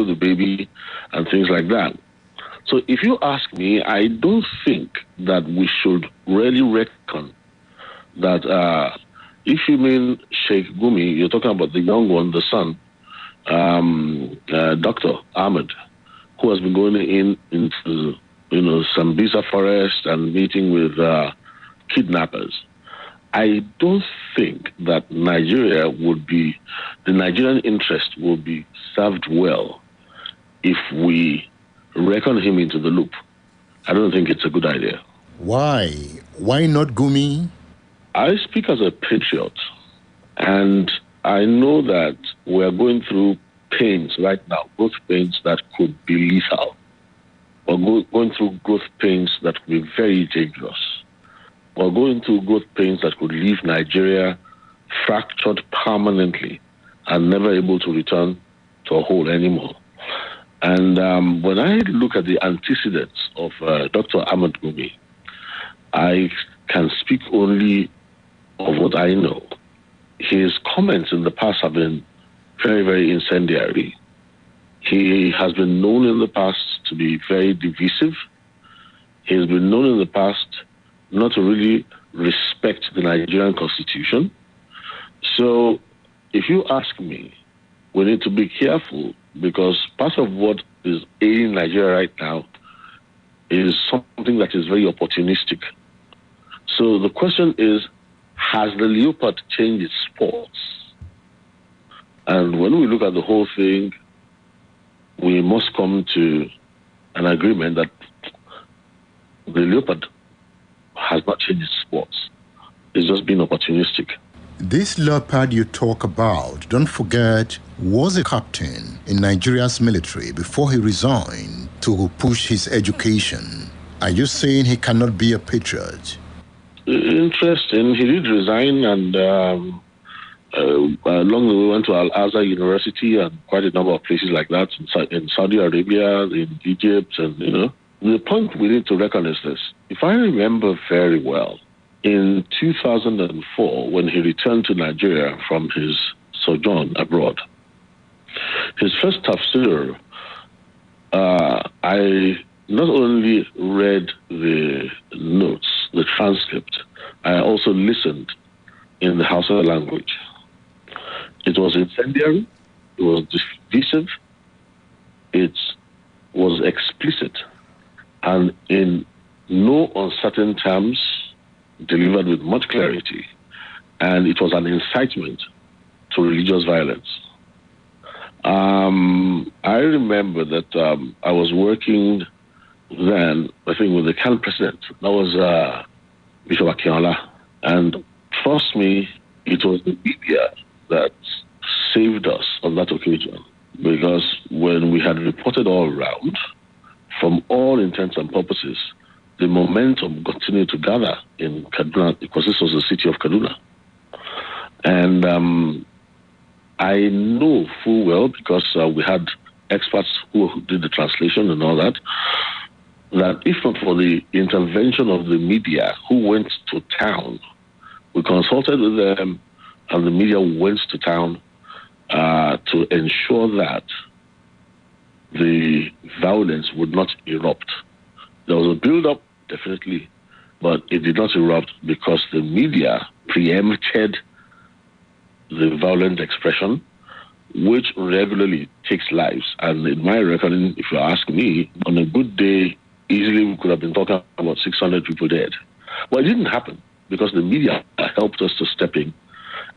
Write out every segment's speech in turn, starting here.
the baby and things like that. So if you ask me, I don't think that we should really reckon that if you mean Sheikh Gumi, you're talking about the young one, the son, Dr. Ahmed, who has been going into Sambisa forest and meeting with kidnappers. I don't think that the Nigerian interest will be served well if we reckon him into the loop. I don't think it's a good idea. Why? Why not Gumi? I speak as a patriot, and I know that we're going through pains right now, growth pains that could be lethal. We're going through growth pains that could be very dangerous. We're going through growth pains that could leave Nigeria fractured permanently and never able to return to a whole anymore. And when I look at the antecedents of Dr. Ahmed Gumi, I can speak only of what I know. His comments in the past have been very, very incendiary. He has been known in the past to be very divisive. He has been known in the past not to really respect the Nigerian constitution. So if you ask me, we need to be careful, because part of what is ailing Nigeria right now is something that is very opportunistic. So the question is, has the leopard changed its spots? And when we look at the whole thing, we must come to an agreement that the leopard has not changed its spots. It's just been opportunistic. This leopard you talk about, don't forget, was a captain in Nigeria's military before he resigned to push his education. Are you saying he cannot be a patriot? Interesting. He did resign, and along the way went to Al-Azhar University and quite a number of places like that in Saudi Arabia, in Egypt, and The point we need to reckon is this. If I remember very well, in 2004, when he returned to Nigeria from his sojourn abroad, his first tafsir, I not only read the notes, the transcript, I also listened in the Hausa language. It was incendiary, it was divisive, it was explicit, and in no uncertain terms, delivered with much clarity, and it was an incitement to religious violence. I remember that I was working then, I think, with the current president. That was Bishop Akinola. And trust me, it was the media that saved us on that occasion, because when we had reported all around, from all intents and purposes, the momentum continued to gather in Kaduna, because this was the city of Kaduna. And I know full well, because we had experts who did the translation and all that, that if not for the intervention of the media who went to town, we consulted with them, and the media went to town to ensure that the violence would not erupt. There was a build-up, definitely, but it did not erupt because the media preempted the violent expression, which regularly takes lives. And in my reckoning, if you ask me, on a good day, easily we could have been talking about 600 people dead. Well, it didn't happen because the media helped us to step in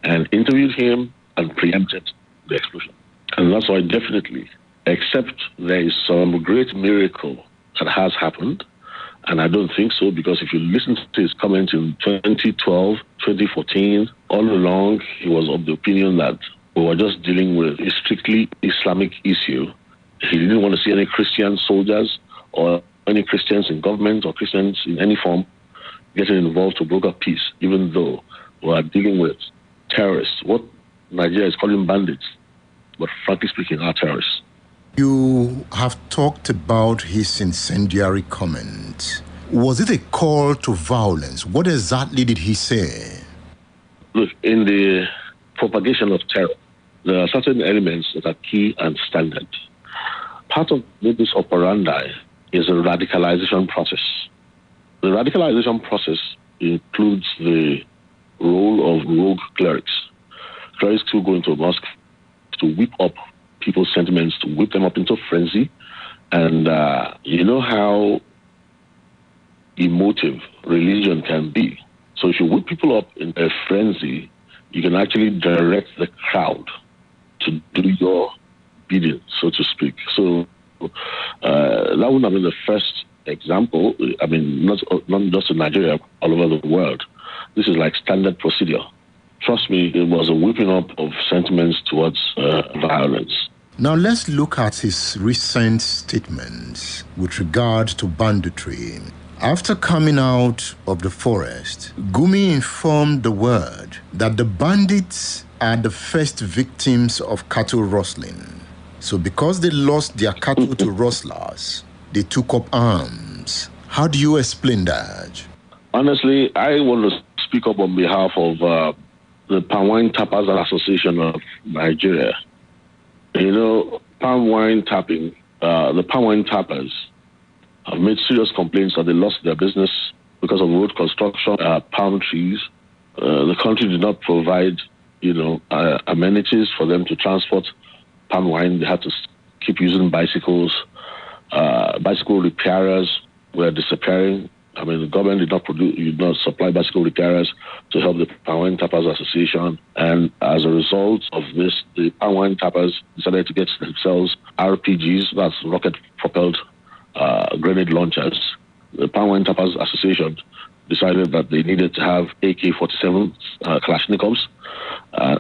and interviewed him and preempted the explosion. And that's why definitely, except there is some great miracle that has happened, and I don't think so, because if you listen to his comments in 2012, 2014, all along, he was of the opinion that we were just dealing with a strictly Islamic issue. He didn't want to see any Christian soldiers or any Christians in government or Christians in any form getting involved to broker peace, even though we are dealing with terrorists. What Nigeria is calling bandits, but frankly speaking, are terrorists. You have talked about his incendiary comment. Was it a call to violence? What exactly did he say? Look, in the propagation of terror, there are certain elements that are key and standard. part of this operandi is a radicalization process. The radicalization process includes the role of rogue clerics. Clerics who go into a mosque to whip up people's sentiments, to whip them up into frenzy. And you know how emotive religion can be. So if you whip people up in a frenzy, you can actually direct the crowd to do your bidding, so to speak. So that wouldn't have been the first example. I mean, not just in Nigeria, all over the world. This is like standard procedure. Trust me, it was a whipping up of sentiments towards violence. Now let's look at his recent statements with regard to banditry. After coming out of the forest, Gumi informed the world that the bandits are the first victims of cattle rustling. So because they lost their cattle to rustlers, they took up arms. How do you explain that? Honestly, I want to speak up on behalf of the Palm Wine Tappers Association of Nigeria. You know, palm wine tapping, the palm wine tappers have made serious complaints that they lost their business because of road construction, palm trees. The country did not provide, amenities for them to transport palm wine. They had to keep using bicycles. Bicycle repairers were disappearing. I mean, the government did not supply bicycle repairers to help the Palm Wine Tappers Association. And as a result of this, the Palm Wine Tappers decided to get themselves RPGs, that's rocket-propelled grenade launchers. The Palm Wine Tappers Association decided that they needed to have AK-47 Kalashnikovs,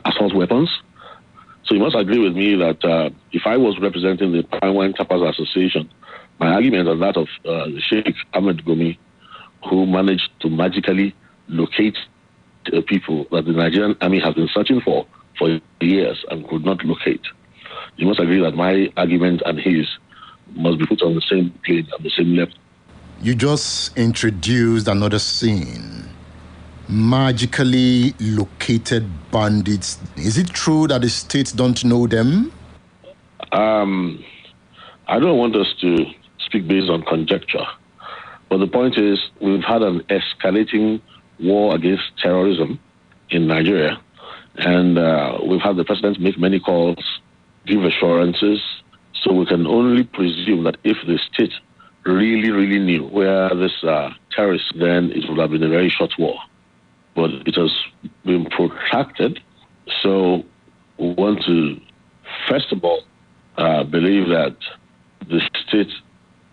assault weapons. So you must agree with me that if I was representing the Palm Wine Tappers Association, my argument is that of Sheikh Ahmed Gumi, who managed to magically locate the people that the Nigerian army has been searching for years and could not locate. You must agree that my argument and his must be put on the same plane, on the same level. You just introduced another scene. Magically located bandits. Is it true that the states don't know them? I don't want us to speak based on conjecture. But the point is, we've had an escalating war against terrorism in Nigeria. And we've had the president make many calls, give assurances. So we can only presume that if the state really, really knew where this terrorist, then it would have been a very short war. But it has been protracted. So we want to, first of all, believe that the state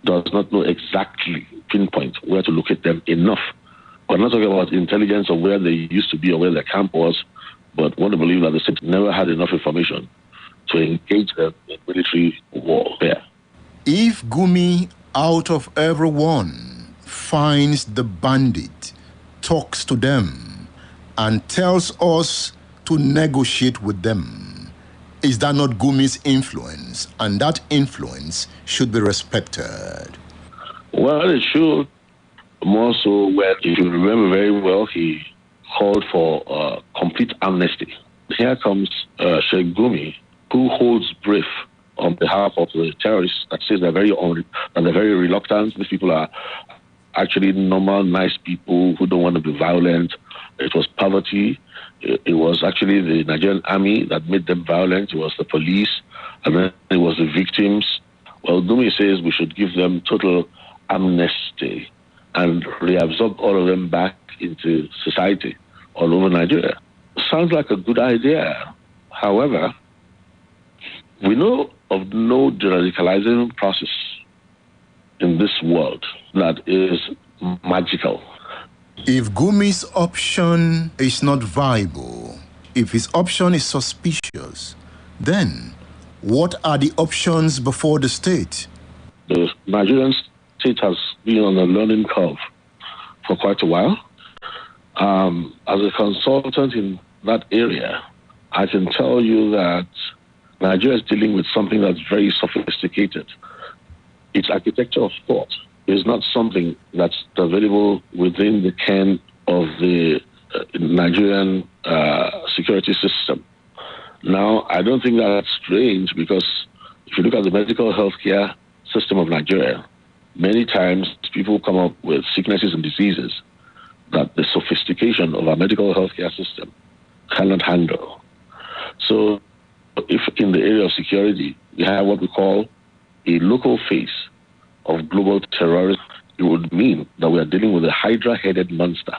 does not know exactly, pinpoint where to locate them enough. We're not talking about intelligence of where they used to be or where their camp was, but want to believe that the state never had enough information to engage them in military warfare. If Gumi, out of everyone, finds the bandit, talks to them, and tells us to negotiate with them, is that not Gumi's influence? And that influence should be respected. Well, it should. More so when, if you remember very well, he called for complete amnesty. Here comes Sheikh Gumi, who holds brief on behalf of the terrorists that says they're very reluctant. These people are actually normal, nice people who don't want to be violent. It was poverty. It was actually the Nigerian army that made them violent. It was the police, and then it was the victims. Well, Gumi says we should give them total amnesty and reabsorb all of them back into society all over Nigeria. Sounds like a good idea. However, we know of no radicalizing process in this world that is magical. If Gumi's option is not viable, if his option is suspicious, then what are the options before the state? The Nigerian state has been on a learning curve for quite a while. As a consultant in that area, I can tell you that Nigeria is dealing with something that's very sophisticated. Its architecture of thought is not something that's available within the ken of the Nigerian security system. Now, I don't think that's strange because If you look at the medical healthcare system of Nigeria, many times people come up with sicknesses and diseases that the sophistication of our medical healthcare system cannot handle. So if in the area of security, we have what we call a local face of global terrorism, it would mean that we are dealing with a hydra-headed monster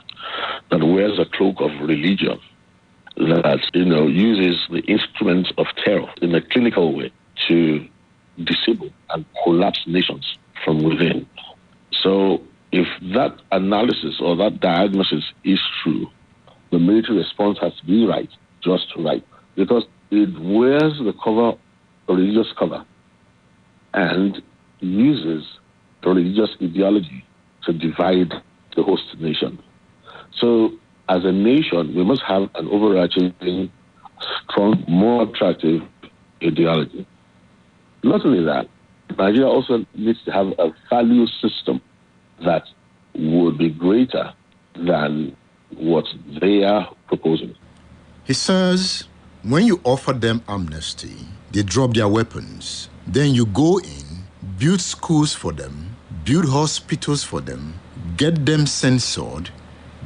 that wears a cloak of religion, that uses the instruments of terror in a clinical way to disable and collapse nations from within. So if that analysis or that diagnosis is true, the military response has to be right, just right, because it wears the cover, the religious cover, and uses the religious ideology to divide the host nation. So as a nation, we must have an overarching, strong, more attractive ideology. Not only that, Nigeria also needs to have a value system that would be greater than what they are proposing. He says, when you offer them amnesty, they drop their weapons. Then you go in, build schools for them, build hospitals for them, get them censored,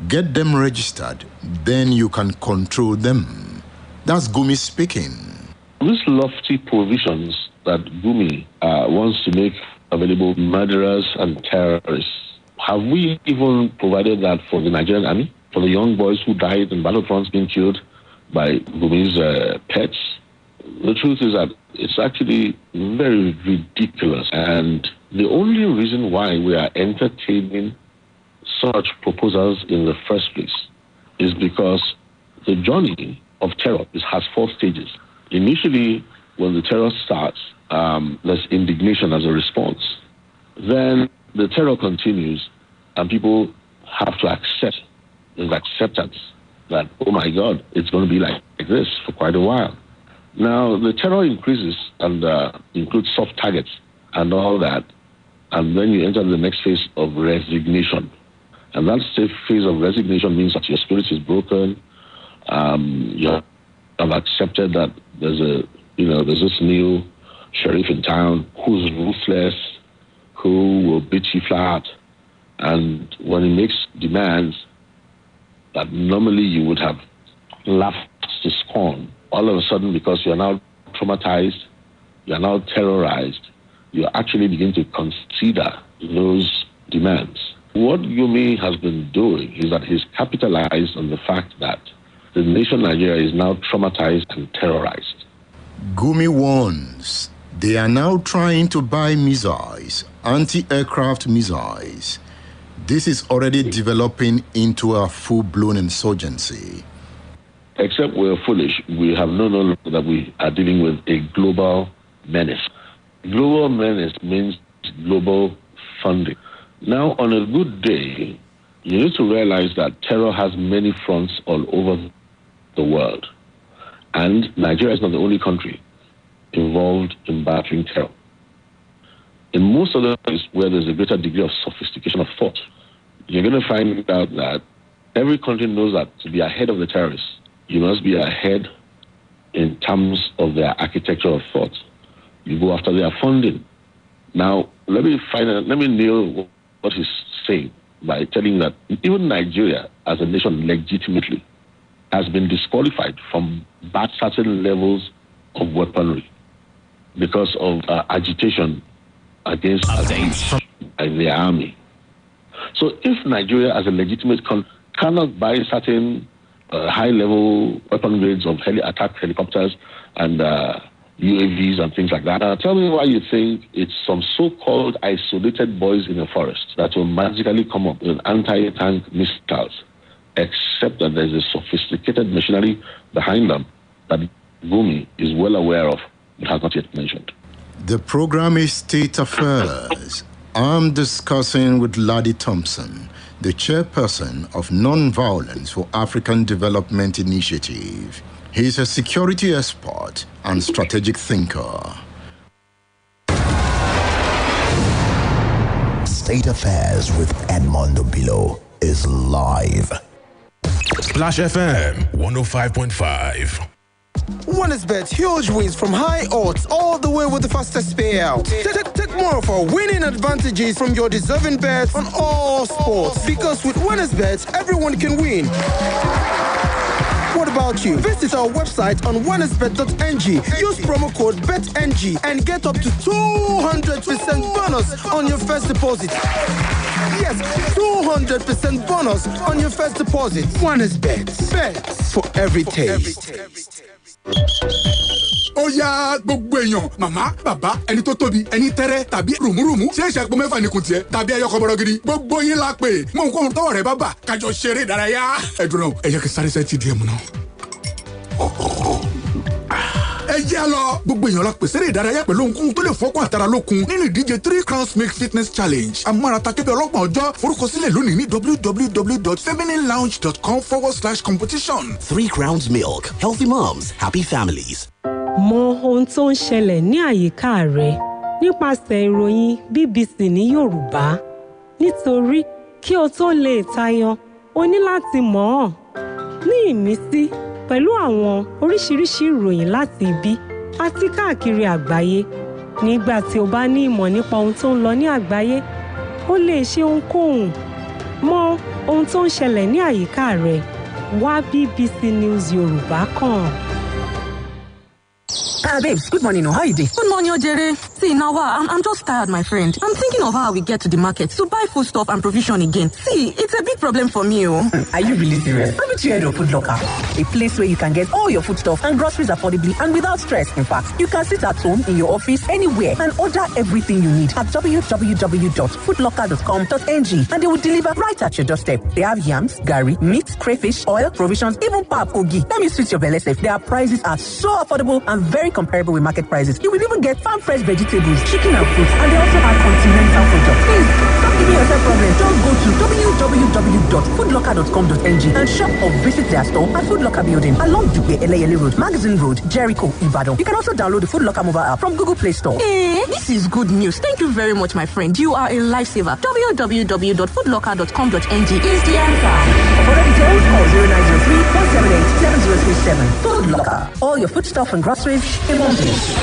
get them registered, then you can control them. That's Gumi speaking. These lofty provisions that Gumi wants to make available murderers and terrorists, have we even provided that for the Nigerian army? For the young boys who died in battlefronts being killed by Gumi's pets? The truth is that it's actually very ridiculous. And the only reason why we are entertaining such proposals in the first place is because the journey of terror has 4 stages. Initially, when the terror starts, there's indignation as a response. Then the terror continues, and people have to accept. There's acceptance that, oh my God, it's going to be like this for quite a while. Now, the terror increases and includes soft targets and all that. And then you enter the next phase of resignation. And that phase of resignation means that your spirit is broken. You have accepted that there's this new sheriff in town who's ruthless, who will beat you flat. And when he makes demands that normally you would have laughed to scorn, all of a sudden, because you're now traumatized, you're now terrorized, you actually begin to consider those demands. What Gumi has been doing is that he's capitalized on the fact that the nation Nigeria is now traumatized and terrorized. Gumi warns they are now trying to buy missiles, anti-aircraft missiles. This is already developing into a full-blown insurgency. Except we're foolish. We have no knowledge that we are dealing with a global menace. Global menace means global funding. Now, on a good day, you need to realize that terror has many fronts all over the world. And Nigeria is not the only country involved in battling terror. In most other places where there's a greater degree of sophistication of thought, you're going to find out that every country knows that to be ahead of the terrorists, you must be ahead in terms of their architecture of thought. You go after their funding. Now, let me nail what he's saying by telling that even Nigeria, as a nation, legitimately has been disqualified from certain levels of weaponry because of agitation against the army. So if Nigeria, as a legitimate country, cannot buy certain high-level weapon grades of attack helicopters and UAVs and things like that, tell me why you think it's some so-called isolated boys in a forest that will magically come up with anti-tank missiles, except that there's a sophisticated machinery behind them that Gumi is well aware of but has not yet mentioned. The program is State Affairs. I'm discussing with Laddie Thompson, the chairperson of Nonviolence for African Development Initiative. He's a security expert and strategic thinker. State Affairs with Edmund Obilo is live. Splash FM 105.5. OneXBet, huge wins from high odds all the way with the fastest payout. Take more of our winning advantages from your deserving bets on all sports. Because with OneXBet, everyone can win. What about you? Visit our website on onexbet.ng. Use promo code BETNG and get up to 200% bonus on your first deposit. Yes, 200% bonus on your first deposit. OneXBet. Bet for every taste. Ó yá gbogbo èèyàn, màmá, bàbá, ẹni tó tóbi, ẹni tẹ́rẹ́ tàbí rùmùrùmù, ṣé ìṣẹ́pọ̀ mẹ́fà ní kùtìẹ́ tàbí ẹyọkọ̀ bọ̀rọ̀ gidi, gbogbo yín la pè. Mọ nǹkan tọ́wọ́ rẹ̀ bá bà, kájọ ṣeré ìdárayá. Ẹ dúró náà, ẹ jẹ́ kí sáré sẹ́ẹ̀tì díẹ̀ mu náà. Ẹ jẹ́ lọ, gbogbo èèyàn la pèsè eré ìdárayá pẹ̀lú ohun tó lè fọ́kàn àtàrà lókun nínú ìdíje 3 Crowns Make Fitness Challenge. Amárata kébé ọlọ́gbọ̀n ọjọ́ forúkọsílẹ̀ lónìí ní www.femininelounge.com/competition. 3 Crowns Milk. Healthy moms, happy families. Mọ ohun tó ń ṣẹlẹ̀ ní àyíká rẹ nípasẹ̀ ìròyìn BBC ní Yorùbá. Nítorí kí o tó lè tayọ, o ní láti mọ̀ ọ́n. Ní ìmísí pẹ̀lú àwọn oríṣiríṣi ìròyìn láti ibi àti káàkiri àgbáyé. Nígbà tí o bá ní ìmọ̀ nípa ohun tó ń lọ ní àgbáyé, o lè ṣe ohunkóhun. Mọ ohun tó ń ṣẹlẹ̀ ní àyíká rẹ. Wá BBC News Yorùbá kàn. Babes, good morning. How are you doing? Good morning, Ojere. See, now I'm just tired, my friend. I'm thinking of how we get to the market to buy food stuff and provision again. See, it's a big problem for me. Are you really serious? Let me tell you Food Locker. A place where you can get all your food stuff and groceries affordably and without stress. In fact, you can sit at home, in your office, anywhere and order everything you need at www.foodlocker.com.ng and they will deliver right at your doorstep. They have yams, gari, meat, crayfish, oil, provisions, even pap kogi. Let me switch your belly safe. Their prices are so affordable and very comparable with market prices. You will even get farm fresh vegetables, chicken and fruits, and they also have continental products. Please, stop giving yourself problems. Just go to www.foodlocker.com.ng and shop or visit their store at Food Locker Building along Dupe Eleyele Road, Magazine Road, Jericho, Ibadan. You can also download the Food Locker mobile app from Google Play Store. This is good news. Thank you very much, my friend. You are a lifesaver. www.foodlocker.com.ng is the answer. For more details, call 0903-178-7037. Food Locker. All your food stuff and groceries in one place.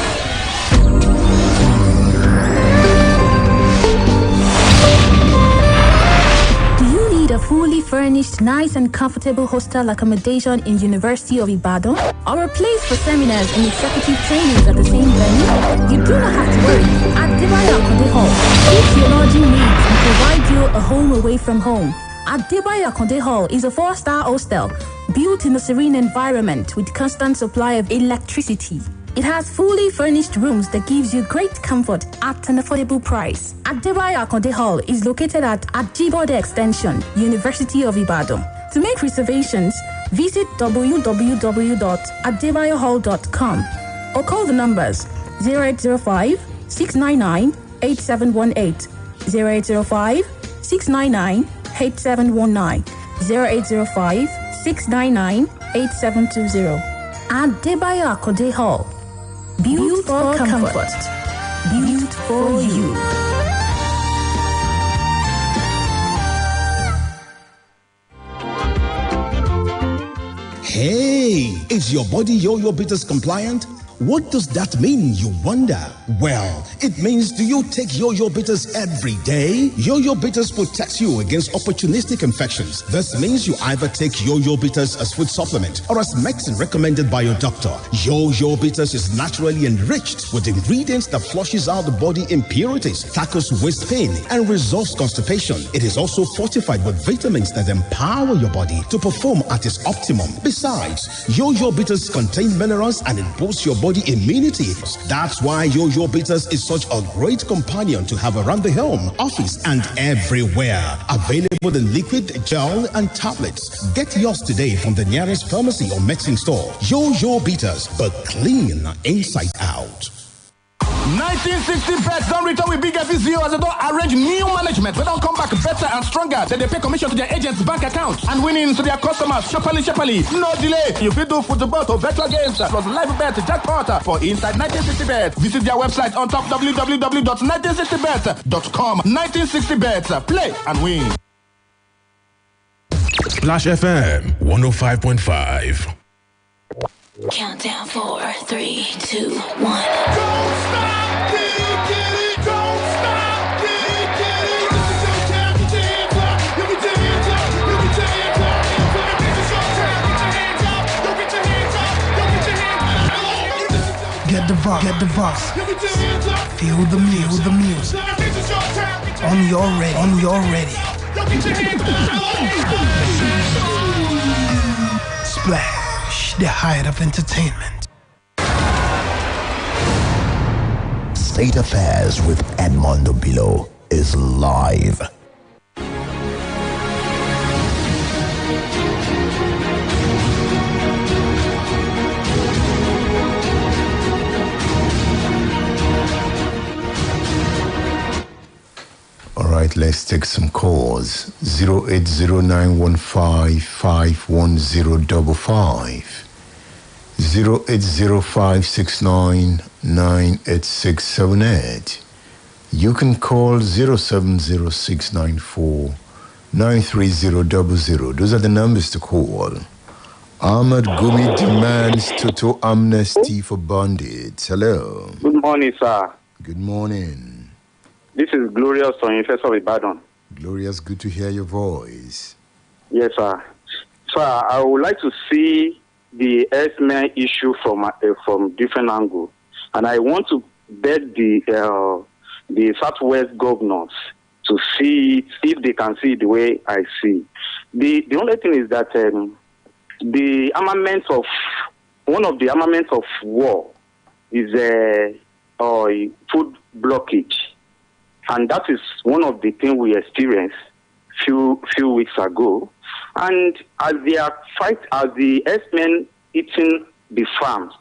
A fully furnished, nice and comfortable hostel accommodation in University of Ibadan, or a place for seminars and executive trainings at the same venue? You do not have to worry. At Debaya Akonde Hall, suit your lodging needs and provide you a home away from home. At Debaya Akonde Hall is a 4-star hostel built in a serene environment with constant supply of electricity. It has fully furnished rooms that gives you great comfort at an affordable price. Debaya Akonde Hall is located at Ajibode Extension, University of Ibadan. To make reservations, visit www.adebayahall.com or call the numbers 0805-699-8718, 0805-699-8719, 0805-699-8720. Debaya Akonde Hall. Built for comfort. Built for you. Hey, is your body Yo-Yo Bitters compliant? What does that mean, you wonder? Well, it means do you take Yo-Yo Bitters every day? Yo-Yo Bitters protects you against opportunistic infections. This means you either take Yo-Yo Bitters as food supplement or as medicine recommended by your doctor. Yo-Yo Bitters is naturally enriched with ingredients that flushes out the body impurities, tackles waist pain, and resolves constipation. It is also fortified with vitamins that empower your body to perform at its optimum. Besides, Yo-Yo Bitters contain minerals and it boosts your body immunity. That's why Yo-Yo Bitters is such a great companion to have around the home, office, and everywhere. Available in liquid, gel, and tablets. Get yours today from the nearest pharmacy or medicine store. Yo-Yo Bitters, but clean inside out. 1960 bets don't return with big FCO as they don't arrange new management. They don't come back better and stronger. Then they pay commission to their agents' bank accounts and winnings to their customers. Sharply. No delay. You can do football or better games plus live bet jackpot for inside 1960 bets. Visit their website on top www.1960bets.com. 1960 bets. Play and win. Splash FM 105.5. Countdown 4, 3, 2, 1. Don't stop, get it, don't stop, get it. This is your time, get your hands up, you get your hands up, you get your hands up. This is your time, get your hands up, you get your hands up, you get your hands up. Get the box, You get your hands up. feel the music. This is your time, get your On your radio. you get your hands up. Splash, the height of entertainment. State Affairs with Edmund Obilo is live. All right, let's take some calls. 08091551055. 08056998678. You can call 0706949300. Those are the numbers to call. Ahmad Gumi demands total amnesty for bandits. Hello. Good morning, sir. Good morning. This is Glorious from University of Ibadan. Glorious, good to hear your voice. Yes, sir. Sir, I would like to see the X-Men issue from different angle, and I want to beg the Southwest governors to see it, if they can see it the way I see. The only thing is that the armament of one of the armaments of war is food blockage, and that is one of the things we experienced few weeks ago. And as the X-Men eating the farms,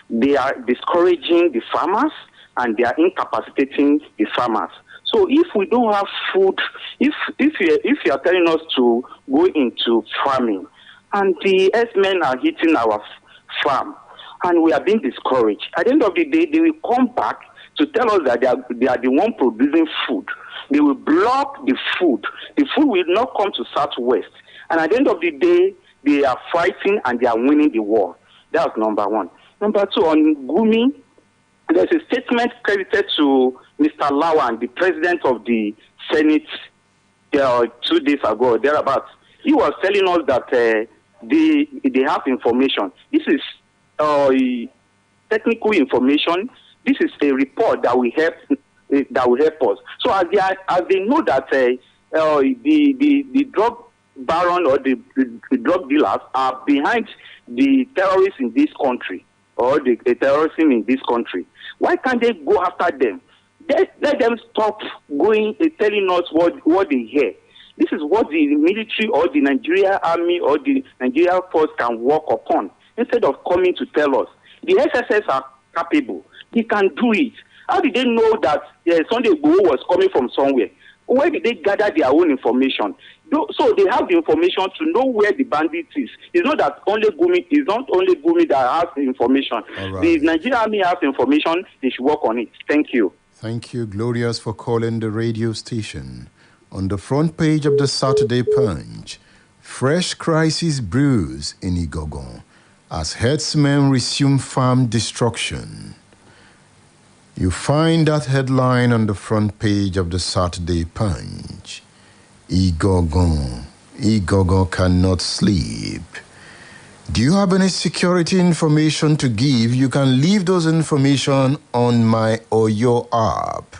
they are discouraging the farmers and they are incapacitating the farmers. So if we don't have food, if you are telling us to go into farming, and the X-Men are hitting our farm, and we are being discouraged, at the end of the day, they will come back to tell us that they are the one producing food. They will block the food. The food will not come to Southwest. And at the end of the day, they are fighting and they are winning the war. That's number one. Number two, on Gumi, there's a statement credited to Mr. Lawan, the president of the Senate, 2 days ago, or thereabouts. He was telling us that they have information. This is technical information. This is a report that will help us. So as they know that the drug baron or the drug dealers are behind the terrorists in this country or the terrorism in this country, why can't they go after them? Let them stop going telling us what they hear. This is what the military or the Nigeria army or the Nigeria force can work upon instead of coming to tell us. The SSS are capable. They can do it. How did they know that Sunday Igboho was coming from somewhere? Where did they gather their own information? So they have the information to know where the bandit is. It's not that only Gumi that has the information. Right. The Nigerian army has information. They should work on it. Thank you. Thank you, Glorious, for calling the radio station. On the front page of the Saturday Punch, fresh crisis brews in Igogon as herdsmen resume farm destruction. You find that headline on the front page of the Saturday Punch. Igogon cannot sleep. Do you have any security information to give? You can leave those information on My Oyo app.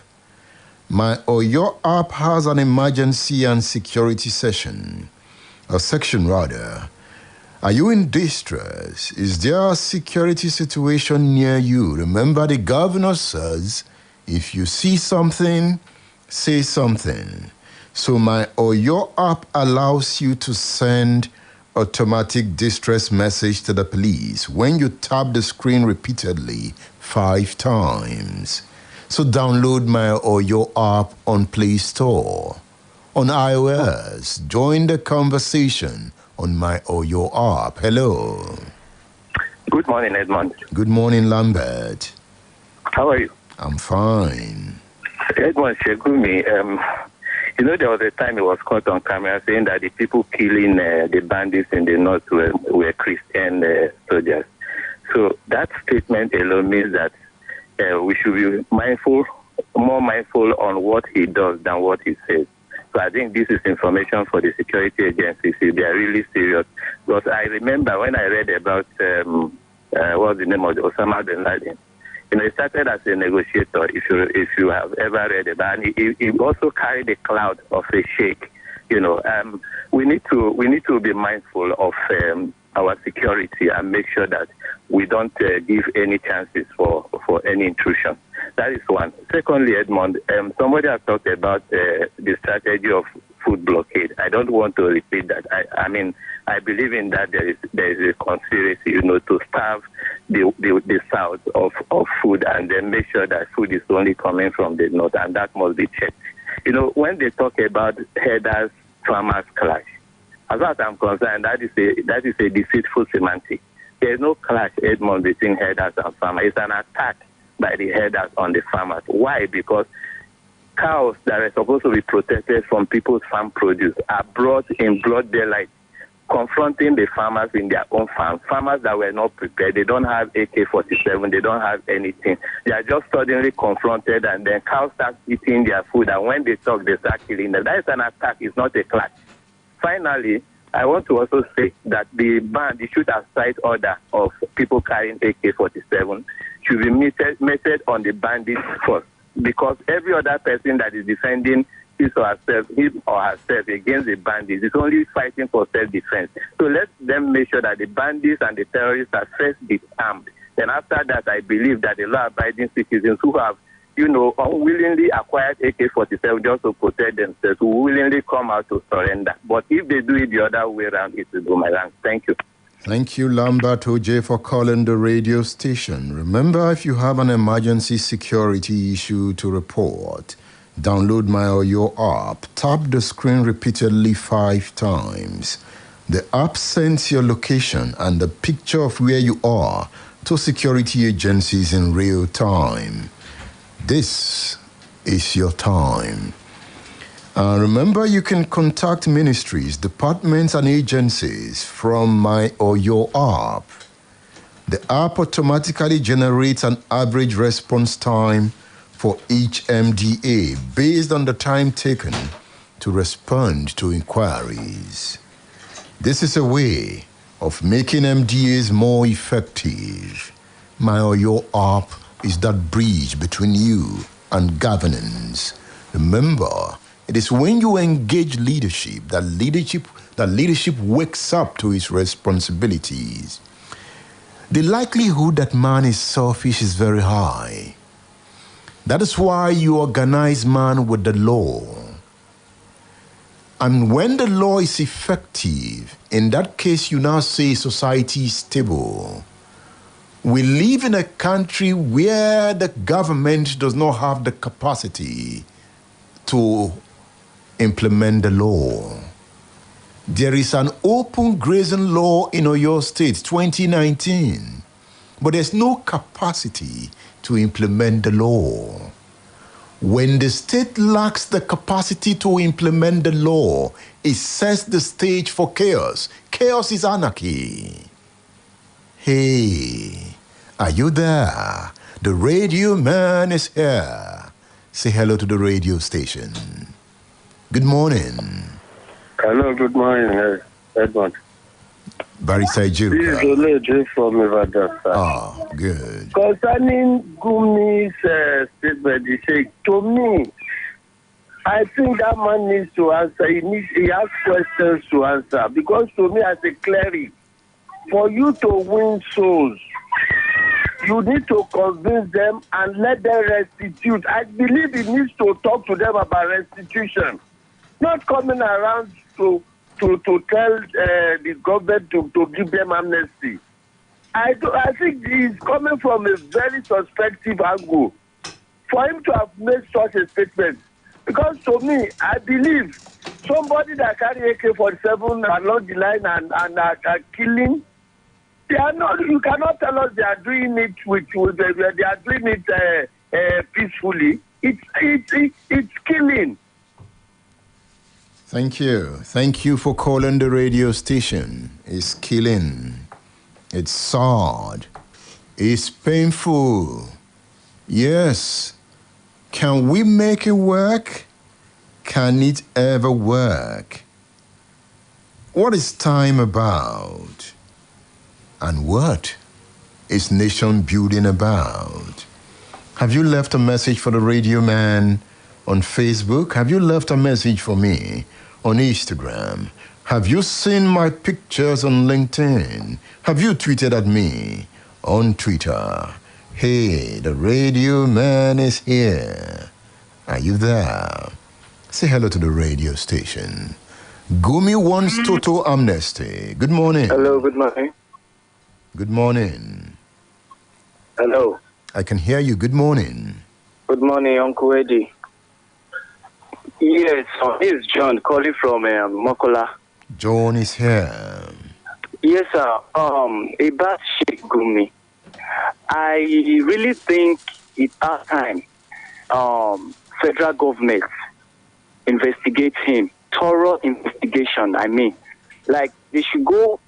My Oyo app has an emergency and security section. Are you in distress? Is there a security situation near you? Remember, the governor says, if you see something, say something. So My Oyo app allows you to send automatic distress message to the police when you tap the screen repeatedly 5 times. So download My Oyo app on Play Store. On iOS, join the conversation on My Oyo app. Hello. Good morning, Edmund. Good morning, Lambert. How are you? I'm fine. Edmund Shegumi, there was a time it was caught on camera saying that the people killing the bandits in the north were Christian soldiers. So that statement alone means that we should be more mindful on what he does than what he says. So I think this is information for the security agencies if they are really serious. Because I remember when I read about what's the name of Osama bin Laden. He started as a negotiator. If you have ever read about it, he also carried a cloud of a sheikh. We need to be mindful of our security and make sure that we don't give any chances for any intrusion. That is one. Secondly, Edmund, somebody has talked about the strategy of food blockade. I don't want to repeat that. I believe in that there is a conspiracy, to starve the south of food and then make sure that food is only coming from the north, and that must be checked. When they talk about herders farmers clash, as far as I'm concerned, that is a deceitful semantic. There is no clash, Edmund, between herders and farmers. It's an attack by the herders on the farmers. Why? Because cows that are supposed to be protected from people's farm produce are brought in broad daylight, confronting the farmers in their own farms. Farmers that were not prepared. They don't have AK-47. They don't have anything. They are just suddenly confronted, and then cows start eating their food. And when they talk, they start killing them. That is an attack. It's not a clash. Finally, I want to also say that the shoot aside order of people carrying AK-47 should be meted on the bandits first, because every other person that is defending him or herself against the bandits is only fighting for self-defense. So let them make sure that the bandits and the terrorists are first disarmed. Then after that, I believe that the law-abiding citizens who have unwillingly acquired AK-47 just to protect themselves, who willingly come out to surrender. But if they do it the other way around, it will go my rank. Thank you. Thank you, Lambert OJ, for calling the radio station. Remember, if you have an emergency security issue to report, download my or your app. Tap the screen repeatedly 5 times. The app sends your location and the picture of where you are to security agencies in real time. This is your time. Remember, you can contact ministries, departments, and agencies from my or your app. The app automatically generates an average response time for each MDA based on the time taken to respond to inquiries. This is a way of making MDAs more effective. My or your app is that bridge between you and governance. Remember, it is when you engage leadership that leadership wakes up to its responsibilities. The likelihood that man is selfish is very high. That is why you organize man with the law. And when the law is effective, in that case you now say society is stable. We live in a country where the government does not have the capacity to implement the law. There is an open grazing law in Oyo State, 2019, but there's no capacity to implement the law. When the state lacks the capacity to implement the law, it sets the stage for chaos. Chaos is anarchy. Hey, are you there? The radio man is here. Say hello to the radio station. Good morning. Hello, good morning, Edmund. Barry Sajiruka. This is Olejo from Ibadan, sir. Oh, good. Concerning Gumi's statement, he said, to me, I think that man needs to answer. He has questions to answer. Because to me, as a cleric, for you to win souls, you need to convince them and let them restitute. I believe he needs to talk to them about restitution. Not coming around to tell the government to give them amnesty. I think he's coming from a very suspective angle for him to have made such a statement. Because to me, I believe somebody that carry AK-47 along the line and are killing, they are not. You cannot tell us they are doing it they are doing it peacefully. It's killing. Thank you. Thank you for calling the radio station. It's killing. It's sad. is painful. Yes. Can we make it work? Can it ever work? What is time about? And what is nation building about? Have you left a message for the radio man on Facebook? Have you left a message for me on Instagram? Have you seen my pictures on LinkedIn? Have you tweeted at me on Twitter? Hey, the radio man is here. Are you there? Say hello to the radio station. Gumi wants total amnesty. Good morning. Hello, good morning. Good morning. Hello. I can hear you. Good morning. Good morning, Uncle Eddie. Yes, this is John calling from Mokola. John is here. Yes, sir. About Sheikh Gumi, I really think it's our time. Federal government investigate him. Thorough investigation. I mean, like they should go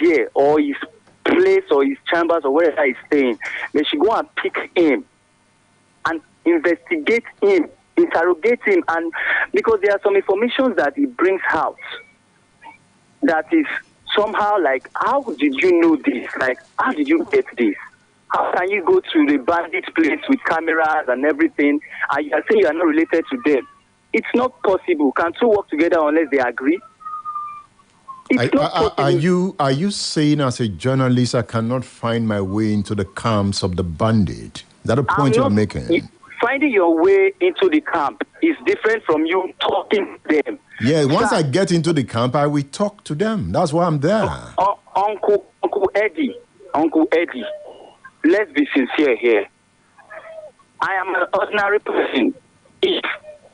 there, or his place or his chambers or wherever he's staying. They should go and pick him and investigate him, interrogate him, and because there are some information that he brings out that is somehow like, how did you know this? Like, how did you get this? How can you go to the bandit place with cameras and everything, and you are saying you are not related to them? It's not possible. Can two work together unless they agree? Are you saying as a journalist I cannot find my way into the camps of the bandit? Is that a point you're making? Finding your way into the camp is different from you talking to them. Yeah, once I get into the camp, I will talk to them. That's why I'm there. Uncle Eddie, let's be sincere here. I am an ordinary person. If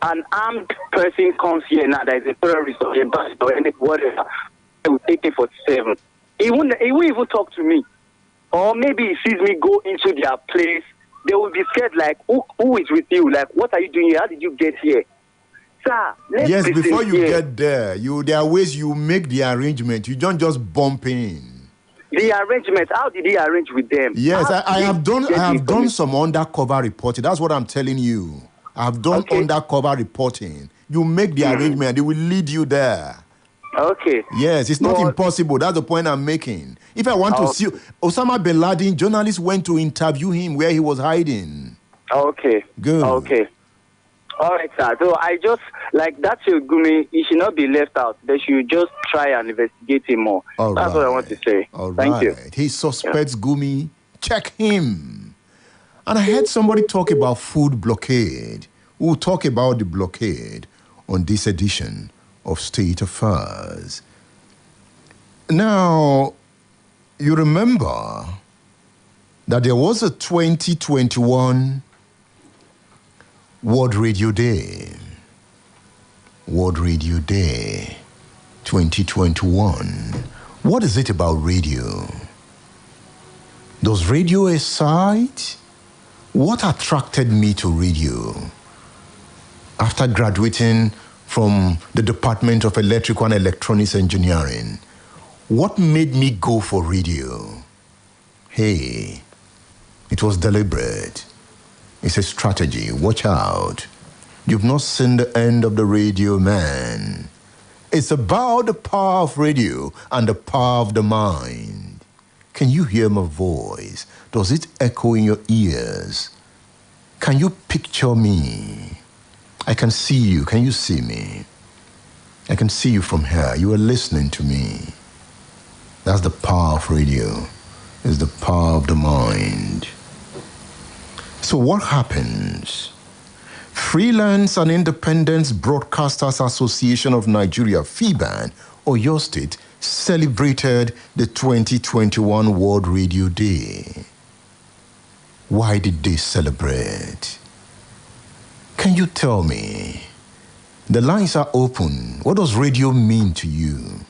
an armed person comes here now, there is a terrorist or a bandit or any whatever, I will take him for 7. He won't even talk to me. Or maybe he sees me go into their place, they will be scared, like, who is with you? Like, what are you doing here? How did you get here? Sir, yes, before you get there, there are ways you make the arrangement. You don't just bump in. The arrangement, how did he arrange with them? Yes, I have done some undercover reporting. That's what I'm telling you. I've done undercover reporting. You make the arrangement, they will lead you there. Okay. Yes, it's not impossible. That's the point I'm making. If I want to see Osama bin Laden, journalists went to interview him where he was hiding. Okay. Good. Okay. All right, sir. So I just, like, that's your Gumi, he should not be left out. They should just try and investigate him more. That's what I want to say. Thank you. He suspects Gumi. Check him. And I heard somebody talk about food blockade. We'll talk about the blockade on this edition of State Affairs. Now, you remember that there was a 2021 World Radio Day. World Radio Day 2021. What is it about radio? Does radio excite? What attracted me to radio? After graduating from the Department of Electrical and Electronics Engineering, what made me go for radio? Hey, it was deliberate. It's a strategy. Watch out. You've not seen the end of the radio, man. It's about the power of radio and the power of the mind. Can you hear my voice? Does it echo in your ears? Can you picture me? I can see you. Can you see me? I can see you from here. You are listening to me. That's the power of radio. It's the power of the mind. So what happens? Freelance and Independent Broadcasters Association of Nigeria, FIBAN, Oyo State, celebrated the 2021 World Radio Day. Why did they celebrate? Can you tell me? The lines are open. What does radio mean to you?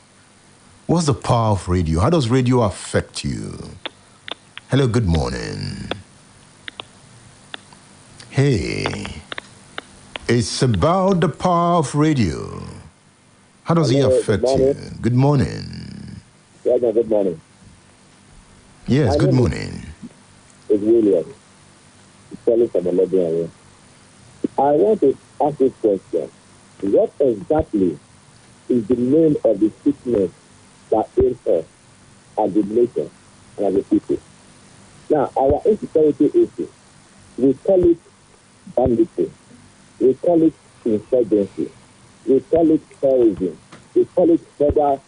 What's the power of radio? How does radio affect you? Hello, good morning. Hey, it's about the power of radio. How does it affect you? Good morning. Yeah, good morning. Yes, good morning. is William. He's calling from a lobby area. I want to ask this question. What exactly is the name of the sickness that ails us as a nation and as a people? Now, our insecurity issue, we call it banditry, we call it insurgency, we call it terrorism, we call it federal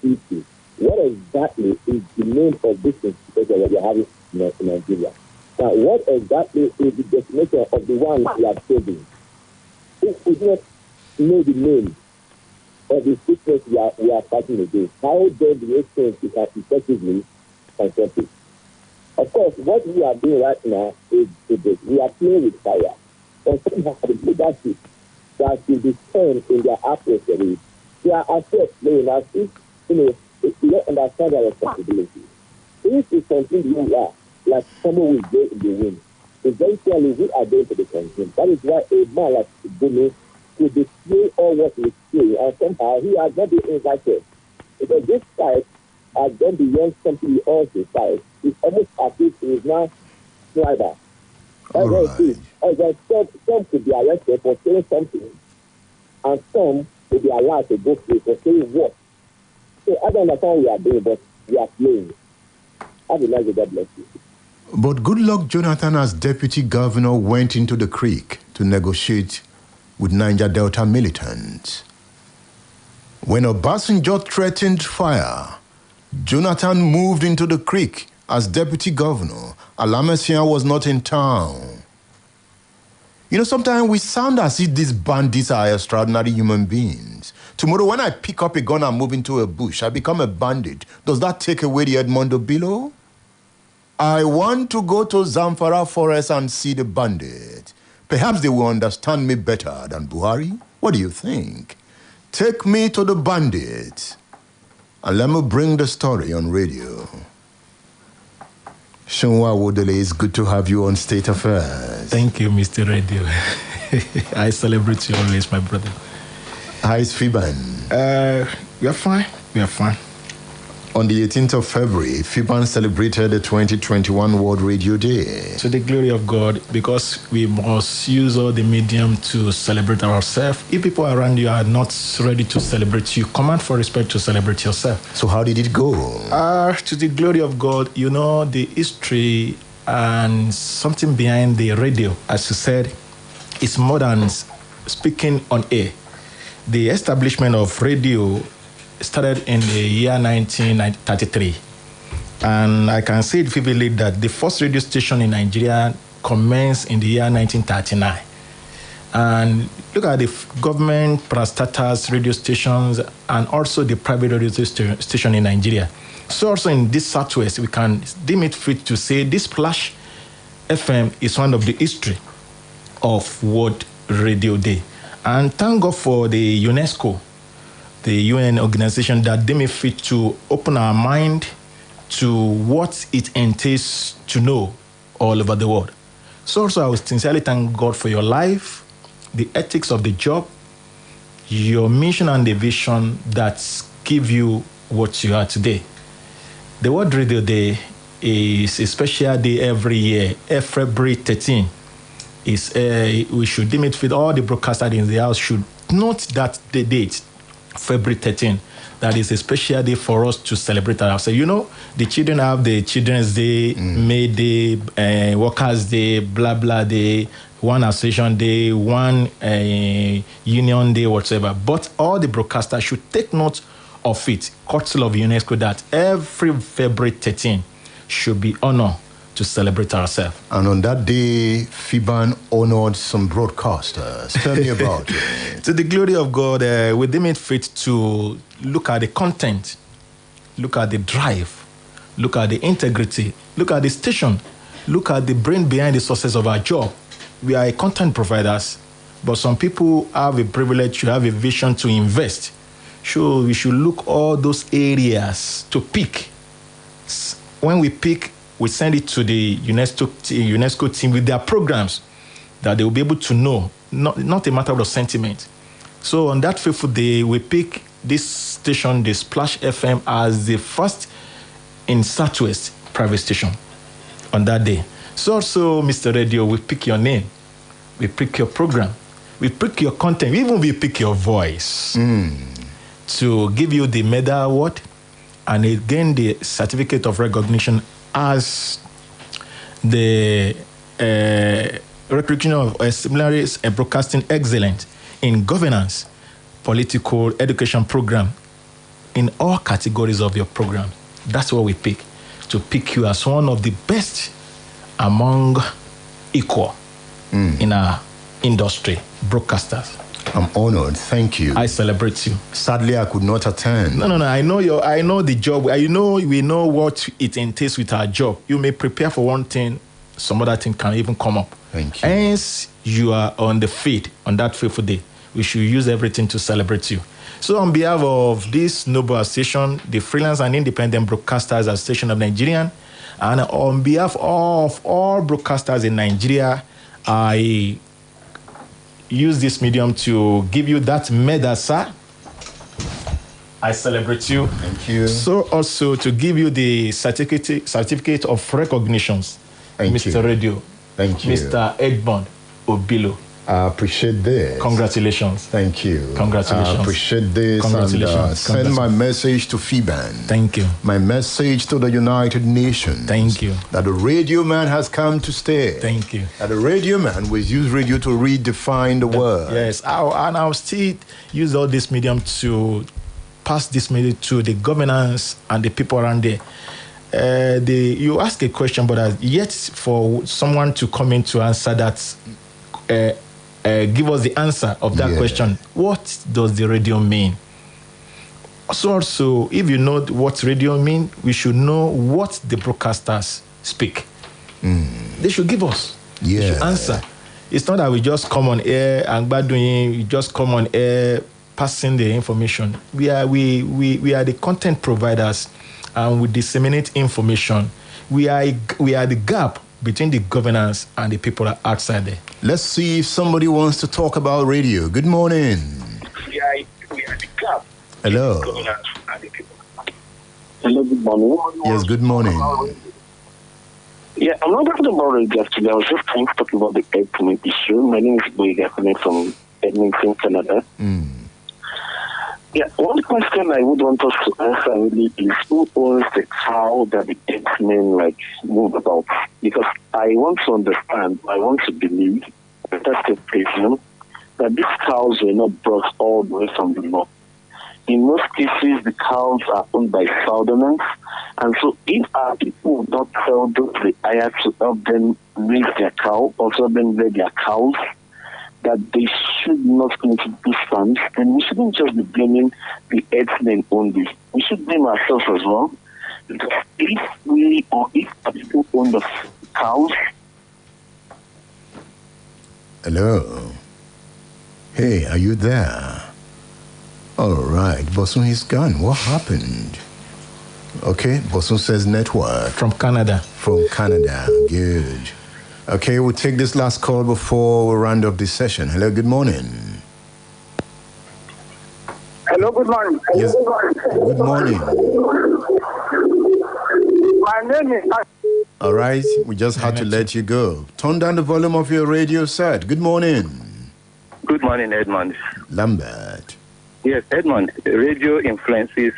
issue. What exactly is the name of this insecurity that we are having in Nigeria? Now, what exactly is the definition of the one we are saving? If we do not know the name of the sickness we are fighting against, how then do we think we can effectively confront it? Of course, what we are doing right now is we are playing with fire. And somehow the leadership that should be turned in their approach to it, they are afraid playing as if, if you don't understand their responsibility. If we continue like someone will go in the wind, eventually we are going to be consumed. That is why a man like Bumi could display all what we see, and somehow he has not been invited. Because this fight has gone beyond something we all decide. It's almost as if he is now slider. That's what it is. Some could be arrested for saying something, and some could be allowed to go free for saying what. So I don't understand what we are doing, but we are playing. Have a nice day, God bless you. But Goodluck Jonathan, as deputy governor, went into the creek to negotiate with Niger Delta militants. When Obasanjo threatened fire, Jonathan moved into the creek as deputy governor. Alamessian was not in town. Sometimes we sound as if these bandits are extraordinary human beings. Tomorrow, when I pick up a gun and move into a bush, I become a bandit. Does that take away the Edmund Obilo? I want to go to Zamfara forest and see the bandit. Perhaps they will understand me better than Buhari. What do you think? Take me to the bandit and let me bring the story on radio. Shunwa Wodele, it's good to have you on State Affairs. Thank you, Mr. Radio. I celebrate you always, my brother. How is Fiban? We are fine. We are fine. On the 18th of February, Fiban celebrated the 2021 World Radio Day. To the glory of God, because we must use all the medium to celebrate ourselves. If people around you are not ready to celebrate you, command for respect to celebrate yourself. So how did it go? To the glory of God, the history and something behind the radio, as you said, is more than speaking on air. The establishment of radio started in the year 1933. And I can say vividly that the first radio station in Nigeria commenced in the year 1939. And look at the government parastatals radio stations and also the private radio station in Nigeria. So also in this Southwest, we can deem it fit to say this Splash FM is one of the history of World Radio Day. And thank God for the UNESCO, the UN organization, that deem it fit to open our mind to what it entails to know all over the world. So also I will sincerely thank God for your life, the ethics of the job, your mission and the vision that give you what you are today. The World Radio Day is a special day every year, February 13. We should deem it fit, all the broadcasters in the house should note that the date, February 13. That is a special day for us to celebrate ourselves. The children have the Children's Day, May Day, Workers' Day, blah, blah day, one association day, one union day, whatever. But all the broadcasters should take note of it, courtesy of UNESCO, that every February 13 should be honored to celebrate ourselves. And on that day, Fiban honored some broadcasters. Tell me about it. To the glory of God, we deem it fit to look at the content, look at the drive, look at the integrity, look at the station, look at the brain behind the success of our job. We are content providers, but some people have a privilege to have a vision to invest. So we should look all those areas to pick. When we pick, we send it to the UNESCO team with their programs that they will be able to know, not a matter of sentiment. So on that fateful day, we pick this station, the Splash FM, as the first in Southwest private station. on that day. So also, Mr. Radio, we pick your name, we pick your program, we pick your content, even we pick your voice to give you the medal award and again the certificate of recognition as the recognition of seminaries and broadcasting excellence in governance, political education program, in all categories of your program. That's what we pick, to pick you as one of the best among equal in our industry, broadcasters. I'm honored. Thank you. I celebrate you. Sadly, I could not attend. No. I know the job. We know what it entails with our job. You may prepare for one thing, some other thing can even come up. Thank you. Hence, you are on the field on that fateful day. We should use everything to celebrate you. So, on behalf of this noble association, the Freelance and Independent Broadcasters Association of Nigeria, and on behalf of all broadcasters in Nigeria, I use this medium to give you that medal, sir. I celebrate you. Thank you. So also to give you the certificate of recognitions, Mr. Radio. Thank you. Mr. Edmund Obilo. I appreciate this. Congratulations. Thank you. Congratulations. I appreciate this. Congratulations. And send my message to FIBAN. Thank you. My message to the United Nations. Thank you. That the radio man has come to stay. Thank you. That the radio man will use radio to redefine the word. Yes. I'll still use all this medium to pass this message to the governance and the people around there. You ask a question, but yet for someone to come in to answer that, give us the answer of that question. What does the radio mean? So also, if you know what radio mean, we should know what the broadcasters speak. They should give us. They should answer. It's not that we just come on air and we just come on air passing the information. We are the content providers, and we disseminate information. We are the gap between the governance and the people outside there. Let's see if somebody wants to talk about radio. Good morning. We are the gap. Hello. Hello, good morning. Yes, good morning. Yeah, I'm not talking about radio today. I was just trying to talk about the air permit issue. My name is Boyga, coming from Edmonton, Canada. Yeah, one question I would want us to answer really is who owns the cow that the herdsmen move about? Because I want to understand, I want to believe, that's the presume, that these cows were not brought all the way from the north. In most cases, the cows are owned by southerners, and so if our people would not tell those they hire to help them raise their cow, or help them raise their cows, that they should not go into these farms, and we shouldn't just be blaming the herdsmen only. We should blame ourselves as well. Because if our people own the cows. Hello. Hey, are you there? All right, Bosun is gone. What happened? Okay, Bosun says network. From Canada. From Canada. Good. Okay, we'll take this last call before we round up this session. Hello, good morning. Hello, good morning. Yes. Good morning. My name is... All right, we just had to let you go. Turn down the volume of your radio set. Good morning. Good morning, Edmund. Lambert. Yes, Edmund, radio influences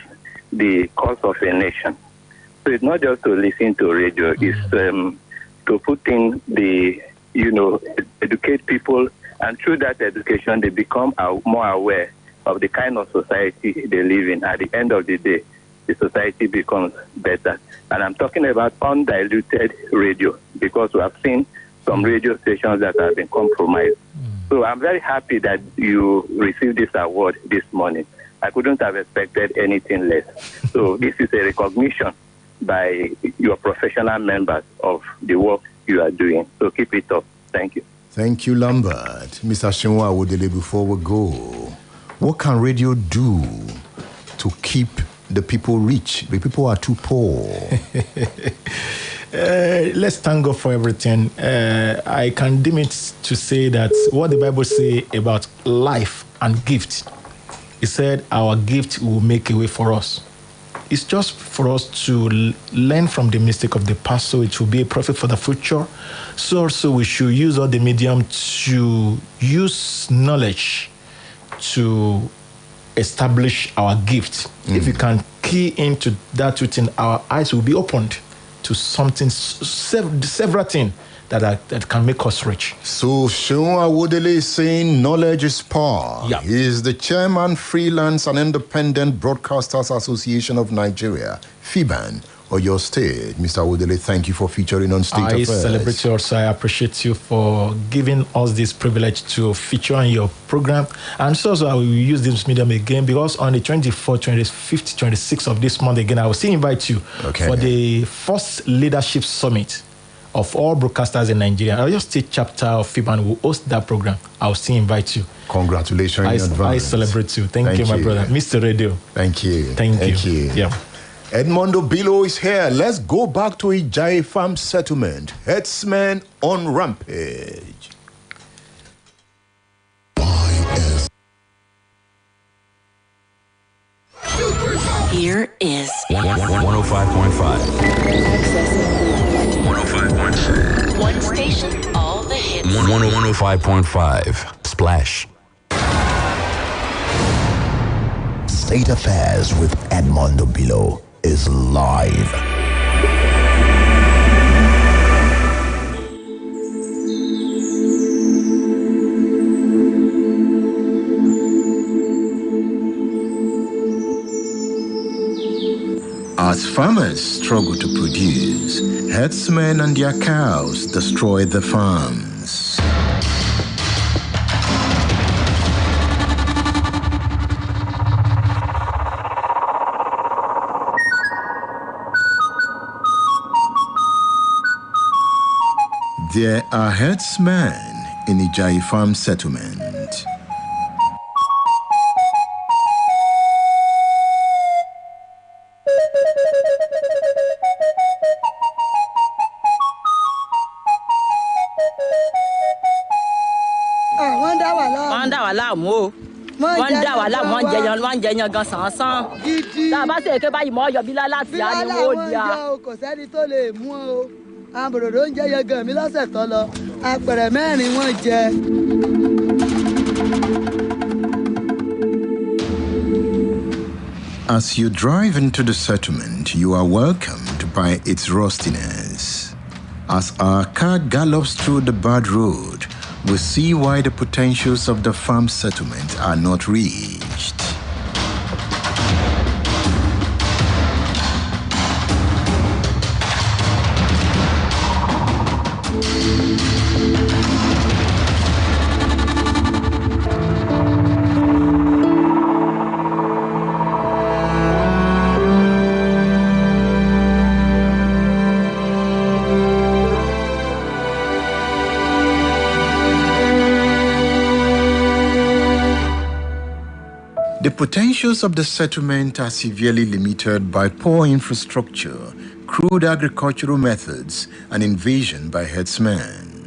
the course of a nation. So it's not just to listen to radio, it's to put in educate people, and through that education, they become more aware of the kind of society they live in. At the end of the day, the society becomes better. And I'm talking about undiluted radio, because we have seen some radio stations that have been compromised. So I'm very happy that you received this award this morning. I couldn't have expected anything less. So this is a recognition by your professional members of the work you are doing. So keep it up. Thank you. Thank you, Lambert. Mr. Shinwa Wodele, before we go, what can radio do to keep the people rich? The people are too poor. Let's thank God for everything. I can deem it to say that what the Bible says about life and gift, it said our gift will make a way for us. it's just for us to learn from the mistake of the past, so it will be a profit for the future. So also we should use all the medium to use knowledge to establish our gift. If we can key into that within, our eyes will be opened to something, several things that can make us rich. So Seun Awodele is saying knowledge is power. Yeah. He is the chairman, Freelance and Independent Broadcasters Association of Nigeria, FIBAN, or your state. Mr. Awodele, thank you for featuring on State Affairs. I celebrate you also. I appreciate you for giving us this privilege to feature on your program. And so I will use this medium again, because on the 24th, 25th, 26th of this month again, I will still invite you for the first leadership summit of all broadcasters in Nigeria. Our State chapter of FIBAN will host that program. I'll still invite you. Congratulations in advance. I celebrate you. Thank you, my brother. Mr. Radio. Thank you. Thank you. Yeah. Edmund Obilo is here. Let's go back to Ijayi Farm Settlement. Headsman on rampage. Here is 105.5. 105.6. one station, all the hits. 105.5. Splash. State Affairs with Edmund Obilo is live. As farmers struggle to produce, herdsmen and their cows destroy the farms. There are herdsmen in Ijayi Farm Settlement. Wọ́n dá wa láàmú o. Wọ́n dá wa láàmú, wọ́n ń jẹyan gan sàn-án. Tá a bá ṣe èké báyìí mọ́ ọyọ̀ bílá láti ariwo ó di a. Kò sẹ́ni tó lè mú o. Àbòròdó ń jẹyan gan mi lọ́sẹ̀ tó lọ. Apẹ̀rẹ̀ mẹ́rin wọ́n jẹ. As you drive into the settlement, you are welcomed by its rustiness. As our car gallops through the bad road, we see why the potentials of the farm settlement are not reached. The potentials of the settlement are severely limited by poor infrastructure, crude agricultural methods, and invasion by herdsmen.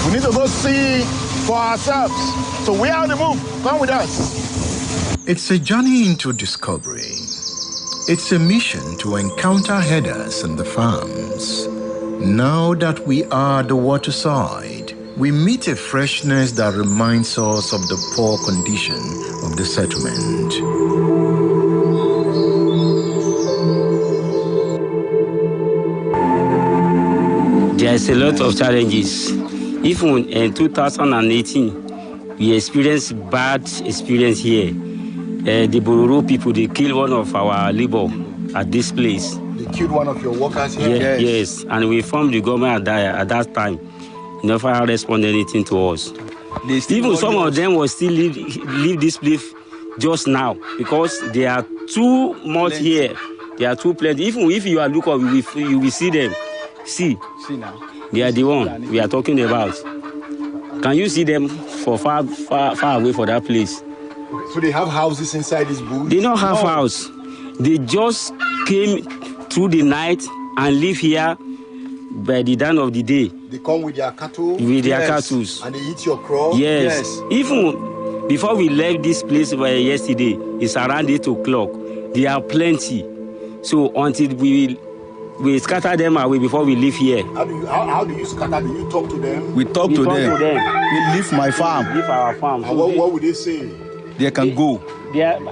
We need to go see for ourselves. So we are on the move. Come with us. It's a journey into discovery. It's a mission to encounter herders and the farms. Now that we are the waterside, we meet a freshness that reminds us of the poor condition of the settlement. There's a lot of challenges. Even in 2018, we experienced bad experience here. The Bororo people, they killed one of our labor at this place. They killed one of your workers here? Yeah, yes, and we informed the government at that time. Never responded anything to us. Even some of them will still leave this place just now because they are too much here. They are too plenty. Even if you are looking, you will see them. See now. They are the one we are talking about. Can you see them for far away for that place? So they have houses inside this bush? They don't have house. They just came through the night and live here by the dawn of the day. They come with their cattle. With their cattle. And they eat your crop. Yes. Even before we left this place yesterday, it's around 8 o'clock. There are plenty. So until we scatter them away before we leave here. How do you scatter? Do you talk to them? We talk to them. We leave my farm. Leave our farm. And what would they say? They can go.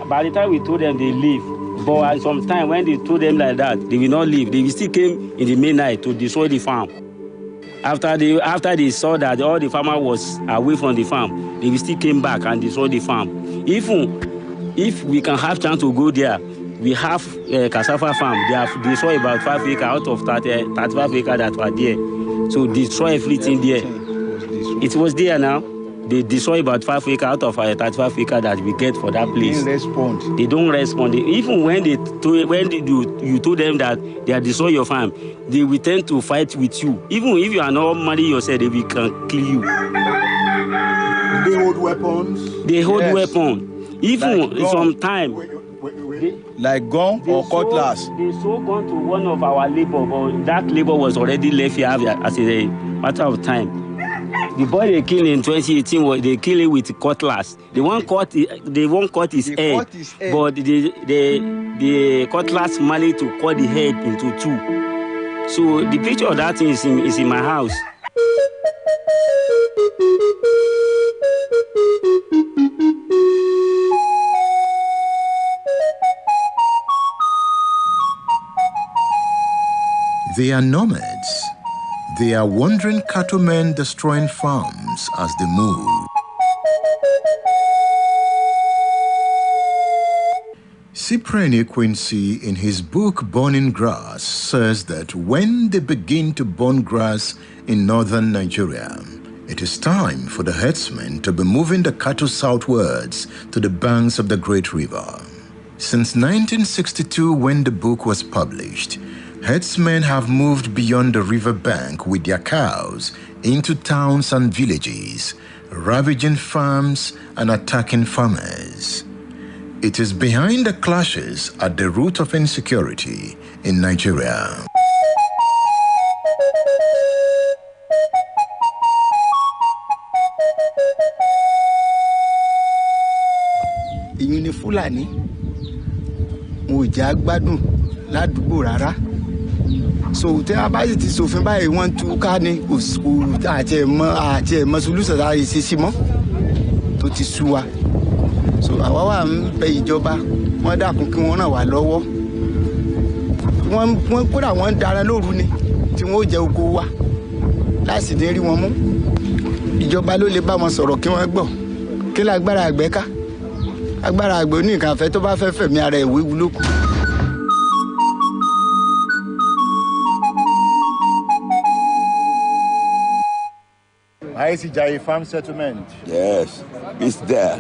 By the time we told them, they leave. But at some time when they told them like that, they will not leave. They will still came in the midnight to destroy the farm. After they saw that all the farmer was away from the farm, they will still came back and destroy the farm. Even if we can have chance to go there, we have a cassava farm. They have destroyed about 5 acres out of 35 acres that were there. So destroy everything there. It was there now. They destroy about 5 acres out of 35 acres that we get for that place. They don't respond. Even when you told them that they are destroy your farm, they will tend to fight with you. Even if you are not money yourself, they can kill you. They hold weapons? They hold weapons. Even like sometimes. Like gun or cutlass? They sold gun to one of our labor, but that labor was already left here as a matter of time. The boy they killed in 2018, they killed him with cutlass. They won't cut his head, but the cutlass managed to cut the head into two. So the picture of that thing is in my house. They are nomads. They are wandering cattlemen destroying farms as they move. Cyprian Quincy, in his book Burning Grass, says that when they begin to burn grass in northern Nigeria, it is time for the herdsmen to be moving the cattle southwards to the banks of the Great River. Since 1962, when the book was published, herdsmen have moved beyond the river bank with their cows into towns and villages, ravaging farms and attacking farmers. It is behind the clashes at the root of insecurity in Nigeria. Ìyún ni Fúlàní, wọn ò jẹ́ gbádùn ládùúgbò rárá. So tí a bá sì ti ṣòfin báyìí wọ́n tú ká ní àti ẹ̀mọ́ solúsọ̀ láti ṣe sí mọ́ tó ti sú wa. So àwa wà ń bẹ ìjọba wọ́n dákun kí wọ́n ràn wá lọ́wọ́. Wọ́n kódà wọ́n ń dára lóru ni tí wọ́n ó jẹ oko wa láìsí ní rí wọn mú. Ìjọba ló lè bá wọn sọ̀rọ̀ kí wọ́n gbọ́. Kí lágbára àgbẹ̀ ká? Agbára àgbẹ̀ oníkànfẹ́ tó bá fẹ́ fẹ̀mí ara ẹ̀ wéwu lókun. ICJ farm settlement. Yes, it's there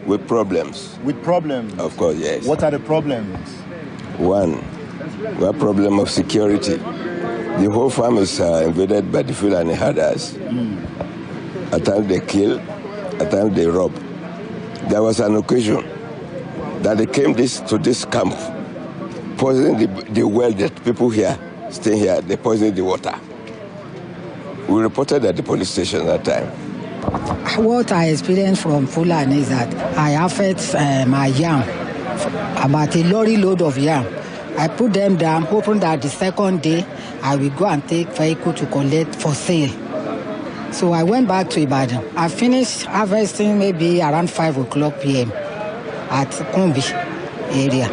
with problems. With problems? Of course, yes. What are the problems? One, we have problem of security. The whole farm is invaded by the Fulani herders. At times they kill, at times they rob. There was an occasion that they came to this camp, poisoning the well that people here, stay here, they poisoned the water. We reported at the police station at that time. What I experienced from Fulani is that I affect my yam, about a lorry load of yam. I put them down, hoping that the second day I will go and take vehicle to collect for sale. So I went back to Ibadan. I finished harvesting maybe around 5 o'clock p.m. at Kumbi area.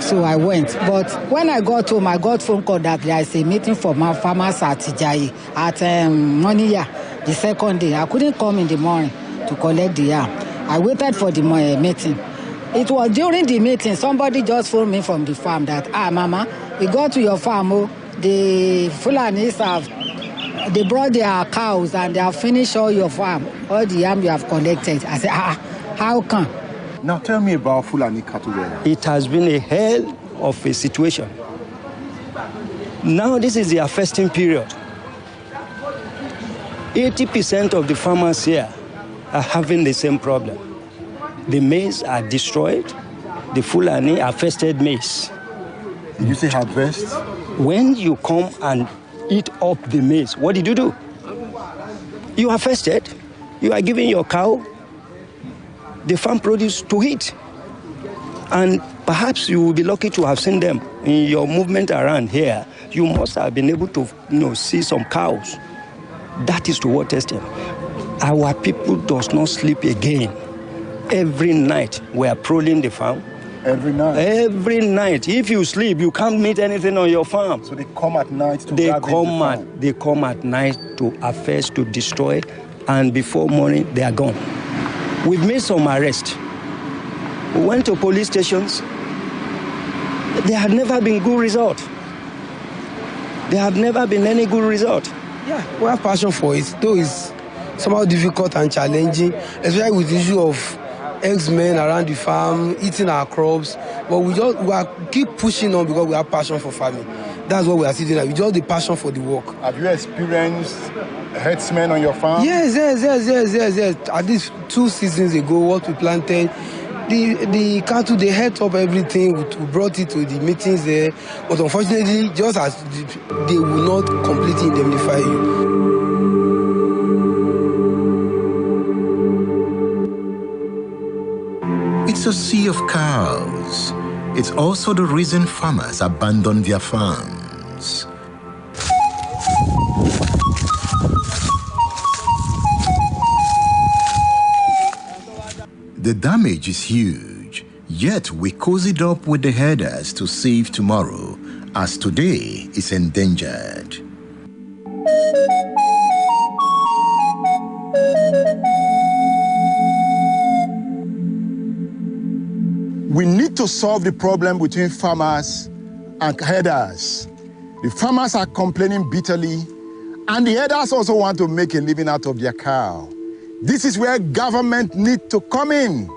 So I went. But when I got home, I got phone call that there is a meeting for my farmers at Ijayi, at Moniya, the second day. I couldn't come in the morning to collect the yam. I waited for the meeting. It was during the meeting, somebody just phoned me from the farm that, Mama, we got to your farm, the Fulanis they brought their cows and they have finished all your farm, all the yam you have collected. I said, how come? Now tell me about Fulani cattle. It has been a hell of a situation. Now this is the harvesting period. 80% of the farmers here are having the same problem. The maize are destroyed. The Fulani harvested maize. You say harvest? When you come and eat up the maize, what did you do? You harvested. You are giving your cow the farm produce to eat. And perhaps you will be lucky to have seen them in your movement around here. You must have been able to see some cows. That is to what extent? Our people does not sleep again. Every night we are prowling the farm. Every night? Every night. If you sleep, you can't meet anything on your farm. So they come at night to They come at night to affect, to destroy, and before morning, they are gone. We've made some arrests. We went to police stations. There had never been good result. There have never been any good result. Yeah, we have passion for it, though it's somehow difficult and challenging, especially with the issue of X-men around the farm, eating our crops. But we keep pushing on because we have passion for farming. That's what we are sitting at. We just have the passion for the work. Have you experienced herdsmen on your farm? Yes. At least 2 seasons ago, what we planted, the cattle, they head up everything. We brought it to the meetings there. But unfortunately, just as they will not completely indemnify you. It's a sea of cows. It's also the reason farmers abandon their farms. The damage is huge, yet we cozied up with the herders to save tomorrow, as today is endangered. We need to solve the problem between farmers and herders. The farmers are complaining bitterly, and the herders also want to make a living out of their cow. This is where government needs to come in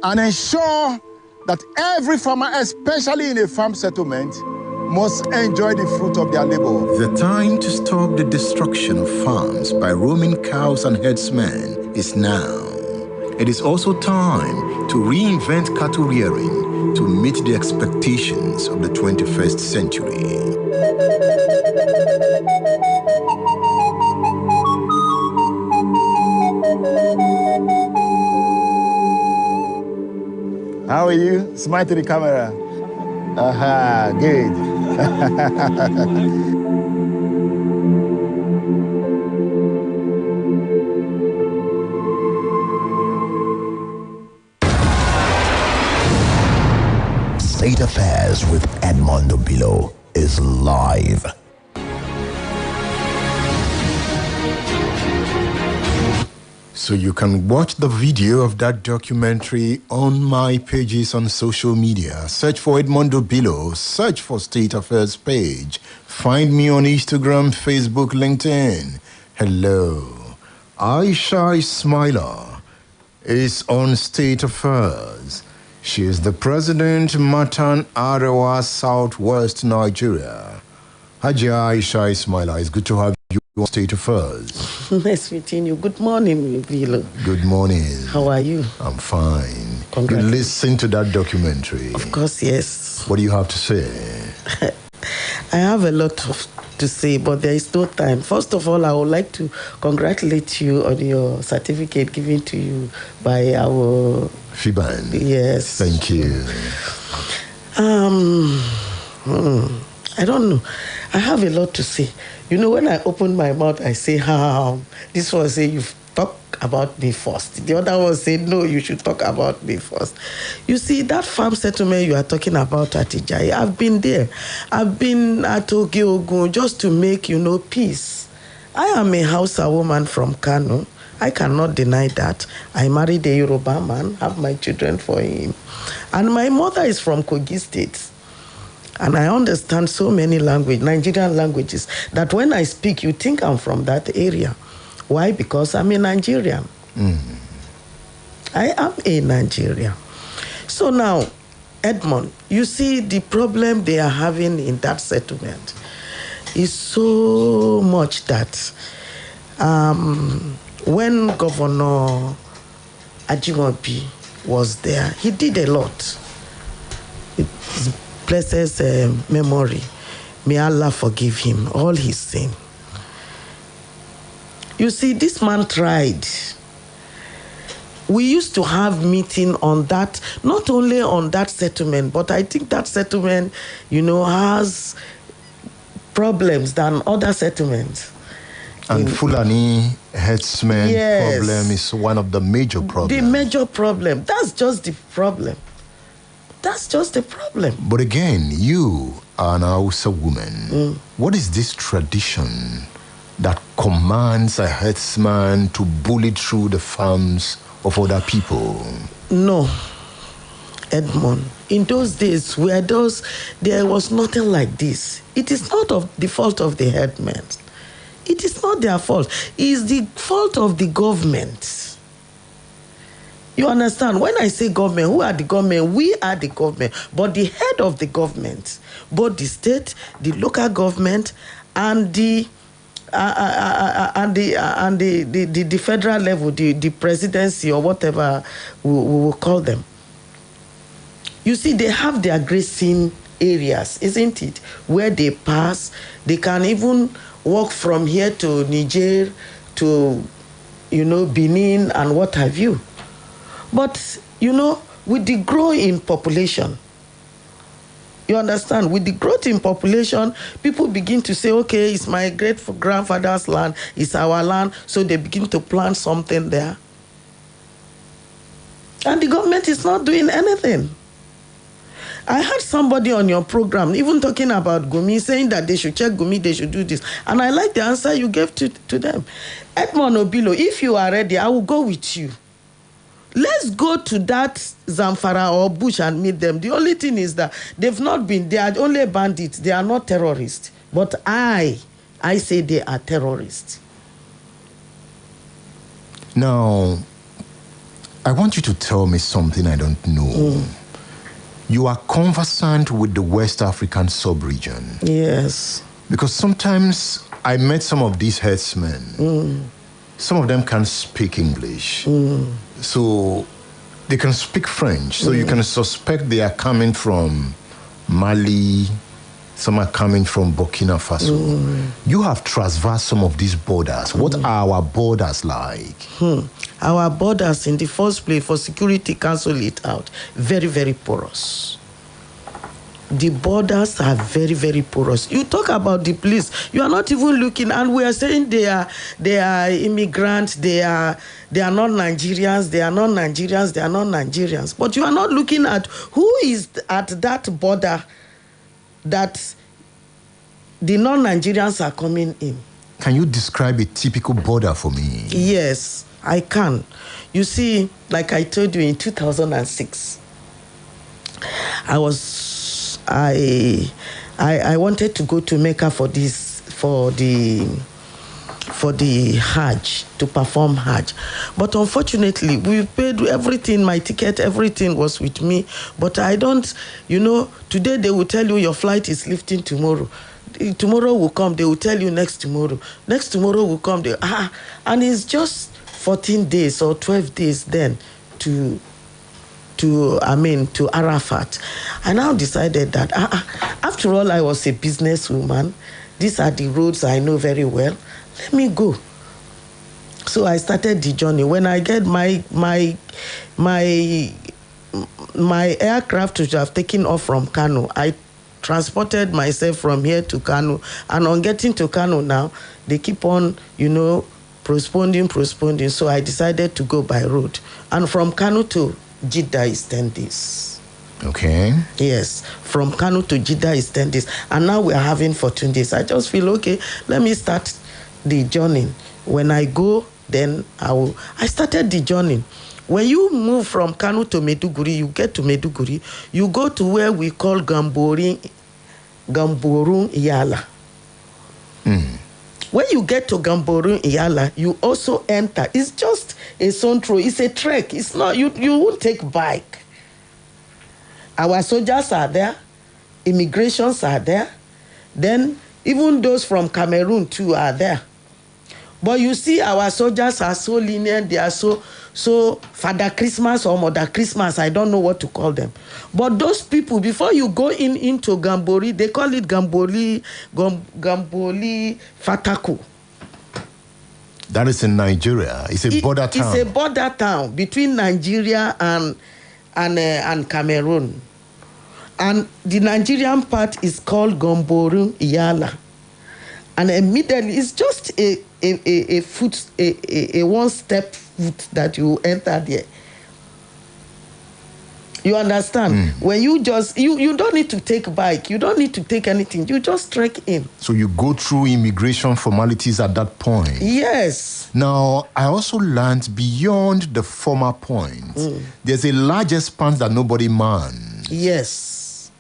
and ensure that every farmer, especially in a farm settlement, must enjoy the fruit of their labor. The time to stop the destruction of farms by roaming cows and herdsmen is now. It is also time to reinvent cattle rearing to meet the expectations of the 21st century. How are you? Smile to the camera. Aha, good. State Affairs with Edmund Obilo is live. So you can watch the video of that documentary on my pages on social media. Search for Edmund Obilo, search for State Affairs page. Find me on Instagram, Facebook, LinkedIn. Hello. Aisha Ismaila is on State Affairs. She is the president, Matan Arewa, Southwest Nigeria. Haji Aisha Ismaila, it's good to have you on State Affairs. Nice meeting you. Good morning, Obilo. Good morning. How are you? I'm fine. You listen to that documentary? Of course, yes. What do you have to say? I have a lot to say, but there is no time. First of all, I would like to congratulate you on your certificate given to you by our FIBAN. Yes. Thank you. I don't know. I have a lot to say. You know, when I open my mouth, I say, this one say, you've talked about me first. The other one say, no, you should talk about me first. You see, that farm settlement you are talking about at Ijayi, I've been there. I've been at Ogiogun just to make, peace. I am a Hausa woman from Kano. I cannot deny that. I married a Yoruba man, have my children for him. And my mother is from Kogi State. And I understand so many Nigerian languages, that when I speak, you think I'm from that area. Why? Because I'm a Nigerian. I am a Nigerian. So now, Edmund, you see the problem they are having in that settlement is so much that when Governor Ajimobi was there, he did a lot. His blessed memory. May Allah forgive him all his sin. You see, this man tried. We used to have meeting on that, not only on that settlement, but I think that settlement, has problems than other settlements. And Fulani herdsmen problem is one of the major problems. The major problem. That's just the problem. That's just the problem. But again, you are an Hausa woman. What is this tradition that commands a herdsman to bully through the farms of other people? No, Edmund. In those days, there was nothing like this. It is not the fault of the headmen. It is not their fault. It is the fault of the government. You understand? When I say government, who are the government? We are the government. But the head of the government, both the state, the local government, and the federal level, the presidency or whatever we will call them. You see, they have their grazing areas, isn't it? Where they pass, they can even walk from here to Niger, to, Benin and what have you. But, with the growth in population, you understand, with the growth in population, people begin to say, okay, it's my great-grandfather's land, it's our land, so they begin to plant something there. And the government is not doing anything. I heard somebody on your program even talking about Gumi, saying that they should check Gumi, they should do this. And I like the answer you gave to them. Edmund Obilo, if you are ready, I will go with you. Let's go to that Zamfara or Bush and meet them. The only thing is that they are only bandits. They are not terrorists. But I say they are terrorists. Now, I want you to tell me something I don't know. You are conversant with the West African sub-region. Yes. Because sometimes I met some of these herdsmen. Some of them can speak English. So they can speak French. So you can suspect they are coming from Mali. Some are coming from Burkina Faso. You have traversed some of these borders. What are our borders like? Our borders, in the first place, for security, cancel it out. Very, very porous. The borders are very, very porous. You talk about the police. You are not even looking, and we are saying they are immigrants. They are not Nigerians. They are not Nigerians. They are not Nigerians. But you are not looking at who is at that border that the non-Nigerians are coming in. Can you describe a typical border for me? Yes, I can. You see, like I told you, in 2006, I wanted to go to Mecca for the Hajj, to perform Hajj. But unfortunately, we paid everything, my ticket, everything was with me. But I don't, today they will tell you your flight is lifting tomorrow. Tomorrow will come, they will tell you next tomorrow. Next tomorrow will come, and it's just 14 days or 12 days then to Arafat. I now decided that, after all, I was a businesswoman. These are the roads I know very well. Let me go. So I started the journey. When I get my aircraft to have taken off from Kano, I transported myself from here to Kano. And on getting to Kano now, they keep on, postponing. So I decided to go by road. And from Kano to Jeddah is 10 days. Okay. Yes. From Kano to Jeddah is 10 days. And now we are having 14 days. I just feel, okay, let me start the journey. When I go, then I started the journey. When you move from Kano to Maiduguri, you get to Maiduguri, you go to where we call Gamborun Iyala. When you get to Gamborun Iyala, you also enter. It's just a stone throw. It's a trek. It's not, you won't take bike. Our soldiers are there. Immigrations are there. Then even those from Cameroon too are there. But you see, our soldiers are so lenient. They are so Father Christmas or Mother Christmas. I don't know what to call them. But those people, before you go into Gambori, they call it Gamboli Fataku. That is in Nigeria. It's a border town. It's a border town between Nigeria and Cameroon. And the Nigerian part is called Gomboru Iyala. And immediately, it's just a one-step foot that you enter there. You understand? When you just, you don't need to take bike. You don't need to take anything. You just trek in. So you go through immigration formalities at that point. Yes. Now, I also learned beyond the former point, there's a large expanse that nobody mans. Yes.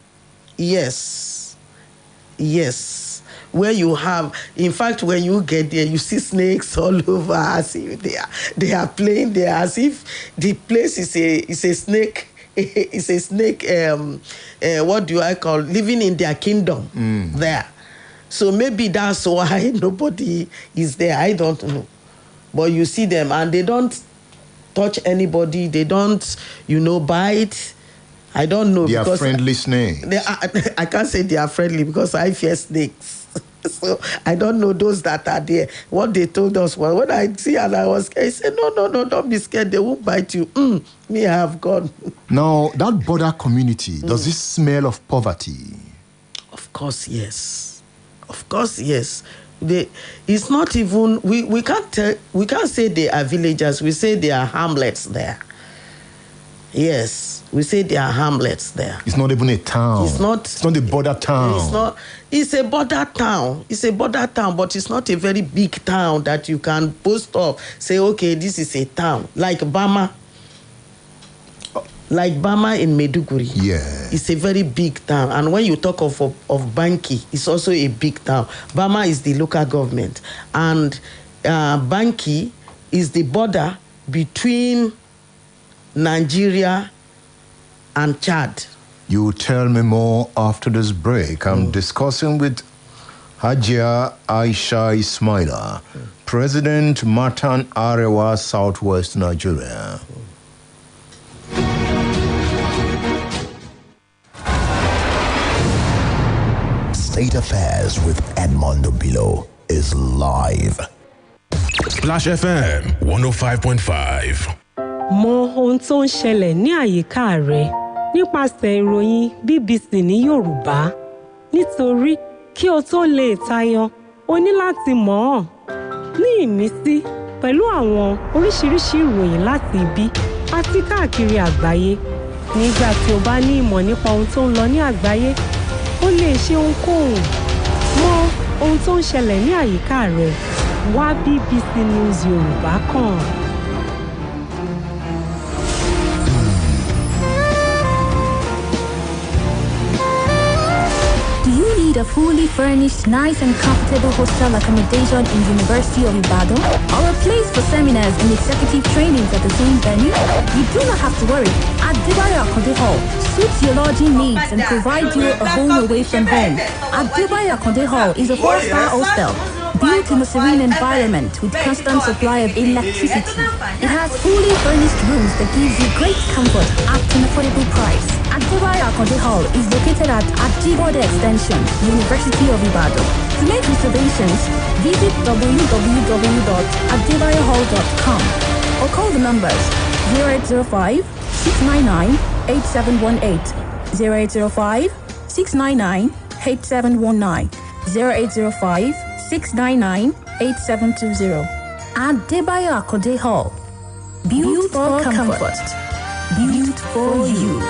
Where you have, in fact, when you get there, you see snakes all over, as if they are playing there, as if the place is a snake. It's a snake. What do I call living in their kingdom there? So maybe that's why nobody is there. I don't know, but you see them and they don't touch anybody. They don't, bite. I don't know. They are friendly snakes. I can't say they are friendly because I fear snakes. So I don't know those that are there. What they told us was, when I see and I was scared, I said, no, don't be scared. They won't bite you. Me, I have gone. Now, that border community, does it smell of poverty? Of course, yes. It's not even, we can't say they are villagers. We say they are hamlets there. Yes, we say there are hamlets there. It's not even a town. It's not a border town. It's a border town. But it's not a very big town that you can boast of. Say, okay, this is a town. Like Bama in Maiduguri. Yeah. It's a very big town. And when you talk of Banki, it's also a big town. Bama is the local government. And Banki is the border between Nigeria and Chad. You will tell me more after this break. I'm discussing with Hajia Aisha Ismaila, President Matan Arewa, Southwest Nigeria. State Affairs with Edmund Obilo is live. Splash FM 105.5. Mọ ohun tó ń ṣẹlẹ̀ ní àyíká rẹ nípasẹ̀ ìròyìn BBC ní Yorùbá. Nítorí kí o tó lè tayọ, o ní láti mọ̀ ọ́n. Ní ìmísí pẹ̀lú àwọn oríṣiríṣi ìròyìn láti ibí àti káàkiri àgbáyé. Nígbà tí o bá ní ìmọ̀ nípa ohun tó ń lọ ní àgbáyé, o lè ṣe ohunkóhun. Mọ ohun tó ń ṣẹlẹ̀ ní àyíká rẹ. Wá BBC News Yorùbá kàn. A fully furnished, nice and comfortable hostel accommodation in University of Ibadan, or a place for seminars and executive trainings at the same venue? You do not have to worry. At Dubai Akonde Hall suits your lodging needs and provides you a home away from home. At Dubai Akonde Hall is a 4-star hostel built in a serene environment with constant supply of electricity. It has fully furnished rooms that gives you great comfort at an affordable price. Dubai Akonde Hall is located at Ajibode Extension, University of Ibadan. To make reservations, visit www.adebayahall.com or call the numbers 0805-699-8718, 0805-699-8719, 0805-699-8720. Adebayo Akonde Hall. Built for comfort. Built for you.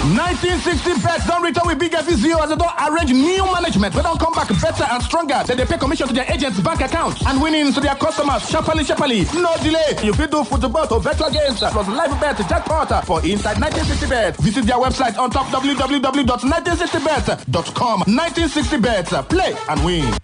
1960 bets don't return with big FCO as they don't arrange new management. They don't come back better and stronger. Then they pay commission to their agents' bank accounts and winnings to their customers. Sharply. No delay. You can do football or virtual games plus live bet jackpot for inside 1960 bets. Visit their website on top www.1960bets.com. 1960 bets. Play and win.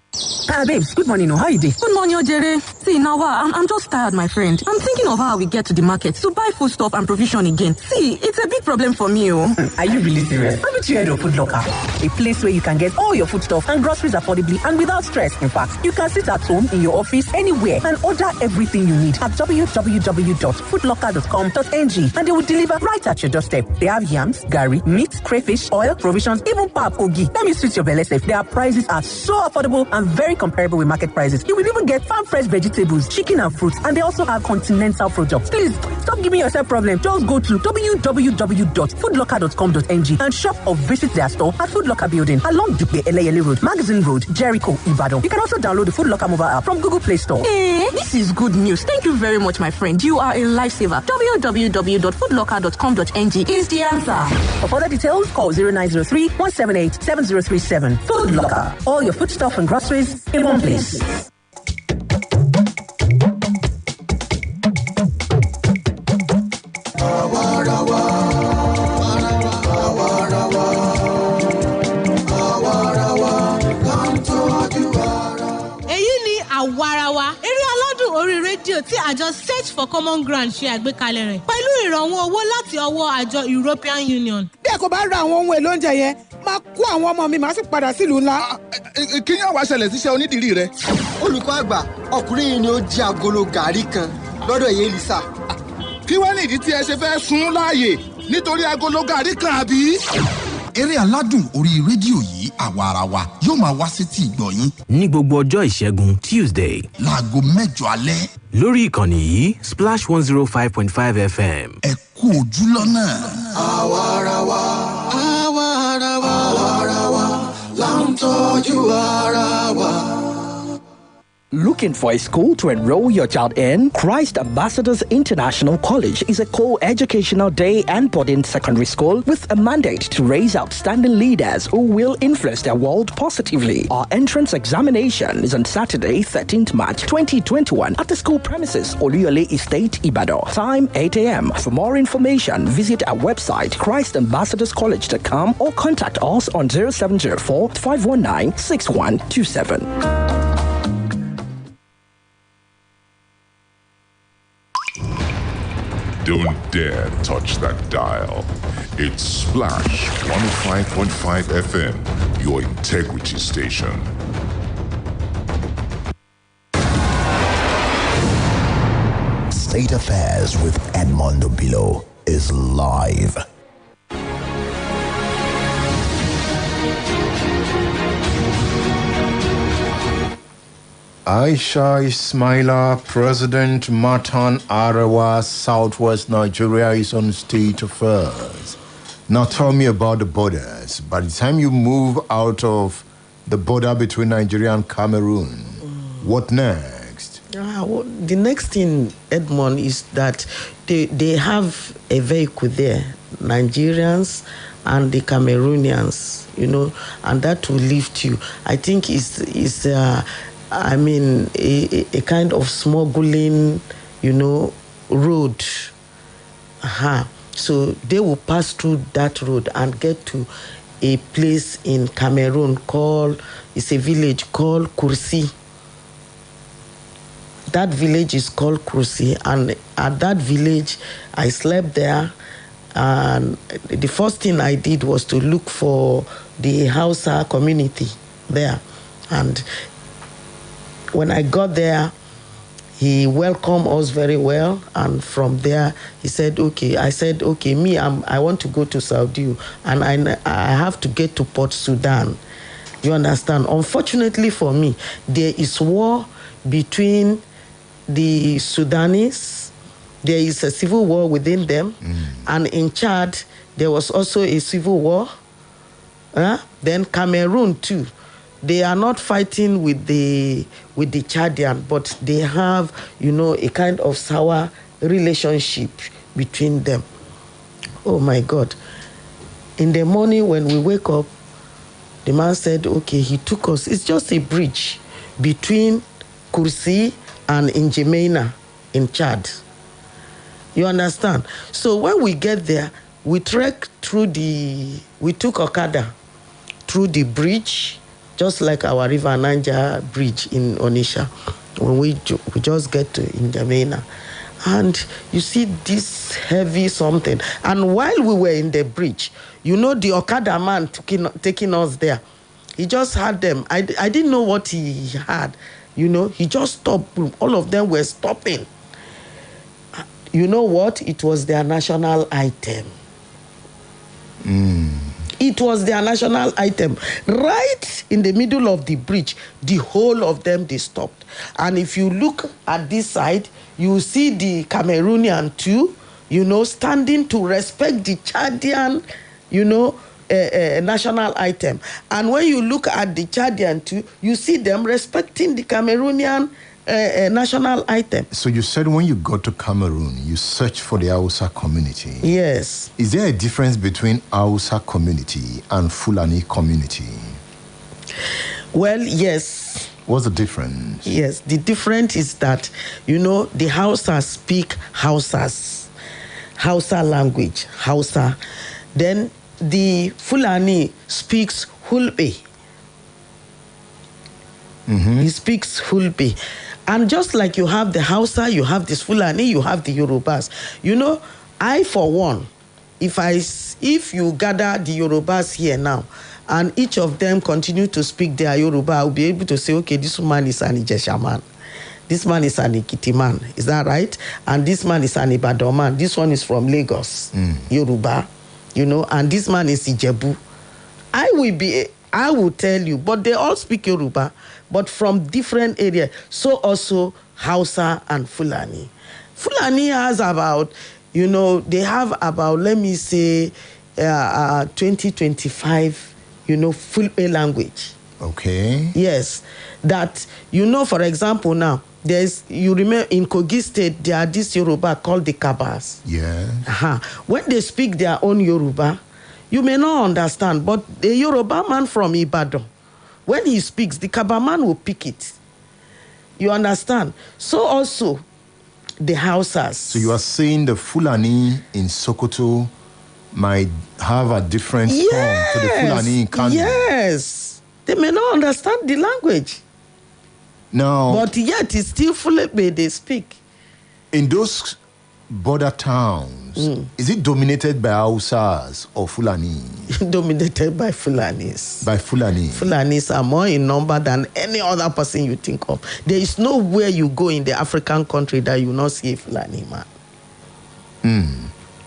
Babes, good morning. How are you doing? Good morning, Ojere. See, now I'm just tired, my friend. I'm thinking of how we get to the market to buy foodstuff and provision again. See, it's a big problem for me. Are you really serious? Haven't you heard of Food Locker? A place where you can get all your foodstuff and groceries affordably and without stress. In fact, you can sit at home, in your office, anywhere, and order everything you need at www.foodlocker.com.ng, and they will deliver right at your doorstep. They have yams, gari, meat, crayfish, oil, provisions, even pap ogi. Let me switch your belly safe. Their prices are so affordable and very comparable with market prices. You will even get farm fresh vegetables, chicken and fruits, and they also have continental products. Please, stop giving yourself problem. Just go to www.foodlocker.com.ng and shop or visit their store at Food Locker Building along Dupe Eleyele Road, Magazine Road, Jericho, Ibadan. You can also download the Food Locker mobile app from Google Play Store. This is good news. Thank you very much, my friend. You are a lifesaver. www.foodlocker.com.ng is the answer. For further details, call 0903-178-7037. Food Locker. All your foodstuff and groceries in one place. Àwarawa eré aládùn orí rédíò tí àjọ Search for Common Ground ṣe àgbékalẹ̀ rẹ̀ pẹ̀lú ìrànwọ́ owó láti ọwọ́ àjọ European Union. Bí ẹ kò bá ra àwọn ohun èlò oúnjẹ yẹn máa kó àwọn ọmọ mi máa sì padà sílùú ńlá. Kí ni ó wá ṣẹlẹ̀ síṣẹ́ onídìrí rẹ? Olùkọ́ àgbà, ọkùnrin yìí ni ó jí agolo gàrí kan lọ́dọ̀ ìyá Elisa. Kí wá nìdí tí ẹ ṣe fẹ́ sún láàyè nítorí agolo gàrí kan àbí? Eré aládùn orí rédíò yìí àwarawa yóò máa wá sétí ìgbọ́ yín. Ní gbogbo ọjọ́ ìṣẹ́gun Tuesday. Láago 8 alẹ́. Lórí ìkànnì yìí Splash 105.5 FM. Ẹ kú ojú lọ́nà. Àwarawa, àwarawa, àwarawa, là ń tọ́jú ara wa. Looking for a school to enroll your child in? Christ Ambassadors International College is a co-educational day and boarding secondary school with a mandate to raise outstanding leaders who will influence their world positively. Our entrance examination is on Saturday, 13th March 2021 at the school premises, Oluyole Estate, Ibadan. Time 8 a.m. For more information, visit our website, christambassadorscollege.com, or contact us on 0704 519 6127. Don't dare touch that dial. It's Splash 105.5 FM, your integrity station. State Affairs with Edmund Obilo is live. Aisha Ismaila, President Matan Arawa, Southwest Nigeria is on state affairs. Now tell me about the borders. By the time you move out of the border between Nigeria and Cameroon, what next? Well, the next thing, Edmond, is that they have a vehicle there, Nigerians and the Cameroonians, and that will lift you. I think it's a kind of smuggling, road. So they will pass through that road and get to a place in Cameroon it's a village called Kursi. That village is called Kursi, and at that village, I slept there, and the first thing I did was to look for the Hausa community there, and when I got there, he welcomed us very well, and from there he said, "Okay." I said, "Okay, I want to go to Saudi, and I have to get to Port Sudan." You understand? Unfortunately for me, there is war between the Sudanese. There is a civil war within them, and in Chad there was also a civil war. Then Cameroon too. They are not fighting with the Chadian, but they have, a kind of sour relationship between them. Oh my God. In the morning when we wake up, the man said, okay, he took us. It's just a bridge between Kursi and N'Djamena in Chad. You understand? So when we get there, we took Okada through the bridge, just like our River Niger bridge in Onitsha. when we just get to N'Djamena. And you see this heavy something. And while we were in the bridge, you know, the Okada man taking us there, he just had them. I didn't know what he had. You know, he just stopped. All of them were stopping. You know what? It was their national item. It was their national item. Right in the middle of the bridge, the whole of them, they stopped. And if you look at this side, you see the Cameroonian too, you know, standing to respect the Chadian, you know, national item. And when you look at the Chadian too, you see them respecting the Cameroonian national item. So you said when you got to Cameroon, you searched for the Hausa community. Yes. Is there a difference between Hausa community and Fulani community? Well, yes. What's the difference? Yes, the difference is that, you know, the Hausa speak Hausa language, Hausa. Then the Fulani speaks Hulbe. He speaks Hulbe. And just like you have the Hausa, you have this Fulani, you have the Yorubas. You know, I, for one, if you gather the Yorubas here now, and each of them continue to speak their Yoruba, I'll be able to say, okay, this man is an Ijesha man. This man is an Ikiti man. Is that right? And this man is an Ibadan man. This one is from Lagos, Yoruba, you know, and this man is Ijebu. I will tell you, but they all speak Yoruba, but from different areas. So also Hausa and Fulani. Fulani has about, you know, they have about, let me say, 20-25, you know, Fulbe language. Okay. Yes. That, you know, for example, now, you remember in Kogi State, there are this Yoruba called the Kabas. Yeah. When they speak their own Yoruba, you may not understand, but the Yoruba man from Ibadan, when he speaks, the Kaba man will pick it. You understand? So also, the Hausas. So you are saying the Fulani in Sokoto might have a different tongue to the Fulani in Kano? Yes. They may not understand the language. No. But yet it's still Fulani they speak. In those border towns, is it dominated by Hausas or Fulani? Dominated by Fulanis. By Fulani. Fulanis are more in number than any other person you think of. There is nowhere you go in the African country that you will not see a Fulani man.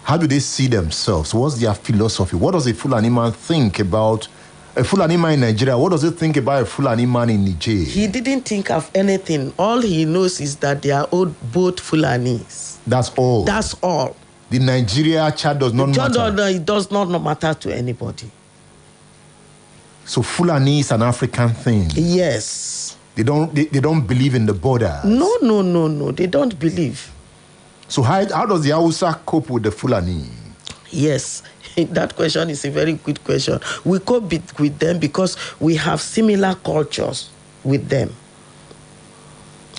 How do they see themselves? What's their philosophy? What does a Fulani man think about a Fulani man in Nigeria? What does he think about a Fulani man in Niger? He didn't think of anything. All he knows is that they are both Fulanis. That's all. That's all. The Nigeria child does not matter. It does not matter to anybody. So Fulani is an African thing. Yes. They don't believe in the border. No. They don't believe. So how does the Hausa cope with the Fulani? Yes. That question is a very good question. We cope with them because we have similar cultures with them.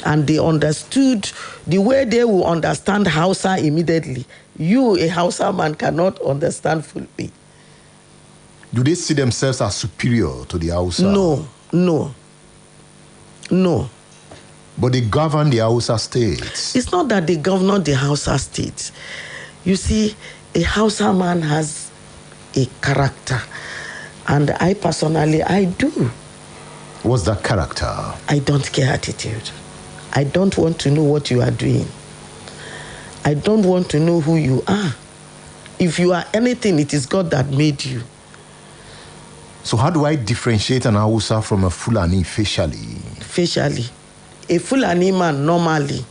And they understood the way they will understand Hausa immediately. You, a Hausa man, cannot understand fully. Do they see themselves as superior to the Hausa? No. But they govern the Hausa states. It's not that they govern the Hausa states. You see, a Hausa man has a character. And I personally, I do. What's that character? I don't care attitude. I don't want to know what you are doing. I don't want to know who you are. If you are anything, it is God that made you. So how do I differentiate an Hausa from a Fulani facially? Facially. A Fulani man normally,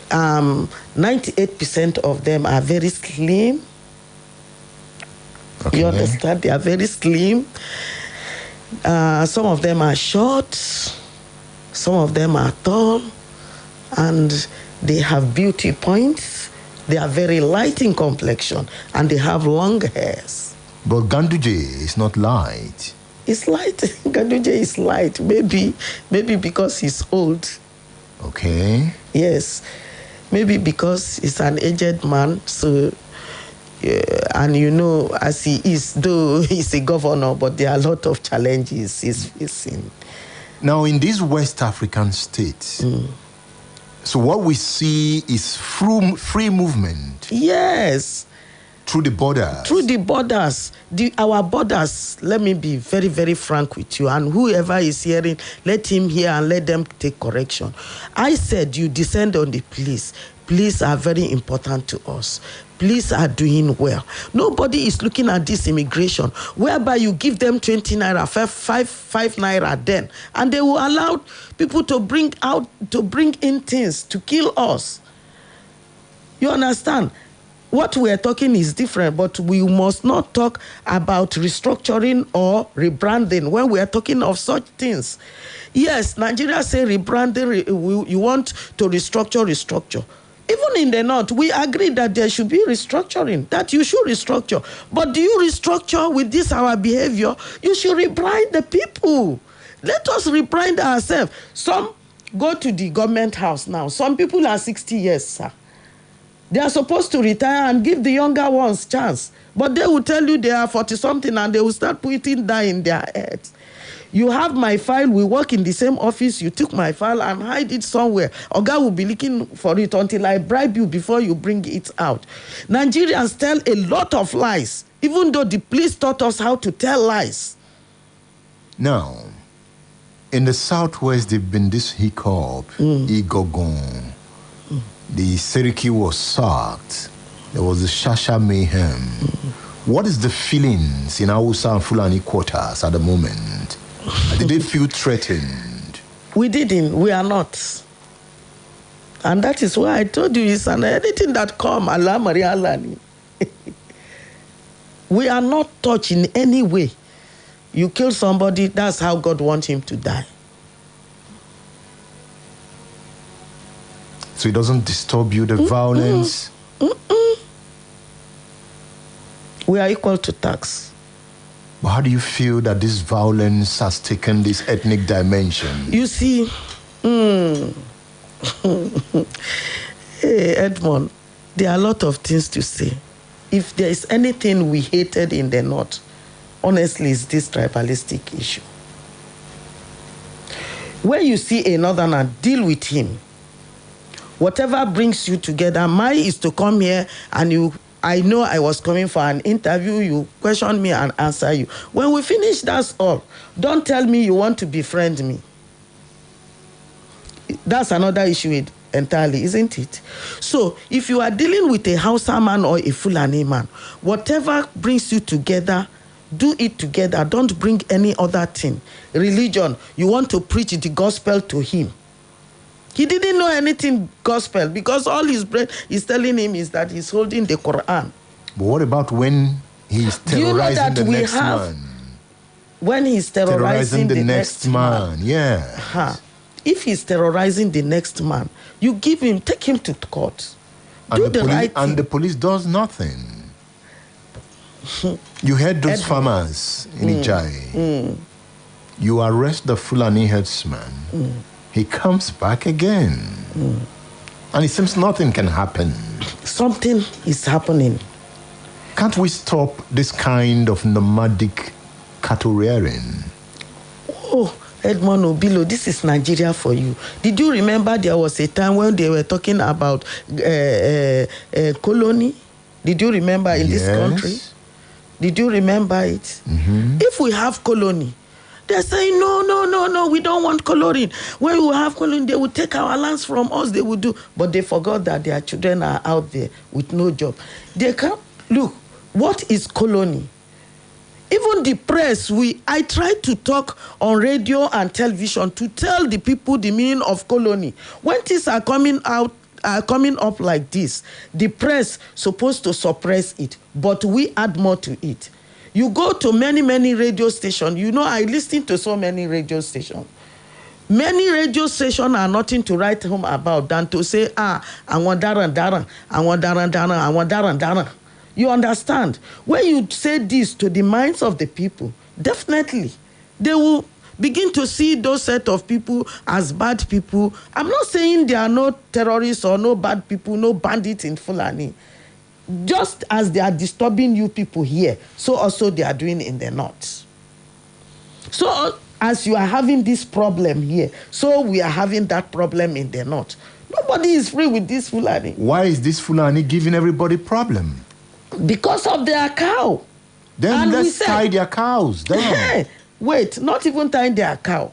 98% of them are very slim. Okay. You understand? They are very slim. Some of them are short. Some of them are tall. And they have beauty points. They are very light in complexion. And they have long hairs. But Ganduje is not light. It's light. Ganduje is light. Maybe because he's old. Okay. Yes. Maybe because he's an aged man. So, and you know, as he is, though he's a governor, but there are a lot of challenges he's facing. Now, in these West African states, so what we see is free movement. Yes. Through the borders. Through the borders. Our borders, let me be very, very frank with you, and whoever is hearing, let him hear and let them take correction. I said you descend on the police. Police are very important to us. Police are doing well. Nobody is looking at this immigration, whereby you give them 20 naira, 5 naira then, and they will allow people to bring in things to kill us. You understand? What we are talking is different, but we must not talk about restructuring or rebranding when we are talking of such things. Yes, Nigeria say rebranding, you want to restructure. Even in the North, we agree that there should be restructuring, that you should restructure. But do you restructure with this our behavior? You should rebrand the people. Let us rebrand ourselves. Some go to the government house now. Some people are 60 years, sir. They are supposed to retire and give the younger ones chance. But they will tell you they are 40-something and they will start putting that in their heads. You have my file, we work in the same office, you took my file and hide it somewhere. Oga will be looking for it until I bribe you before you bring it out. Nigerians tell a lot of lies, even though the police taught us how to tell lies. Now, in the Southwest, there's been this hiccup, Igogon. The Seriki was sacked. There was the Shasha mayhem. What is the feelings in Hausa and Fulani quarters at the moment? Did they feel threatened? We didn't. We are not. And that is why I told you it's anything that come, Allah Maria Alani. We are not touched in any way. You kill somebody, that's how God wants him to die. So it doesn't disturb you, the violence? We are equal to tax. But how do you feel that this violence has taken this ethnic dimension? You see, hey, Edmund, there are a lot of things to say. If there is anything we hated in the North, honestly, it's this tribalistic issue. When you see a Northerner, deal with him. Whatever brings you together, mine is to come here and I know I was coming for an interview, you question me and answer you. When we finish, that's all. Don't tell me you want to befriend me. That's another issue entirely, isn't it? So, if you are dealing with a Hausa man or a Fulani man, whatever brings you together, do it together. Don't bring any other thing. Religion, you want to preach the gospel to him. He didn't know anything gospel because all his brain is telling him is that he's holding the Quran. But what about when he's terrorizing the next man? When he's terrorizing the next man. Yeah. If he's terrorizing the next man, you take him to court. And the police does nothing. You heard those farmers in Ijai. You arrest the Fulani herdsman. He comes back again. And it seems nothing can happen. Something is happening. Can't we stop this kind of nomadic cattle rearing? Oh, Edmund Obilo, this is Nigeria for you. Did you remember there was a time when they were talking about colony? Did you remember in this country? Did you remember it? If we have colony, they're saying, no, we don't want colony. When we have colony, they will take our lands from us, they will do. But they forgot that their children are out there with no job. They can't, look, what is colony? Even the press, I try to talk on radio and television to tell the people the meaning of colony. When things are coming up like this, the press supposed to suppress it, but we add more to it. You go to many radio stations. You know, I listen to so many radio stations. Many radio stations are nothing to write home about than to say, I want daran. You understand? When you say this to the minds of the people, definitely, they will begin to see those set of people as bad people. I'm not saying there are no terrorists or no bad people, no bandits in Fulani. Just as they are disturbing you people here, so also they are doing in the North. So As you are having this problem here, so we are having that problem in the north. Nobody is free with this Fulani. Why is this Fulani giving everybody problem? Because of their cow. Then and let's tie their cows down. Wait, not even tying their cow.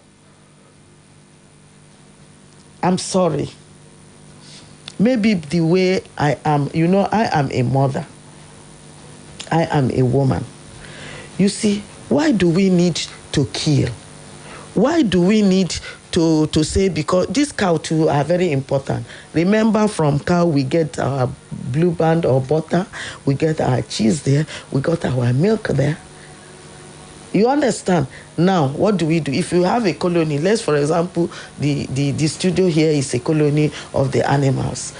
I'm sorry. Maybe the way I am, I am a mother. I am a woman. You see, why do we need to kill? Why do we need to say, because these cow too are very important. Remember, from cow we get our blue band or butter, we get our cheese there, we got our milk there. You understand? Now, what do we do? If you have a colony, let's, for example, the studio here is a colony of the animals.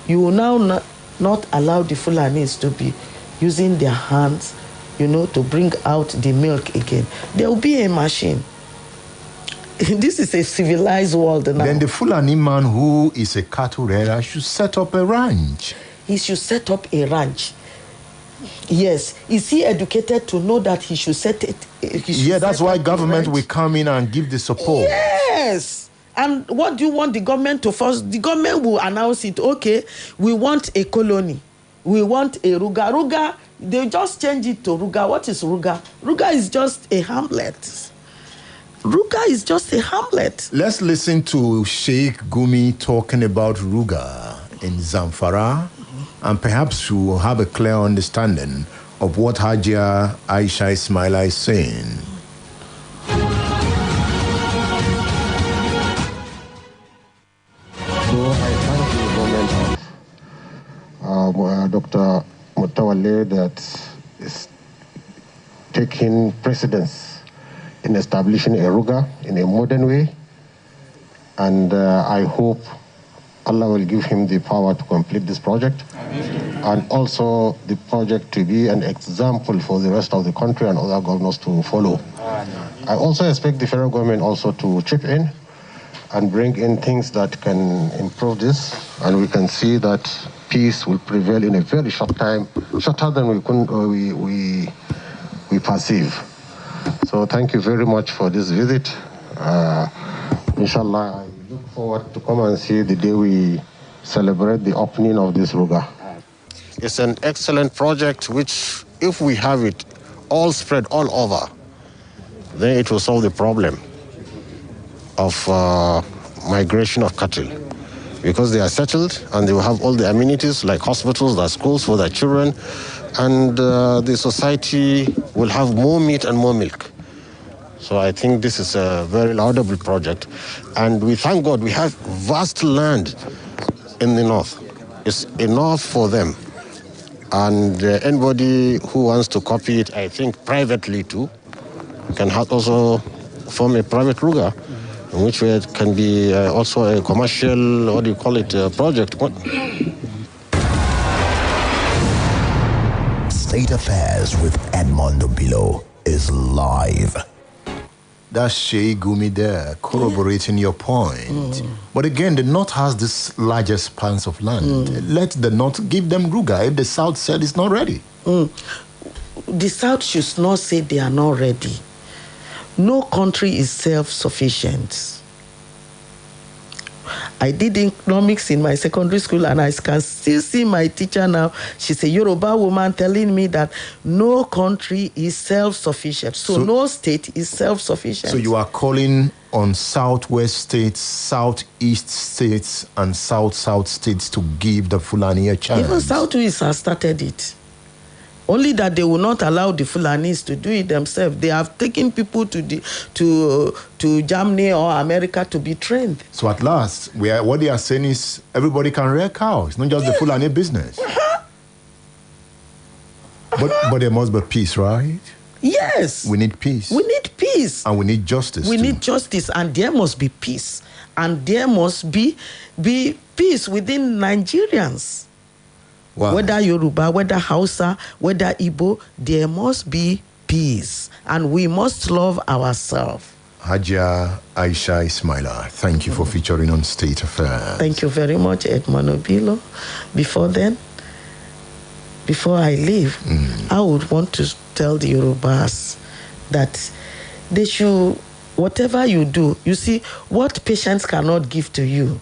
You will now not allow the Fulanis to be using their hands, to bring out the milk again. There will be a machine. This is a civilized world now. Then the Fulani man who is a cattle rearer should set up a ranch. He should set up a ranch. Yes. Is he educated to know that he should set it? That's why government will come in and give the support. Yes. And what do you want the government to force? The government will announce it. Okay, we want a colony. We want a Ruga. Ruga, they just change it to Ruga. What is Ruga? Ruga is just a hamlet. Ruga is just a hamlet. Let's listen to Sheikh Gumi talking about Ruga in Zamfara, and perhaps we'll have a clear understanding of what Hajia Aisha Ismaila is saying. So I thank the government of Dr. Mutawale that is taking precedence in establishing a Ruga in a modern way, and I hope Allah will give him the power to complete this project, and also the project to be an example for the rest of the country and other governors to follow. I also expect the federal government also to chip in and bring in things that can improve this, and we can see that peace will prevail in a very short time, shorter than we perceive. So thank you very much for this visit. Inshallah, I look forward to come and see the day we celebrate the opening of this Ruga. It's an excellent project which, if we have it all spread all over, then it will solve the problem of migration of cattle, because they are settled and they will have all the amenities like hospitals, like schools for their children, and the society will have more meat and more milk. So I think this is a very laudable project, and we thank God we have vast land in the north. It's enough for them, and anybody who wants to copy it, I think privately too, can also form a private Ruga, in which way it can be also a commercial, project. State Affairs with Edmund Obilo is live. That's Sheikh Gumi there, corroborating your point. But again, the North has this large expanse of land. Let the North give them Ruga if the South said it's not ready. The South should not say they are not ready. No country is self-sufficient. I did economics in my secondary school, and I can still see my teacher now. She's a Yoruba woman telling me that no country is self-sufficient. So no state is self-sufficient. So you are calling on southwest states, southeast states, and south states to give the Fulani a chance. Even southwest has started it. Only that they will not allow the Fulanis to do it themselves. They have taken people to Germany or America to be trained. So at last, what they are saying is everybody can rear cows. It's not just the Fulani business. But there must be peace, right? Yes. We need peace. We need peace. And we need justice. We need justice, and there must be peace. And there must be peace within Nigerians. Wow. Whether Yoruba, whether Hausa, whether Igbo, there must be peace. And we must love ourselves. Hajia Aisha Ismaila, thank you for featuring on State Affairs. Thank you very much, Edmund Obilo. Before I leave, I would want to tell the Yorubas that they should whatever you do, you see, what patience cannot give to you,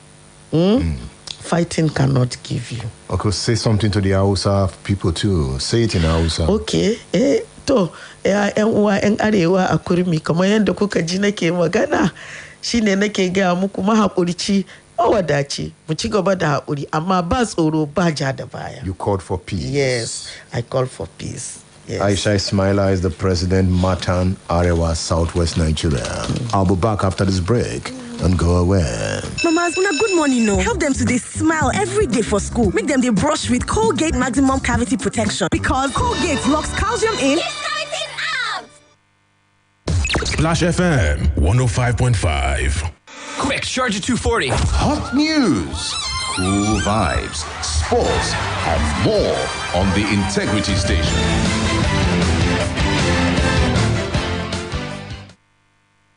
fighting cannot give you. Okay, say something to the Hausa people too. Say it in Hausa. Okay, yan arewa a kurmi kamar yadda kuka ji nake magana shine nake ga muku mahaƙurci mawadaci mu ci gaba da haƙuri amma ba tsoro ba ja da baya. You called for peace. Yes, I called for peace. Yes. Aisha Ismaila is the president, Matan, Arewa, Southwest Nigeria. I'll be back after this break. Don't go away. Mamas, una good morning, no. Help them to they smile every day for school. Make them they brush with Colgate Maximum Cavity Protection because Colgate locks calcium in. Splash FM 105.5. Quick, Charger 240. Hot news, cool vibes, sports, and more on the Integrity Station.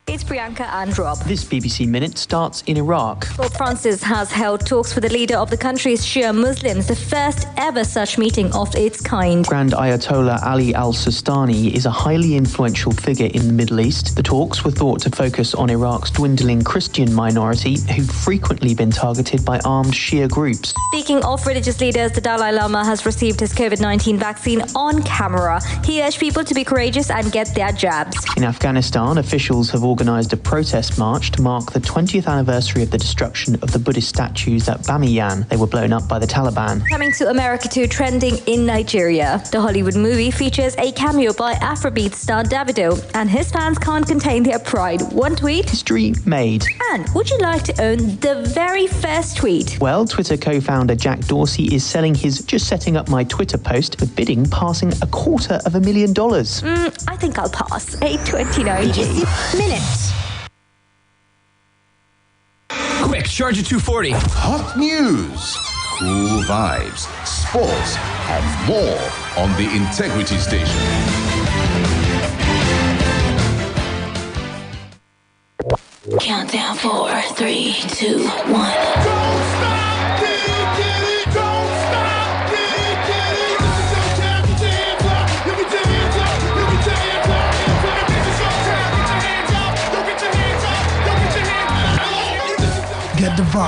It's Priyanka and Rob. This BBC Minute starts in Iraq. Pope Francis has held talks with the leader of the country's Shia Muslims, the first ever such meeting of its kind. Grand Ayatollah Ali al-Sistani is a highly influential figure in the Middle East. The talks were thought to focus on Iraq's dwindling Christian minority, who've frequently been targeted by armed Shia groups. Speaking of religious leaders, the Dalai Lama has received his COVID-19 vaccine on camera. He urged people to be courageous and get their jabs. In Afghanistan, officials have organised a protest march to mark the 20th anniversary of the destruction of the Buddhist statues at Bamiyan. They were blown up by the Taliban. Coming to America too, trending in Nigeria. The Hollywood movie features a cameo by Afrobeat star Davido, and his fans can't contain their pride. One tweet. History made. And would you like to own the very first tweet? Well, Twitter co-founder Jack Dorsey is selling his "just setting up my Twitter" post with bidding passing $250,000. I think I'll pass. $829 minute. Quick, Charger 240. Hot news, cool vibes, sports, and more on the Integrity Station. Countdown 4, 3, 2, 1.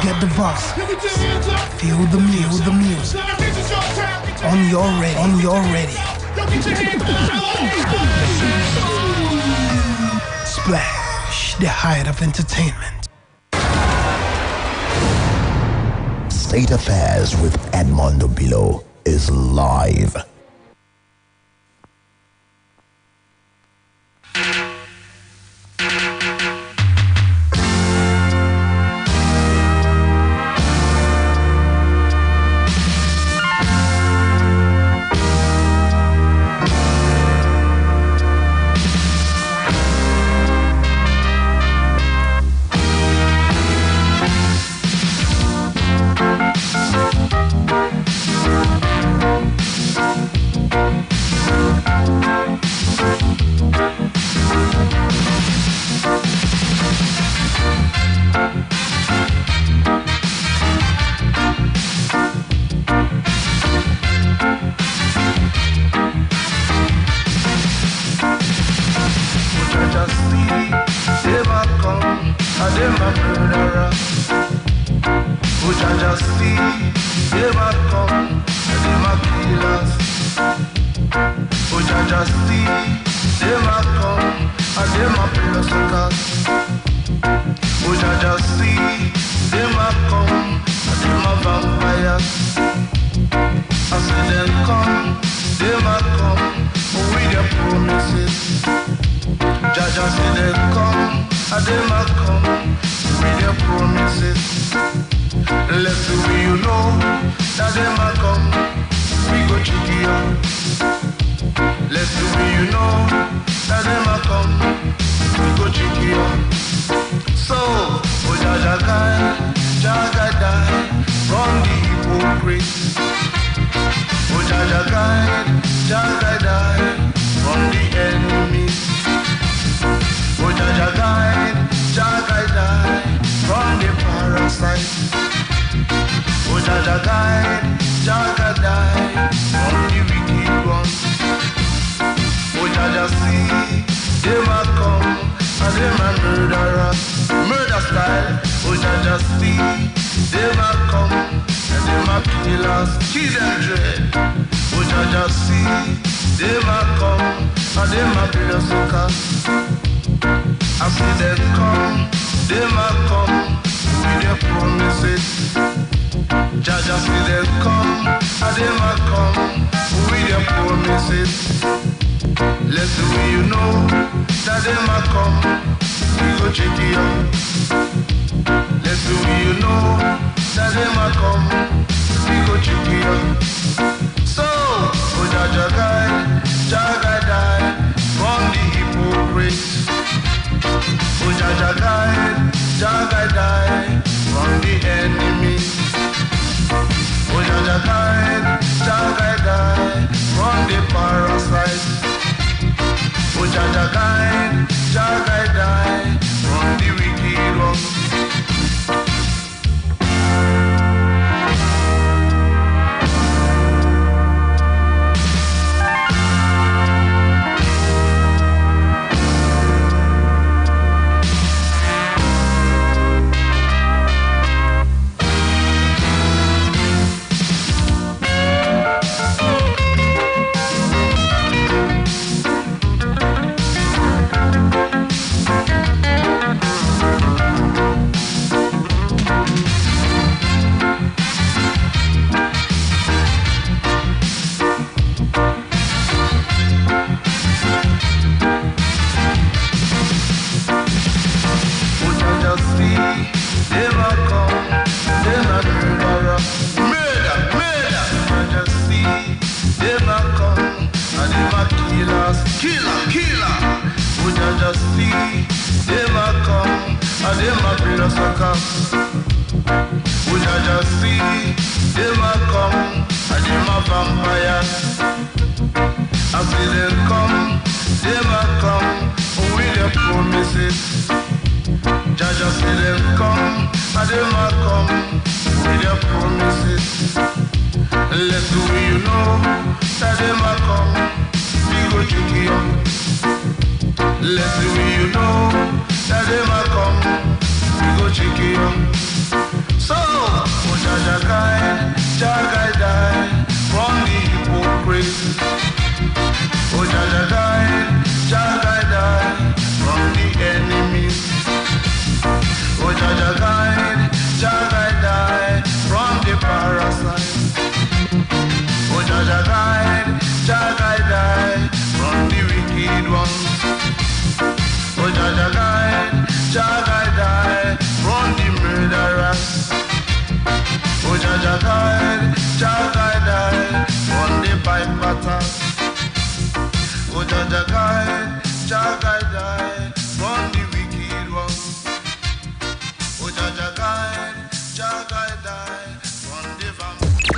Get the bus. Feel the music. On your radio. Splash, the height of entertainment. State Affairs with Edmund Obilo is live. and them a murderers, murder style. Oh, Jaja see, them a come, and them a kill us, kill them dread. Oh, Jaja see, them a come, and them a build us sucker. I see them a come, with their promises. Jaja see them come, and them a come, with their promises. Let the way you know that them a come, we go check it out. Let the way you know that them a come, we go check it out. So, oh Jaja guide, Jaga die, from the hypocrite. Oh Jaja guide, Jaga die, from the enemy. Oh Jaja guide, Jaga die, from the parasite. Oh Jaja guide, Jaga die, from the wicked one.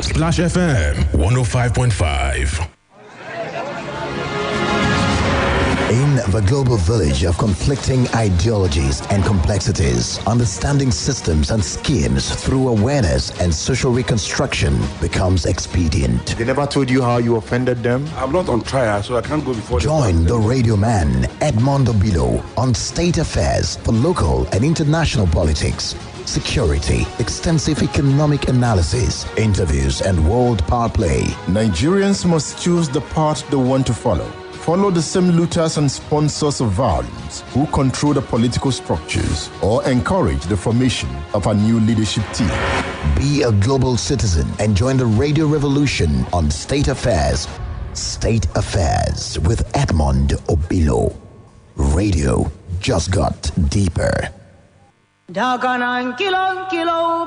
Splash FM 105.5. In the global village of conflicting ideologies and complexities, understanding systems and schemes through awareness and social reconstruction becomes expedient. They never told you how you offended them? I'm not on trial, so I can't go before Join the radio man, Edmund Obilo, on State Affairs for local and international politics, security, extensive economic analysis, interviews, and world power play. Nigerians must choose the path they want to follow. Follow the same looters and sponsors of violence who control the political structures or encourage the formation of a new leadership team. Be a global citizen and join the radio revolution on State Affairs. State Affairs with Edmund Obilo. Radio just got deeper. Daganan kilo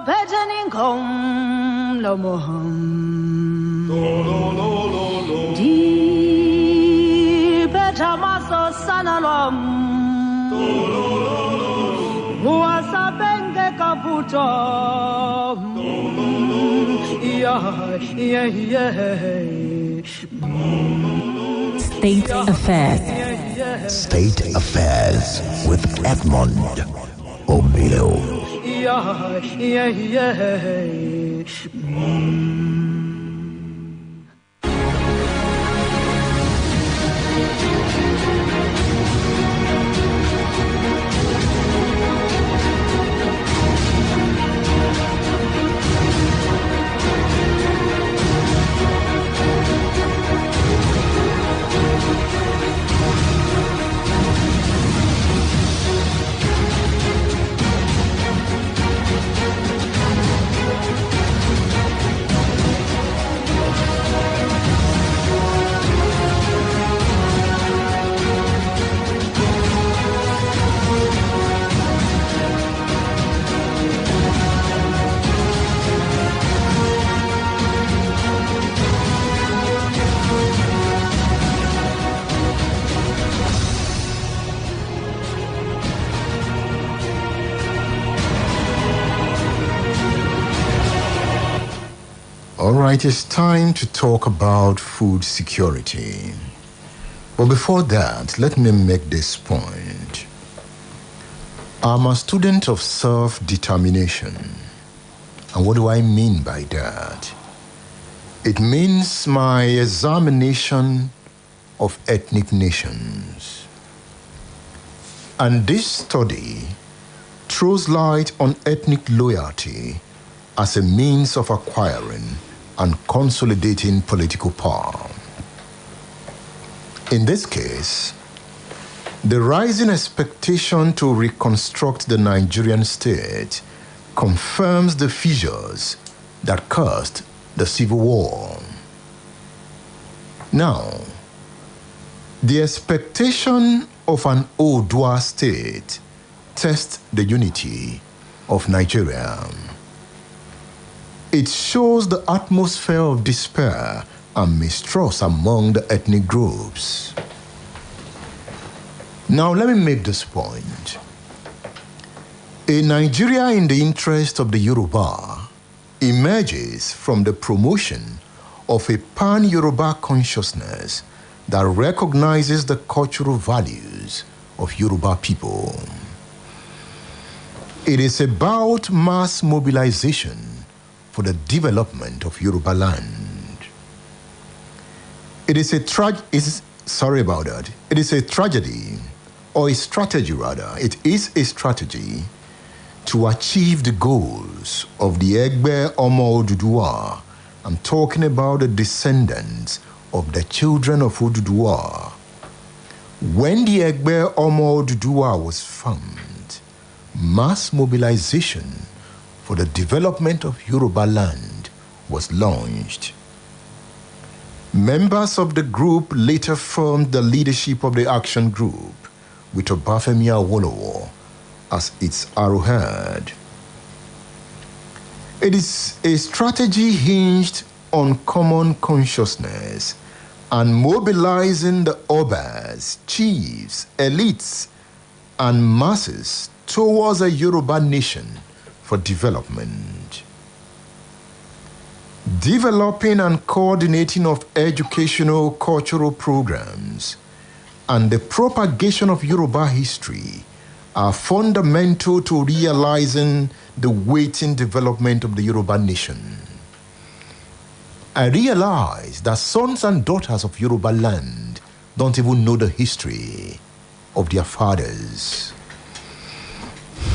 petening kom lo moham. Di petamaso sanalom. Muasa benge kaputo. State Affairs. State Affairs with Edmund Obilo. All right, it's time to talk about food security. But before that, let me make this point. I'm a student of self-determination. And what do I mean by that? It means my examination of ethnic nations. And this study throws light on ethnic loyalty as a means of acquiring and consolidating political power. In this case, the rising expectation to reconstruct the Nigerian state confirms the fissures that caused the Civil War. Now, the expectation of an Oodua state tests the unity of Nigeria. It shows the atmosphere of despair and mistrust among the ethnic groups. Now, let me make this point. A Nigeria in the interest of the Yoruba emerges from the promotion of a pan-Yoruba consciousness that recognizes the cultural values of Yoruba people. It is about mass mobilization for the development of Yoruba land. It is a tragedy, or a strategy rather. It is a strategy to achieve the goals of the Egbe Omo Oduduwa. I'm talking about the descendants of the children of Oduduwa. When the Egbe Omo Oduduwa was formed, mass mobilization for the development of Yoruba land was launched. Members of the group later formed the leadership of the action group, with Obafemi Awolowo as its arrowhead. It is a strategy hinged on common consciousness and mobilizing the obas, chiefs, elites, and masses towards a Yoruba nation for development. Developing and coordinating of educational cultural programs and the propagation of Yoruba history are fundamental to realizing the waiting development of the Yoruba nation. I realize that sons and daughters of Yoruba land don't even know the history of their fathers.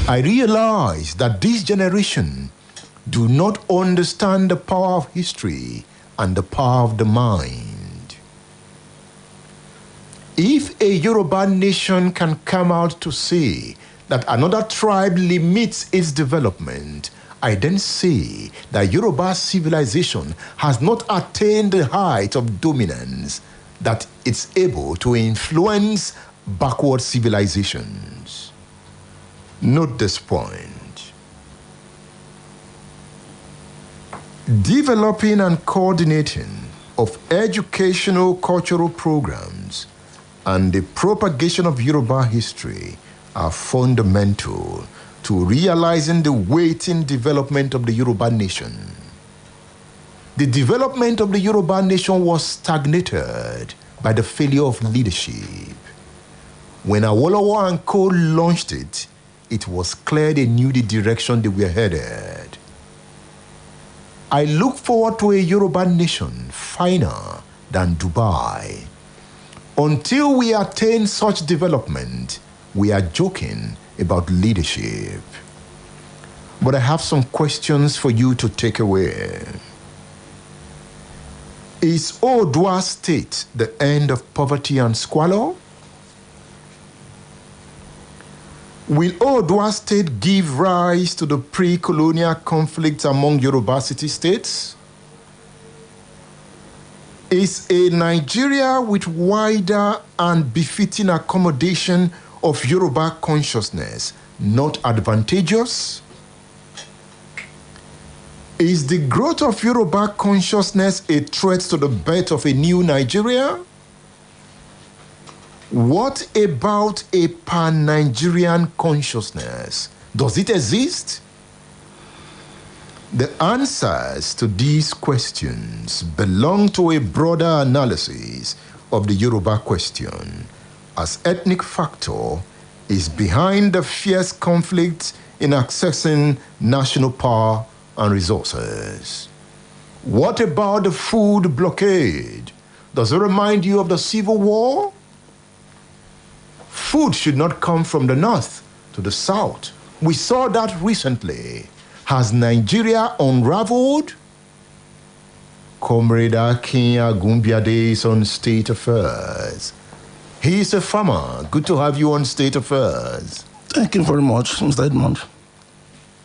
I realize that this generation do not understand the power of history and the power of the mind. If a Yoruba nation can come out to say that another tribe limits its development, I then say that Yoruba civilization has not attained the height of dominance that it's able to influence backward civilizations. Note this point. Developing and coordinating of educational cultural programs and the propagation of Yoruba history are fundamental to realizing the waiting development of the Yoruba nation. The development of the Yoruba nation was stagnated by the failure of leadership. When Awolowo and co launched it, it was clear they knew the direction they were headed. I look forward to a Yoruba nation finer than Dubai. Until we attain such development, we are joking about leadership. But I have some questions for you to take away. Is Oodua state the end of poverty and squalor? Will Oodua state give rise to the pre-colonial conflict among Yoruba city-states? Is a Nigeria with wider and befitting accommodation of Yoruba consciousness not advantageous? Is the growth of Yoruba consciousness a threat to the birth of a new Nigeria? What about a pan-Nigerian consciousness? Does it exist? The answers to these questions belong to a broader analysis of the Yoruba question, as ethnic factor is behind the fierce conflict in accessing national power and resources. What about the food blockade? Does it remind you of the Civil War? Food should not come from the north to the south. We saw that recently. Has Nigeria unraveled? Comrade Akin Agumbiade is on State Affairs. He is a farmer. Good to have you on State Affairs. Thank you very much, Mr. Edmund.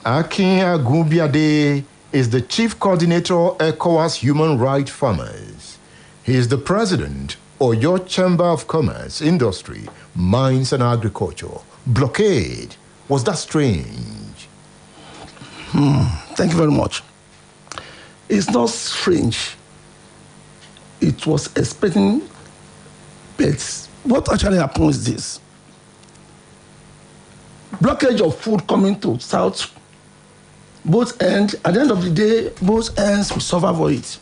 Akin Agumbiade is the Chief Coordinator of ECOWAS Human Rights Farmers. He is the President of your Chamber of Commerce, Industry, Mines and Agriculture. Blockade. Was that strange? Thank you very much. It's not strange. It was expecting, but what actually happened is this. Blockage of food coming to South, both ends, at the end of the day, both ends will suffer for it.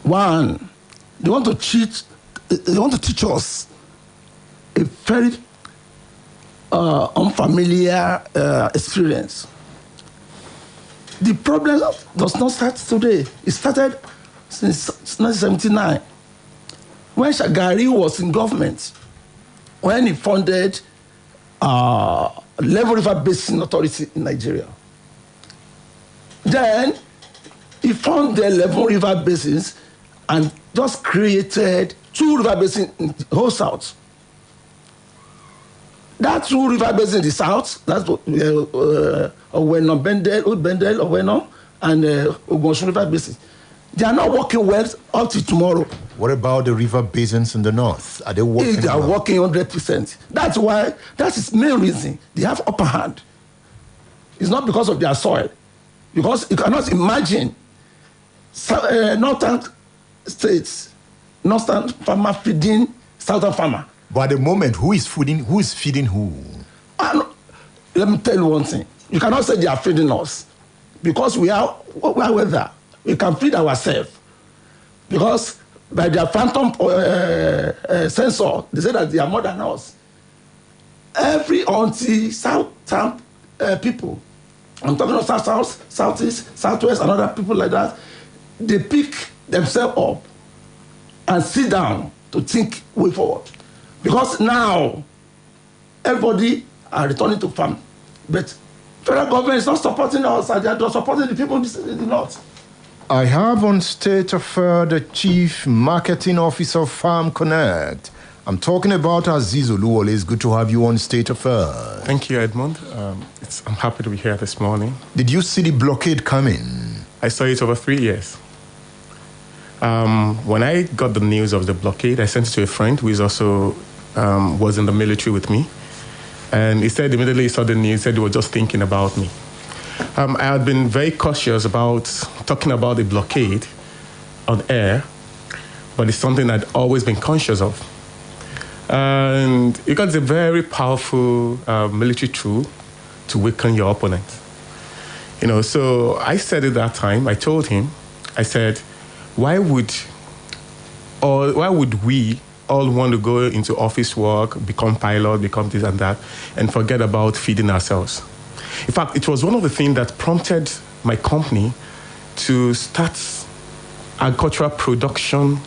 One, they want to teach us a very unfamiliar experience. The problem does not start today. It started since 1979, when Shagari was in government, when he funded Level River Basin Authority in Nigeria. Then he found the 11 river basins and just created 2 river basins in the whole south. That 2 river basins in the south, that's Oweno, Bendel, Old Bendel, Oweno, and Ogunsun River Basin. They are not working well up to tomorrow. What about the river basins in the north? Are they working? They are working 100%. That's why, that is the main reason they have upper hand. It's not because of their soil. Because you cannot imagine northern states, northern farmer feeding southern farmer. But at the moment, who is feeding who? Let me tell you one thing. You cannot say they are feeding us. Because we are weather. We can feed ourselves. Because by their phantom sensor, they say that they are more than us. Every southern people, I'm talking of south, southeast, southwest, and other people like that, they pick themselves up and sit down to think way forward. Because now, everybody are returning to farm. But federal government is not supporting us, and they are not supporting the people in the north. I have on State Affairs the Chief Marketing Officer of Farm Connect. I'm talking about Aziz Oluwole. It's good to have you on State Affairs. Thank you, Edmund. I'm happy to be here this morning. Did you see the blockade coming? I saw it over 3 years. When I got the news of the blockade, I sent it to a friend who is also was in the military with me. And he said immediately he saw the news, said he was just thinking about me. I had been very cautious about talking about the blockade on air, but it's something I'd always been conscious of. And because it's a very powerful military tool to weaken your opponent. You know, so I said at that time, I told him, I said, why would we all want to go into office work, become pilot, become this and that, and forget about feeding ourselves? In fact, it was one of the things that prompted my company to start agricultural production,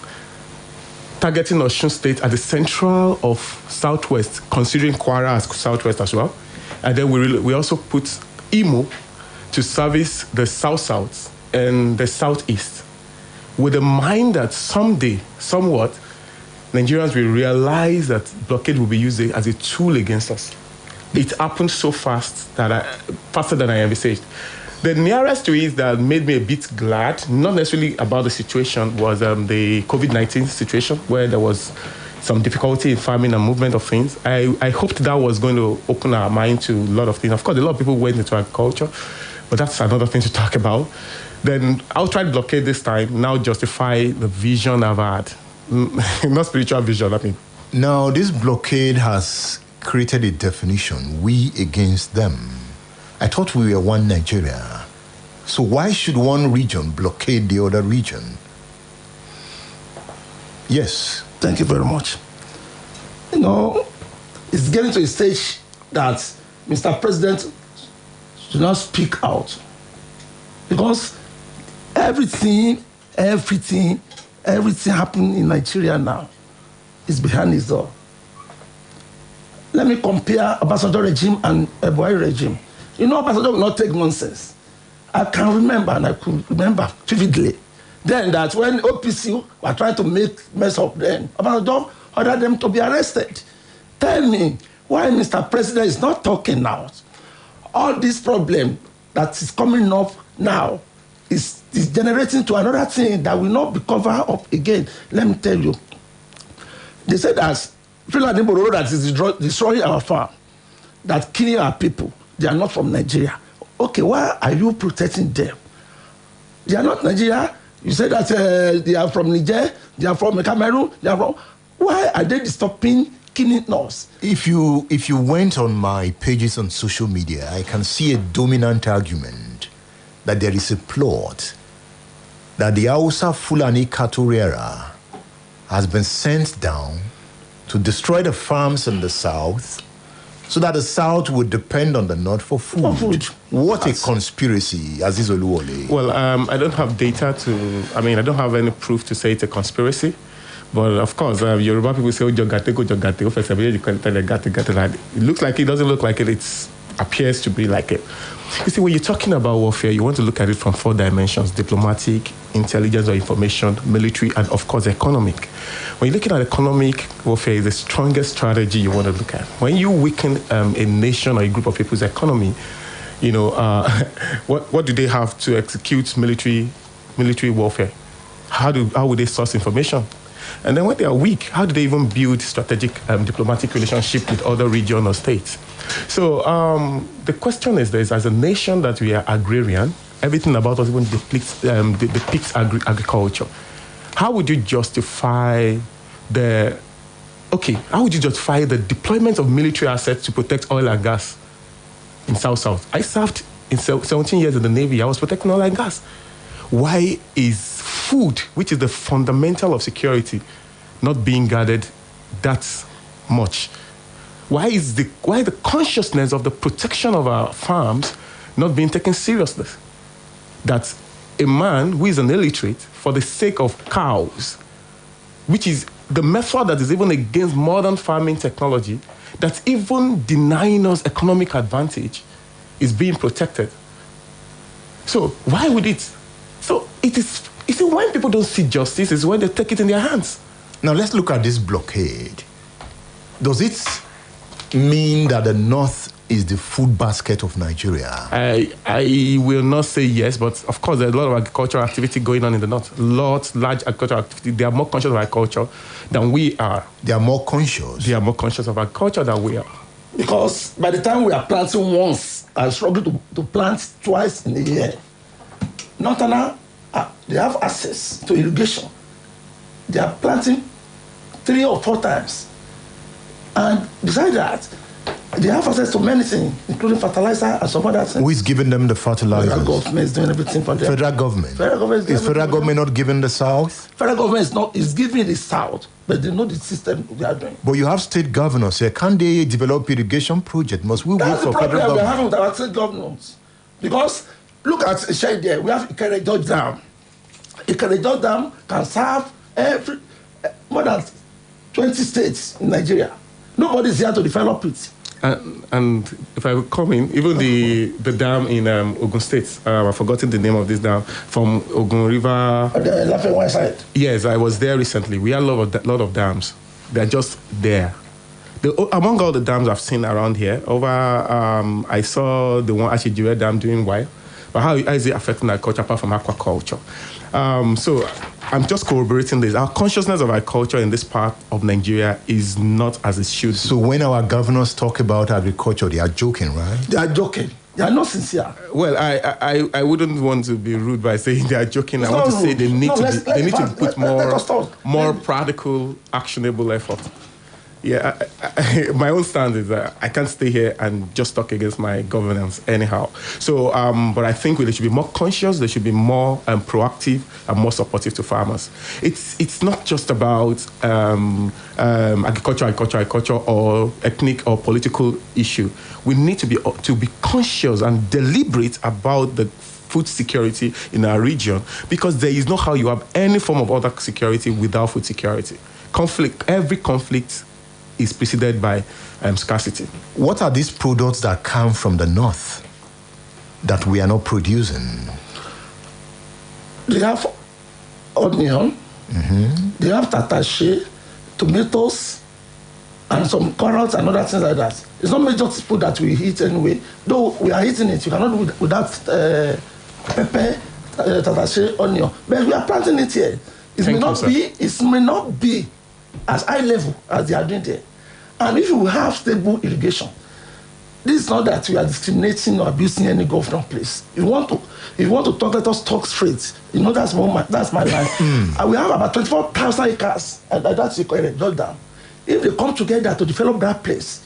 targeting Osun State at the central of Southwest, considering Kwara as Southwest as well. And then we also put Imo to service the South-South and the Southeast, with the mind that someday, somewhat, Nigerians will realize that blockade will be used as a tool against us. It happened so fast, faster than I envisaged. The nearest to it that made me a bit glad, not necessarily about the situation, was the COVID-19 situation, where there was some difficulty in farming and movement of things. I hoped that was going to open our mind to a lot of things. Of course, a lot of people went into agriculture, but that's another thing to talk about. Then outright blockade this time now justify the vision I've had. Not spiritual vision, I mean. Now, this blockade has created a definition, we against them. I thought we were one Nigeria. So why should one region blockade the other region? Yes. Thank you very much. You know, it's getting to a stage that Mr. President should not speak out. Because everything happening in Nigeria now is behind his door. Let me compare Obasanjo regime and Buhari regime. You know, Obasanjo will not take nonsense. I can remember, and I could remember vividly, then that when OPC were trying to mess up then, Obasanjo ordered them to be arrested. Tell me why Mr. President is not talking now. All this problem that is coming up now is generating to another thing that will not be covered up again. Let me tell you. They said that that is destroying our farm, that killing our people, they are not from Nigeria. Okay, why are you protecting them? They are not Nigeria. You said that they are from Niger, they are from Cameroon, they are from... Why are they stopping killing us? If you went on my pages on social media, I can see a dominant argument that there is a plot that the Hausa Fulani cattle rearer has been sent down to destroy the farms in the south so that the south would depend on the north for food. What a conspiracy, Aziz Oluwole. Well, I don't have data I don't have any proof to say it's a conspiracy. But of course, Yoruba people say, it looks like it, doesn't look like it, it appears to be like it. You see, when you're talking about warfare, you want to look at it from 4 dimensions: diplomatic, intelligence or information, military, and of course, economic. When you're looking at economic warfare, is the strongest strategy you want to look at. When you weaken a nation or a group of people's economy, you know, what do they have to execute military warfare? How would they source information? And then when they are weak, how do they even build strategic diplomatic relationship with other regions or states? So the question is this: as a nation that we are agrarian, everything about us even depicts agriculture. How would you justify the deployment of military assets to protect oil and gas in South? I served in 17 years in the Navy. I was protecting oil and gas. Why is food, which is the fundamental of security, not being guarded that much? Why the consciousness of the protection of our farms not being taken seriously? That a man who is an illiterate, for the sake of cows, which is the method that is even against modern farming technology, that's even denying us economic advantage, is being protected. So why would it? So it is. You see, when people don't see justice, is when they take it in their hands. Now let's look at this blockade. Does it mean that the North is the food basket of Nigeria? I will not say yes, but of course there's a lot of agricultural activity going on in the North. Large agricultural activity. They are more conscious of agriculture than we are. They are more conscious? They are more conscious of agriculture than we are. Because by the time we are planting once, I struggle to plant twice in a year. Northerners, they have access to irrigation. They are planting 3 or 4 times. And besides that, they have access to many things, including fertilizer and some other things. Who is giving them the fertilizer? Federal government is doing everything for them. Federal government? Is federal government not giving the South? Federal government is giving the South, but they know the system they are doing. But you have state governors here. Can't they develop irrigation project? Must we wait for federal government? That's the problem we're having with our state governments. Because look at Shade there. We have Ikerejo Dam. Ikerejo Dam can serve more than 20 states in Nigeria. Nobody is here to develop it. And if I would come in, even the dam in Ogun State, I've forgotten the name of this dam, from Ogun River. The Lafayette side. Yes, I was there recently. We had a lot of dams. They're just there. Among all the dams I've seen around here, I saw the one Ashijire Dam doing well. But how is it affecting agriculture apart from aquaculture? So I'm just corroborating this. Our consciousness of agriculture in this part of Nigeria is not as it should be. So when our governors talk about agriculture, they are joking, right? They are joking. They are not sincere. Well, I wouldn't want to be rude by saying they are joking. I want to say they need to put more practical, actionable effort. Yeah, my own stand is that I can't stay here and just talk against my governance anyhow. So, but I think they should be more conscious. They should be more proactive and more supportive to farmers. It's not just about agriculture, or ethnic or political issue. We need to be conscious and deliberate about the food security in our region, because there is no how you have any form of other security without food security. Every conflict is preceded by scarcity. What are these products that come from the north that we are not producing? They have onion, they have tatache, tomatoes, and some carrots and other things like that. It's not major food that we eat anyway. Though we are eating it, you cannot do without pepper, tatache, onion. But we are planting it here. It may not be as high level as they are doing there. And if you have stable irrigation, this is not that we are discriminating or abusing any government place. If you want to talk, let us talk straight. You know, that's my line. And we have about 24,000 acres, and that's the jot down. If they come together to develop that place,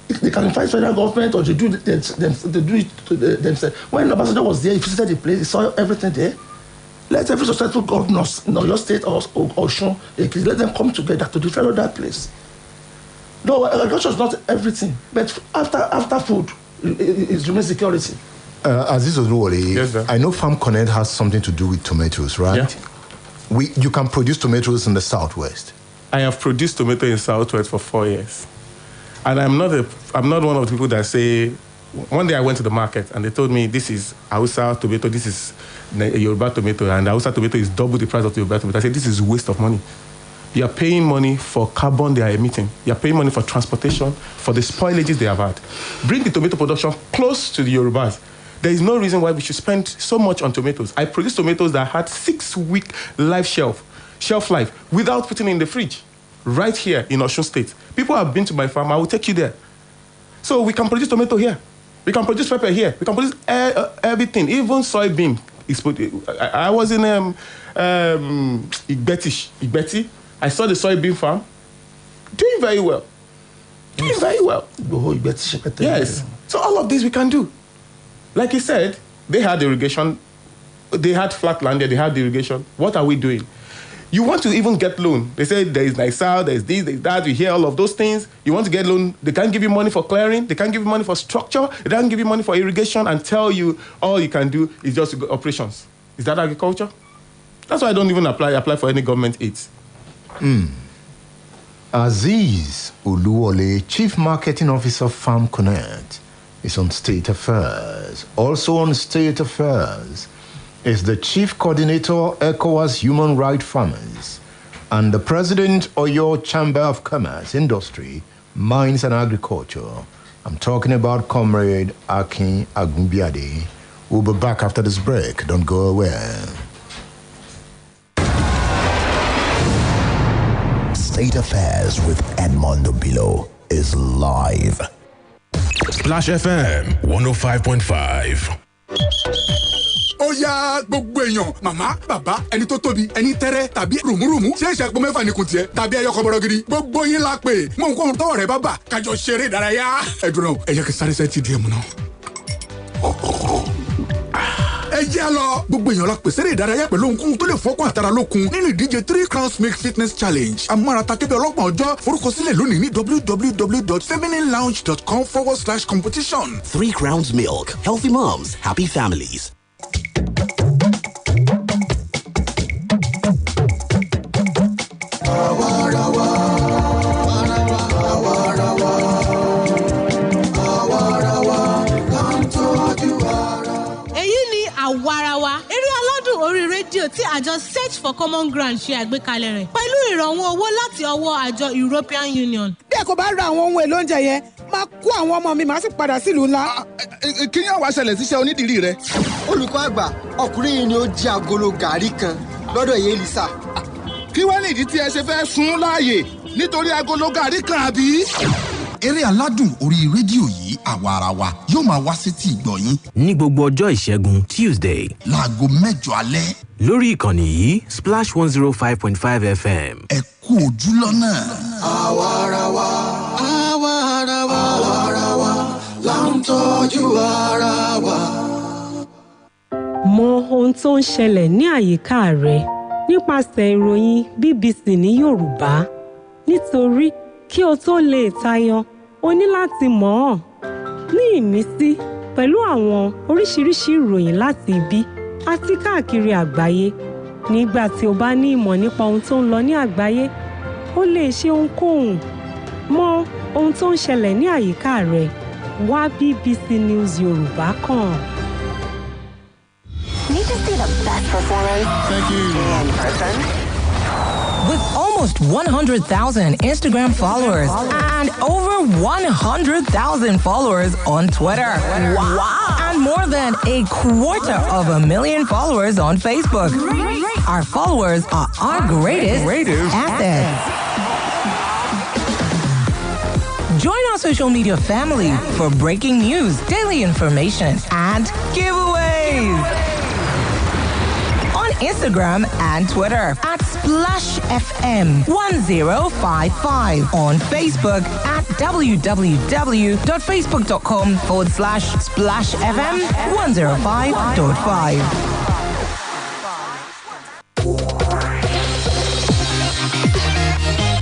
they can invite federal government, or they do it themselves. When Ambassador was there, he visited the place, he saw everything there. Let every successful governor in your state or Osun, let them come together to develop that place. No, agriculture is not everything, but after food, it remains security. Aziz Oluwole, yes, I know Farm Connect has something to do with tomatoes, right? Yeah. You can produce tomatoes in the southwest. I have produced tomato in southwest for 4 years, and I'm not one of the people that say. One day I went to the market and they told me this is Hausa tomato, this is Yoruba tomato, and the Hausa tomato is double the price of the Yoruba tomato. I said, this is waste of money. You are paying money for carbon they are emitting. You are paying money for transportation, for the spoilages they have had. Bring the tomato production close to the Yorubas. There is no reason why we should spend so much on tomatoes. I produced tomatoes that had 6-week shelf life, without putting it in the fridge, right here in Osun State. People have been to my farm. I will take you there. So we can produce tomato here. We can produce pepper here. We can produce everything, even soybean. I was in Igbeti. I saw the soybean farm doing very well. Yes. So all of this we can do. Like he said, they had irrigation. They had flat land there. They had irrigation. What are we doing? You want to even get loan. They say there is NISA, there is this, there is that. You hear all of those things. You want to get loan. They can't give you money for clearing. They can't give you money for structure. They can't give you money for irrigation and tell you all you can do is just operations. Is that agriculture? That's why I don't even apply for any government aids. Aziz Oluwole, Chief Marketing Officer Farm Connect, is on State Affairs. Also on State Affairs is the Chief Coordinator, ECOWAS Human Rights Farmers, and the President of your Chamber of Commerce, Industry, Mines and Agriculture. I'm talking about Comrade Akin Agunbiade. We'll be back after this break. Don't go away. State Affairs with Edmund Obilo is live. Splash FM 105.5. Ó yá gbogbo èèyàn, màmá, bàbá, ẹni tó tóbi, ẹni tẹ́rẹ́ tàbí rùmúrùmú, ṣé ìṣẹ́pọ̀ mẹ́fà nìkun tiẹ̀ tàbí ẹyọkọ bọ̀rọ̀ gidi. Gbogbo yín la pè, mọ nǹkan tọ́wọ́ rẹ̀ bá bà, kájọ ṣeré ìdárayá. Ẹ dùn náà, ẹ yẹ kí sáré sẹ́ẹ̀tì díẹ̀ mu náà. Ẹ jẹ́ lọ, gbogbo èèyàn la pè sẹ́rẹ̀ ìdárayá pẹ̀lú ohunkóhun tó lè fọ́kàn àtàrà lókun nínú ìdíje 3 Crowns Milk Fitness Challenge. Amárata kébé ọlọ́gbọ̀n ọjọ́ forúkọsílẹ̀ lónìí ní www.femininelounge.com/competition. 3 Crowns Milk. Healthy moms, happy families. Àwarawa eré aládùn orí rédíò tí àjọ Search for Common Ground ṣe àgbékalẹ̀ rẹ̀ pẹ̀lú ìrànwọ́ owó láti ọwọ́ àjọ European Union. Bí ẹ kò bá ra àwọn ohun èlò oúnjẹ yẹn, máa kó àwọn ọmọ mi máa sì padà sílùú ńlá. Kí ni ó wá ṣẹlẹ̀ síṣẹ́ onídìrí rẹ? Olùkọ́ àgbà, ọkùnrin yìí ni ó jí agolo gàrí kan lọ́dọ̀ ìyá Elisa. Kí wá nìdí tí ẹ ṣe fẹ́ sun láàyè nítorí agolo gàrí kan àbí? eré aládùn orí rédíò yìí àwarawa yóò máa wá sétí ìgbọ́ yín. ní gbogbo ọjọ́ ìṣẹ́gun Tuesday. láago 8 alẹ́. lórí ìkànnì yìí Splash 105.5 FM. ẹ kú ojú lọ́nà. àwarawa là ń tọ́jú ara wa. Mọ ohun tó ń ṣẹlẹ̀ ní àyíká rẹ nípasẹ̀ ìròyìn BBC ní Yorùbá. Nítorí kí o tó lè tayọ, o ní láti mọ̀ ọ́n. Ní ìmísí pẹ̀lú àwọn oríṣiríṣi ìròyìn láti ibí àti káàkiri àgbáyé. Nígbà tí o bá ní ìmọ̀ nípa ohun tó ń lọ ní àgbáyé, o lè ṣe ohunkóhun. Mọ ohun tó ń ṣẹlẹ̀ ní àyíká rẹ. Wá BBC News Yorùbá kàn. Need to see the best performance? Thank you. In person? With almost 100,000 Instagram followers and over 100,000 followers on Twitter. Wow! And more than 250,000 followers on Facebook. Our followers are our greatest assets. Join our social media family for breaking news, daily information, and giveaways. On Instagram and Twitter at Splash FM 1055. On Facebook at www.facebook.com/Splash FM 105.5.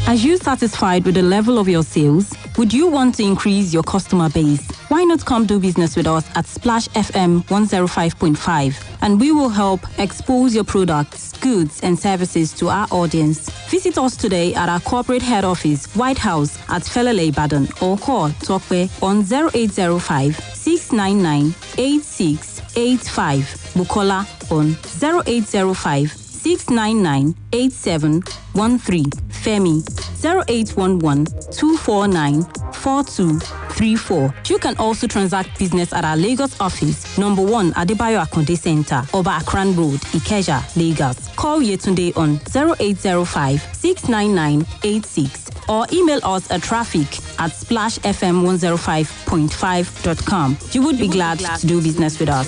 Are you satisfied with the level of your sales? Would you want to increase your customer base? Why not come do business with us at Splash FM 105.5 and we will help expose your products, goods and services to our audience. Visit us today at our corporate head office, White House at Felele Ibadan, or call Tokwe on 0805 699 8685. Bukola on 0805 699 8713. Femi 0811 249 4234. You can also transact business at our Lagos office, number 1 Adebayo Akonde Center, Oba Akran Road, Ikeja, Lagos. Call Yetunde on 0805 699 86 or email us at traffic@splashfm105.5.com. You would be glad to do business with us.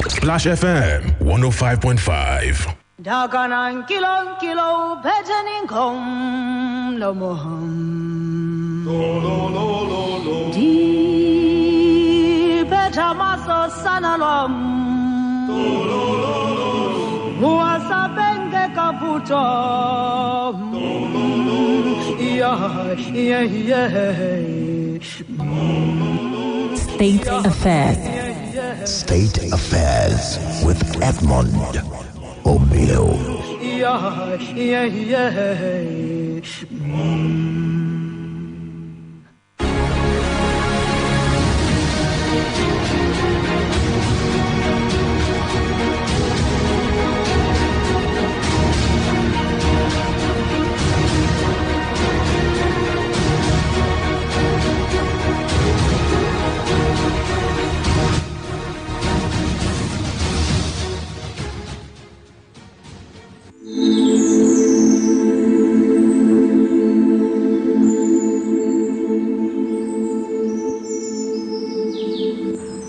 Splash FM 105.5. Daganan kilo bejanin kom lo moham. Di betamaso sanalom. Muasa benge kaputo. State Affairs. State Affairs with Edmund Obilo.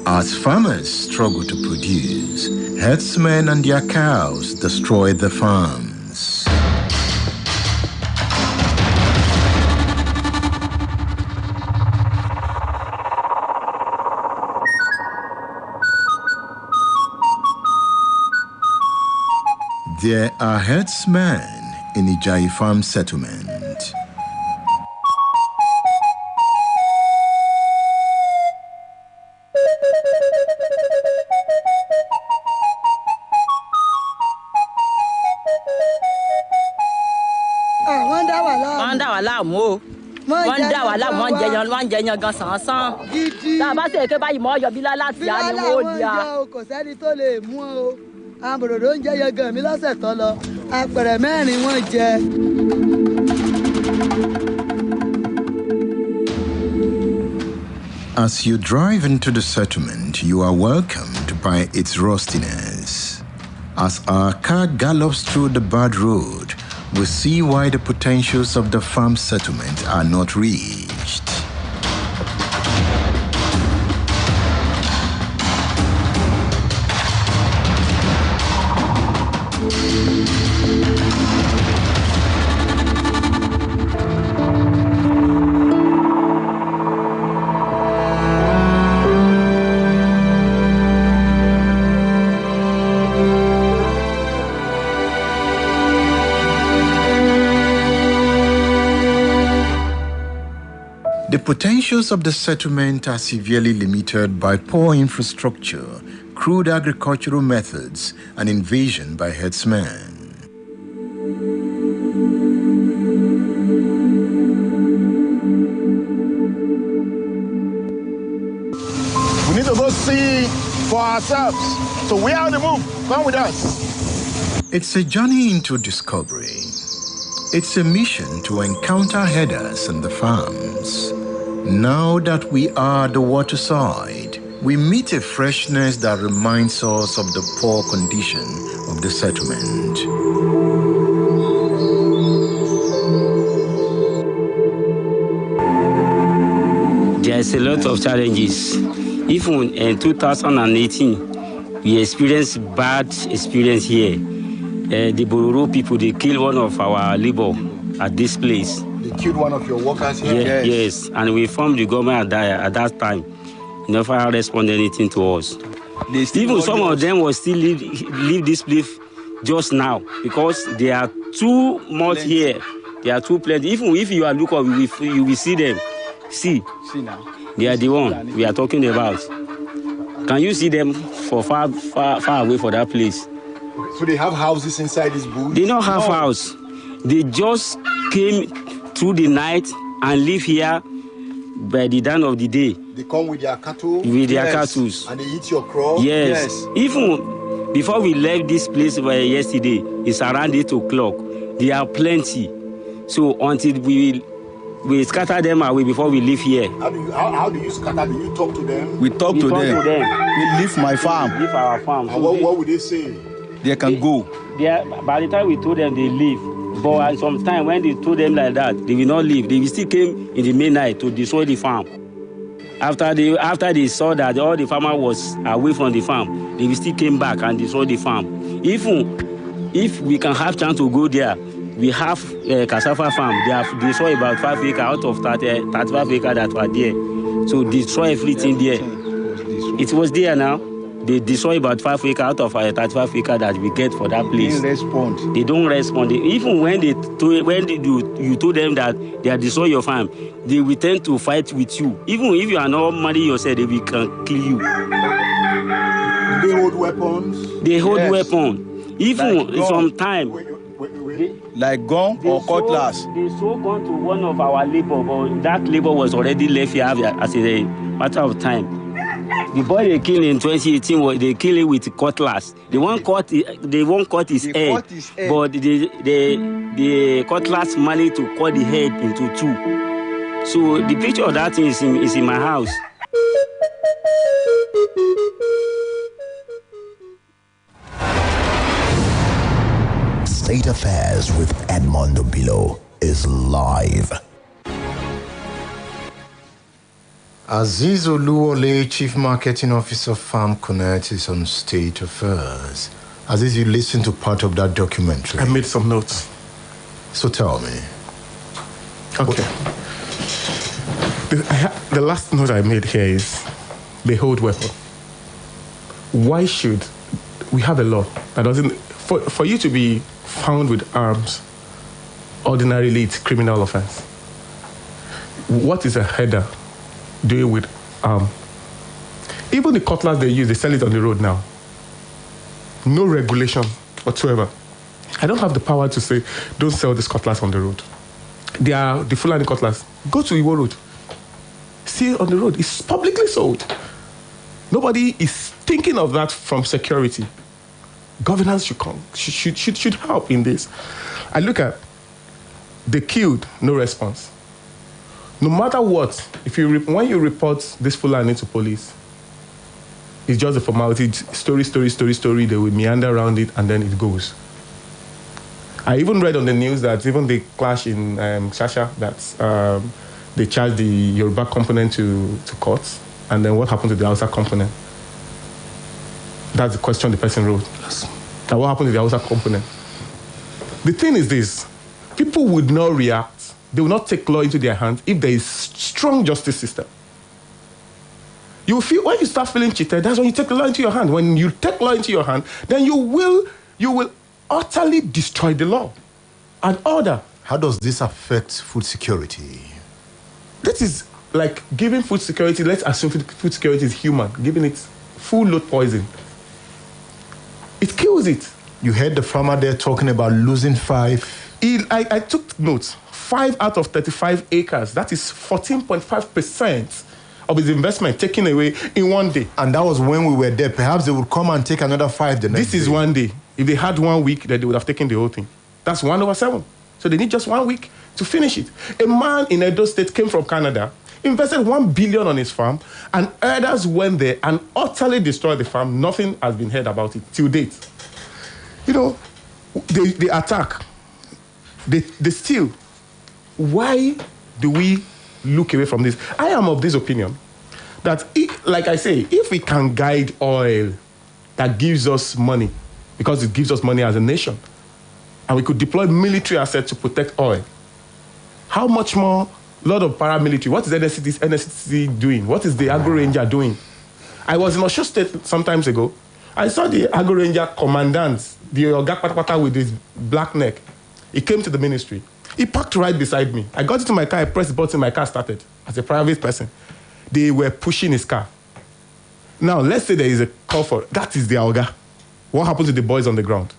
As farmers struggle to produce, herdsmen and their cows destroy the farms. There are herdsmen in Ijayi farm settlement. Wọ́n dá wa láàmú o. Wọ́n dá wa láàmú, wọ́n ń jẹyan gan sàn-án. Tá a bá ṣe èké báyìí mọ́ ọyọ̀ bílá láti ariwo ó di a. Kò sẹ́ni tó lè mú o. Àbòròdó ń jẹyan gan mi lọ́sẹ̀ tó lọ. Apẹ̀rẹ̀ 4 wọ́n jẹ. As you drive into the settlement, you are welcomed by its rustiness. As our car gallops through the bad road, we see why the potentials of the farm settlement are not reached. The potentials of the settlement are severely limited by poor infrastructure, crude agricultural methods, and invasion by herdsmen. We need to go see for ourselves. So we are on the move. Come with us. It's a journey into discovery. It's a mission to encounter herders and the farms. Now that we are the waterside, we meet a freshness that reminds us of the poor condition of the settlement. There's a lot of challenges. Even in 2018, we experienced bad experience here. The Bororo people, they killed one of our labor at this place. They killed one of your workers here? Yeah, yes, and we informed the government at that time. Never responded anything to us. Even some of them will still leave this place just now because they are too much here. They are too plenty. Even if you are looking, you will see them. See now. They are the one we are talking about. Can you see them for far away for that place? So they have houses inside this bush? They don't have house. They just came through the night and live here by the dawn of the day. They come with their cattle? With their cattle. And they eat your crop? Yes. Even before we left this place yesterday, it's around 8 o'clock. They are plenty. So until we scatter them away before we leave here. How do you scatter? Do you talk to them? We talk to them. We leave my farm. Leave our farm. And what would they say? They can go. By the time we told them, they leave. But at some time when they told them like that, they will not leave. They will still came in the midnight to destroy the farm. After they saw that all the farmer was away from the farm, they will still came back and destroy the farm. Even if we can have chance to go there, we have a cassava farm. They have destroyed about 5 acres out of 35 acres that were there. So destroy everything there. It was there now. They destroy about 5 acres out of 35 acres that we get for that place. They don't respond. They don't respond. Even when you told them that they are destroy your farm, they will tend to fight with you. Even if you are not money yourself, they can kill you. Do they hold weapons? They hold weapons. Even like sometimes. Like gun or cutlass? They sold gun to one of our labor, but that labor was already left here as a matter of time. The boy they killed in 2018, they killed him with cutlass. They won't cut his head, but the cutlass managed to cut the head into two. So the picture of that thing is in my house. State Affairs with Edmund Obilo is live. Aziz Oluwole, Chief Marketing Officer, Farm Connect, is on State Affairs. Aziz, you listened to part of that documentary. I made some notes. So tell me. Okay. The last note I made here is they hold weapon. Why should we have a law that doesn't... For you to be found with arms, ordinarily it's criminal offense. What is a herder doing with even the cutlass they use, they sell it on the road now. No regulation whatsoever. I don't have the power to say, don't sell this cutlass on the road. They are the Fulani cutlass. Go to Iwo Road. See it on the road. It's publicly sold. Nobody is thinking of that from security. Governance should help in this. I look at, they killed, no response. No matter what, when you report this Fulani to police, It's just a formality. Story. They will meander around it, and then it goes. I even read on the news that even the clash in Shasha, that they charged the Yoruba component to court, and then what happened to the Hausa component? That's the question the person wrote. Yes. Now, what happened to the Hausa component? The thing is this: people would not react. They will not take law into their hands if there is strong justice system. You feel when you start feeling cheated, that's when you take the law into your hand. When you take law into your hand, then you will utterly destroy the law and order. How does this affect food security? That is like giving food security. Let's assume food security is human. Giving it full load poison. It kills it. You heard the farmer there talking about losing 5. I took notes. 5 out of 35 acres. That is 14.5% of his investment taken away in one day. And that was when we were there. Perhaps they would come and take another 5 the next day. This is one day. If they had 1 week, then they would have taken the whole thing. That's 1/7. So they need just 1 week to finish it. A man in Edo State came from Canada, invested $1 billion on his farm, and herders went there and utterly destroyed the farm. Nothing has been heard about it till date. You know, they attack. They steal. Why do we look away from this? I am of this opinion that, like I say, if we can guide oil that gives us money, because it gives us money as a nation, and we could deploy military assets to protect oil, how much more lot of paramilitary? What is NSCC doing? What is the Agro Ranger doing? I was in Osho State some times ago. I saw the Agro Ranger commandant, the Oga Patapata with his black neck. He came to the ministry. He parked right beside me. I got into my car, I pressed the button, my car started. As a private person, they were pushing his car. Now, let's say there is a call for, that is the Oga. What happened to the boys on the ground?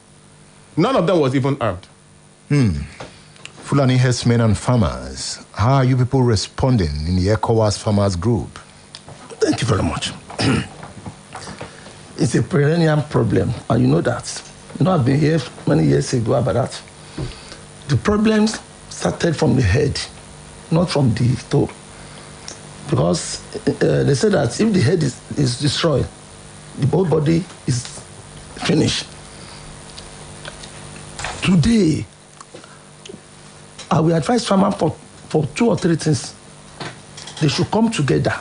None of them was even armed. Fulani herdsmen and farmers, how are you people responding in the ECOWAS Farmers Group? Thank you very much. It's a perennial problem, and you know that. You know, I've been here many years ago about that. The problems started from the head, not from the toe. Because they say that if the head is destroyed, the whole body is finished. Today, I will advise farmers for 2 or 3 things. They should come together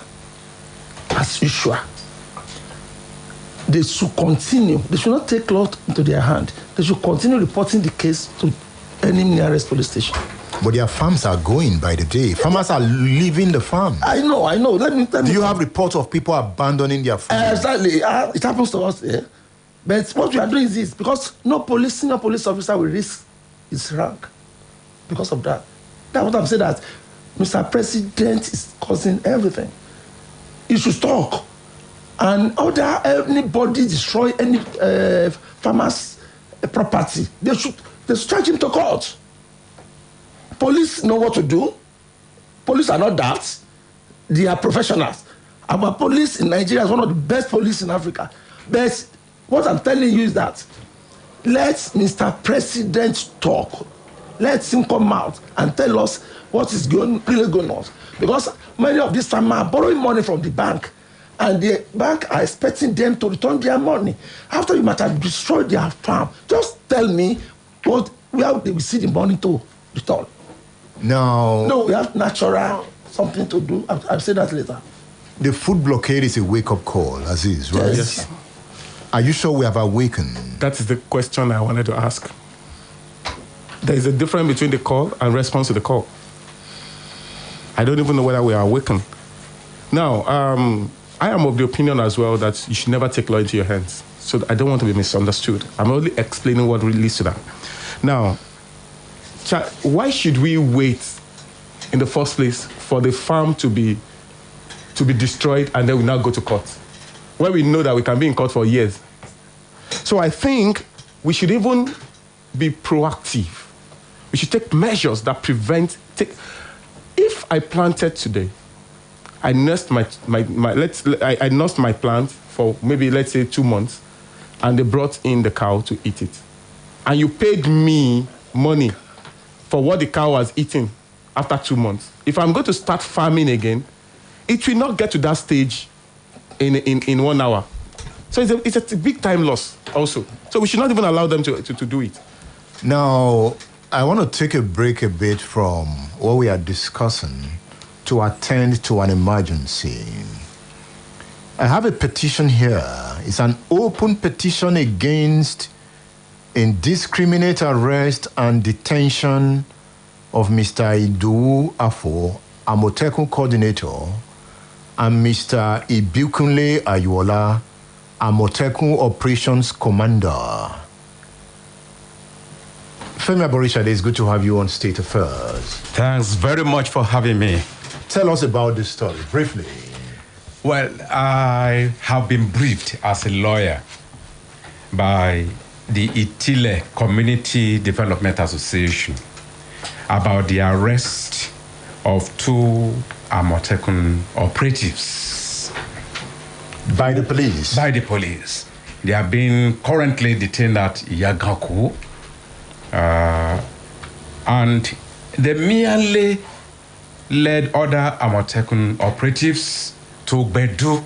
as usual. They should continue. They should not take law into their hand. They should continue reporting the case to any nearest police station. But their farms are going by the day. Farmers are leaving the farm. I know. Let me Do you have reports of people abandoning their farms? Exactly. It happens to us here. But what we are doing is this, because no senior police officer will risk his rank because of that. That's what I'm saying, that Mr. President is causing everything. He should talk. And order anybody destroy any farmer's property, they should charge him to court. Police know what to do. Police are not that. They are professionals. Our police in Nigeria is one of the best police in Africa. But what I'm telling you is that let Mr. President talk. Let him come out and tell us what is really going on. Because many of these farmers are borrowing money from the bank, and the bank are expecting them to return their money. After you might have destroyed their farm, just tell me where they will see the money to return. No, we have natural something to do. I'll say that later. The food blockade is a wake-up call, Aziz, right? Yes. Are you sure we have awakened? That is the question I wanted to ask. There is a difference between the call and response to the call. I don't even know whether we are awakened. Now, I am of the opinion as well that you should never take law into your hands. So I don't want to be misunderstood. I'm only explaining what really leads to that. Now, why should we wait in the first place for the farm to be destroyed and then we now go to court, where we know that we can be in court for years? So I think we should even be proactive. We should take measures that prevent. If I planted today, I nursed I nursed my plant for maybe, let's say, 2 months, and they brought in the cow to eat it, and you paid me money for what the cow was eating after 2 months. If I'm going to start farming again, it will not get to that stage in 1 hour. So it's a big time loss also. So we should not even allow them to do it. Now, I want to take a break a bit from what we are discussing to attend to an emergency. I have a petition here. It's an open petition against indiscriminate arrest and detention of Mr. Idu Afo, Amotekun coordinator, and Mr. Ibikunle Ayuola, Amotekun operations commander. Femi Aborishade, it's good to have you on State Affairs. Thanks very much for having me. Tell us about this story, briefly. Well, I have been briefed as a lawyer by the Itile Community Development Association about the arrest of 2 Amotekun operatives. By the police? By the police. They are being currently detained at Yagaku. And they merely led other Amotekun operatives to Bedu,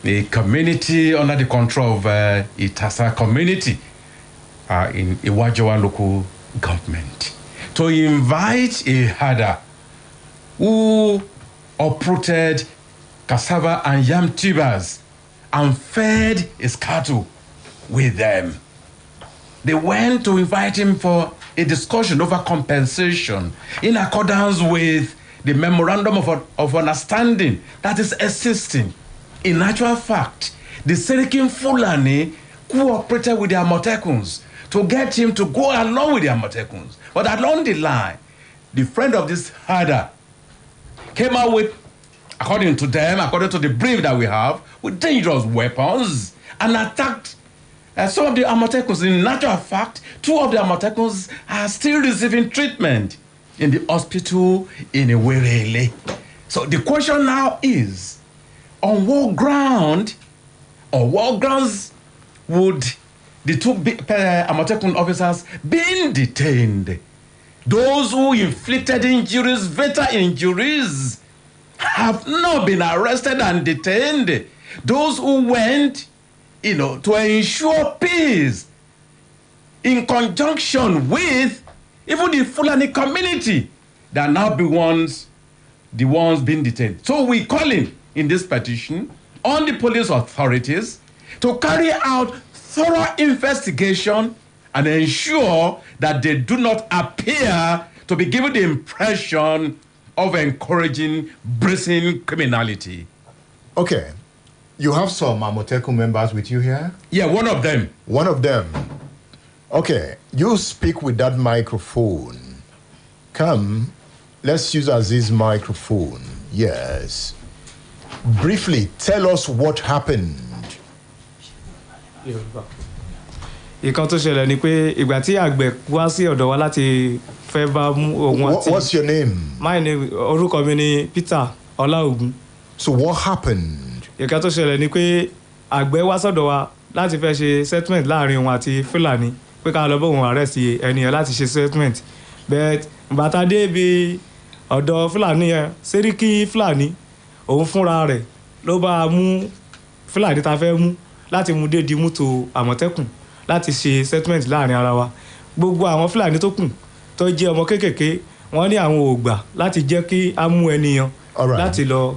a community under the control of Itasa community in Iwajowa local government, to invite a herder who uprooted cassava and yam tubers and fed his cattle with them. They went to invite him for a discussion over compensation in accordance with the memorandum of understanding that is existing. In actual fact, the Serikin Fulani cooperated with the Amotekuns to get him to go along with the Amotekuns. But along the line, the friend of this herder came out with, according to them, according to the brief that we have, with dangerous weapons and attacked some of the Amotekuns. In natural fact, 2 of the Amotekuns are still receiving treatment in the hospital in Iwerele. So the question now is, on what grounds would the 2 Amotekun officers be detained? Those who inflicted injuries, fatal injuries, have not been arrested and detained. Those who went, to ensure peace in conjunction with even the Fulani community, they are now the ones being detained. So we calling in this petition on the police authorities to carry out thorough investigation and ensure that they do not appear to be given the impression of encouraging brazen criminality. Okay. You have some Amotekun members with you here? Yeah, one of them. One of them. Okay, you speak with that microphone. Come, let's use Aziz's microphone. Yes. Briefly, tell us what happened. Ìkan tó ṣẹlẹ̀ ni pé ìgbà tí àgbẹ̀ wá sí ọ̀dọ̀ wa láti fẹ́ bá mú ohun àti. What's your name? My name, orúkọ mi ni Peter Ọláògùn. So what happened? Ìkan tó ṣẹlẹ̀ ni pé àgbẹ̀ wá sọ́dọ̀ wa láti fẹ́ ṣe settlement láàrin òun àti Fúlàní pé ká lọ bá òun arrest ẹnìyàn láti ṣe settlement. But bàtà dé ibi ọ̀dọ̀ Fúlàní yẹn, Sẹ́ríkì Fúlàní òun fúnra rẹ̀ ló bá mú Fúlàní ta fẹ́ mú láti mú dé di mútò Àmọ̀tẹ́kùn láti ṣe settlement láàrin ara wa. Gbogbo àwọn Fúlàní tó kù tó jẹ́ ọmọ kéékèèké wọ́n ní àwọn ò gbà láti jẹ́ kí á mú ẹnìyàn láti lọ.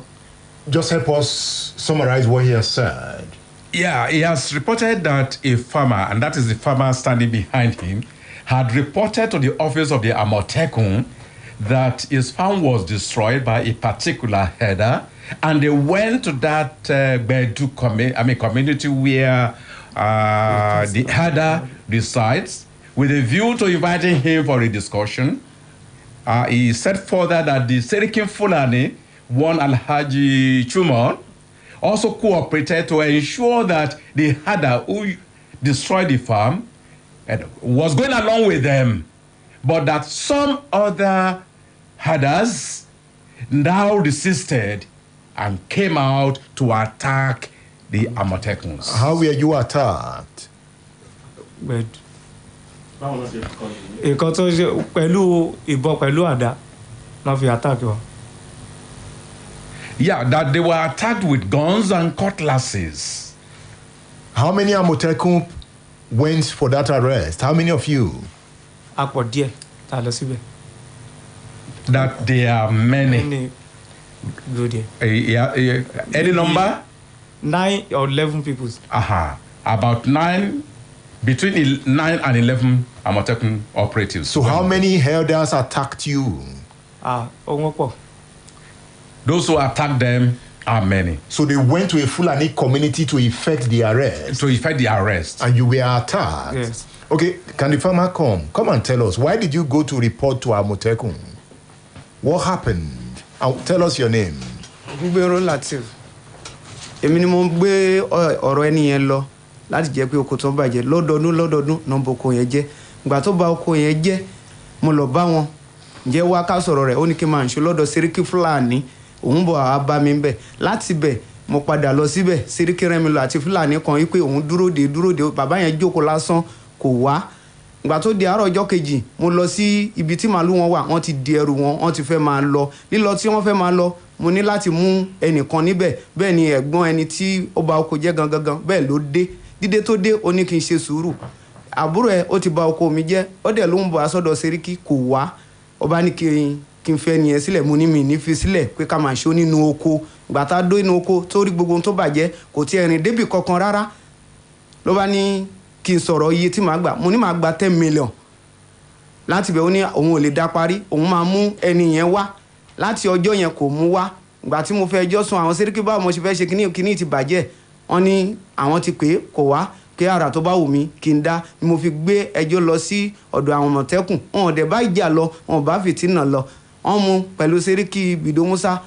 Just help us summarize what he has said. Yeah, he has reported that a farmer, and that is the farmer standing behind him, had reported to the office of the Amotekun that his farm was destroyed by a particular herder, and they went to that Bedu community where the herder resides with a view to inviting him for a discussion. He said further that the Serikin Fulani, one Alhaji Chumon, also cooperated to ensure that the herder who destroyed the farm was going along with them, but that some other herders now resisted and came out to attack the Amotekuns. How were you attacked? Ìkan tó ṣe pẹ̀lú ìbọn pẹ̀lú àdá náà fi attack wa. Yeah, that they were attacked with guns and cutlasses. How many Amotekun went for that arrest? How many of you? Apọ̀ díẹ̀ tá a lọ síbẹ̀. That there are many. Go there. Any number? 9 or 11 people. About 9, between 9 and 11 Amotekun operatives. So how many elders attacked you? Those who attacked them are many. So they went to a Fulani community to effect the arrest? To effect the arrest. And you were attacked? Yes. Okay, can the farmer come and tell us, why did you go to report to Amotekun? What happened? Tell us your name. Gbero Latif. Èmi ni mo gbé ọ̀rọ̀ ẹni yẹn lọ láti jẹ́ pé oko tó bàjẹ́ lọ́dọọdún nọ́mbà oko yẹn jẹ́. Ìgbà tó bà oko yẹn jẹ́, mo lọ bá wọn. Ǹjẹ́ wá ká sọ̀rọ̀ rẹ̀ ó ní kí n máa ń ṣe lọ́dọ̀ Sẹ́ríkì Fúlàní. Òun bọ̀ wá bá mi ńbẹ̀. Láti bẹ̀ mo padà lọ síbẹ̀. Sẹ́ríkì rẹ̀ mi lọ àti Fúlàní kan wípé òun dúró de bàbá yẹn jókòó lásán kò wá. Ìgbà tó di àárọ̀ ọjọ́ kejì mo lọ sí ibi tí màálù wọn wà, wọ́n ti di ẹrù wọn, wọ́n ti fẹ́ máa lọ. Lílọ tí wọ́n fẹ́ máa lọ, mo ní láti mú ẹnìkan níbẹ̀. Bẹ́ẹ̀ ni ẹ̀gbọ́n ẹni tí ó bà oko jẹ́ gangan bẹ́ẹ̀ ló dé. Dídé tó dé ó ní kí n ṣe sùúrù. Àbúrò ẹ̀ ó ti bà oko mi jẹ́, ó dẹ̀ ló ń bọ̀ asọ́dọ̀ Sẹ́ríkì kò wá. Ó bá ní kí n fẹ́ ni ẹ sílẹ̀, mo ní mi ní fi sílẹ̀ pé ká máa ṣó nínú oko. Ìgbà tá dó inú oko tó rí gbogbo ohun tó bàjẹ́ kò tiẹ̀ rìn débì kankan rárá. Ló bá ní kí n sọ̀rọ̀ iye tí màá gbà, mo ní màá gba 10 million. Láti bẹ̀ ó ní òun ò lè dá parí, òun máa mú ẹni yẹn wá. Láti ọjọ́ yẹn kò mú wá. Ìgbà tí mo fẹ́ ẹjọ́ sùn àwọn Sẹ́ríkì báwo mo ṣe fẹ́ ṣe kíní ti bàjẹ́. Wọ́n ní àwọn ti pè kò wá, kí àrà tó bá wù mí kí n dá. Ni mo fi gbé ẹjọ́ lọ sí ọ̀dọ̀ àwọn Àmọ̀tẹ́kùn. Wọn ò dẹ̀ bá ìjà lọ, wọn ò bá fìtínà lọ. Wọ́n mú pẹ̀lú Sẹ́ríkì Bìdó Músá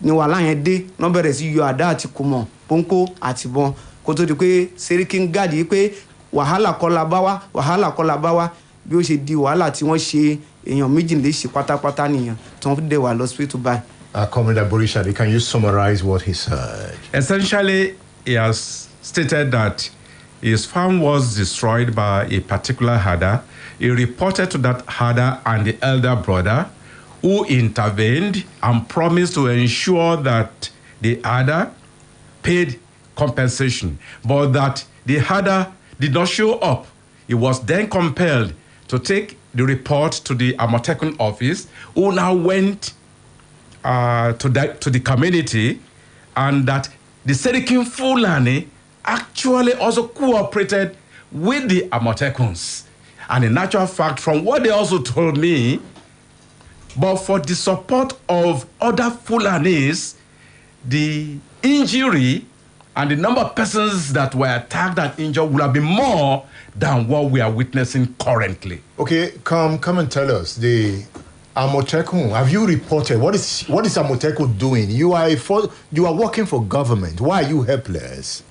ni wàhálà yẹn dé. Wọ́n bẹ̀rẹ̀ sí yọ àdá àti kùmọ̀, pọ́ńkó àti bọn. Kó tó di pé Sẹ́ríkì ń gàdí pé wàhálà kọ́ la bá wá bí ó ṣe di wàhálà tí wọ́n ṣe èèyàn méjìléṣe pátápátá nìyẹn tí wọ́n dẹ̀ wà lọ́sípítù báyìí. Comrade Borishade, can you summarize what he said? Essentially, he has stated that his farm was destroyed by a particular herder. He reported to that herder and the elder brother, who intervened and promised to ensure that the herder paid compensation, but that the herder did not show up. He was then compelled to take the report to the Amotekun office, who now went to the community, and that the Sẹ́ríkì Fulani actually also cooperated with the Amotekuns. And in actual fact, from what they also told me, but for the support of other Fulanis, the injury and the number of persons that were attacked and injured would have been more than what we are witnessing currently. Okay, come and tell us. The Amotekun, have you reported? What is Amotekun doing? You are working for government. Why are you helpless?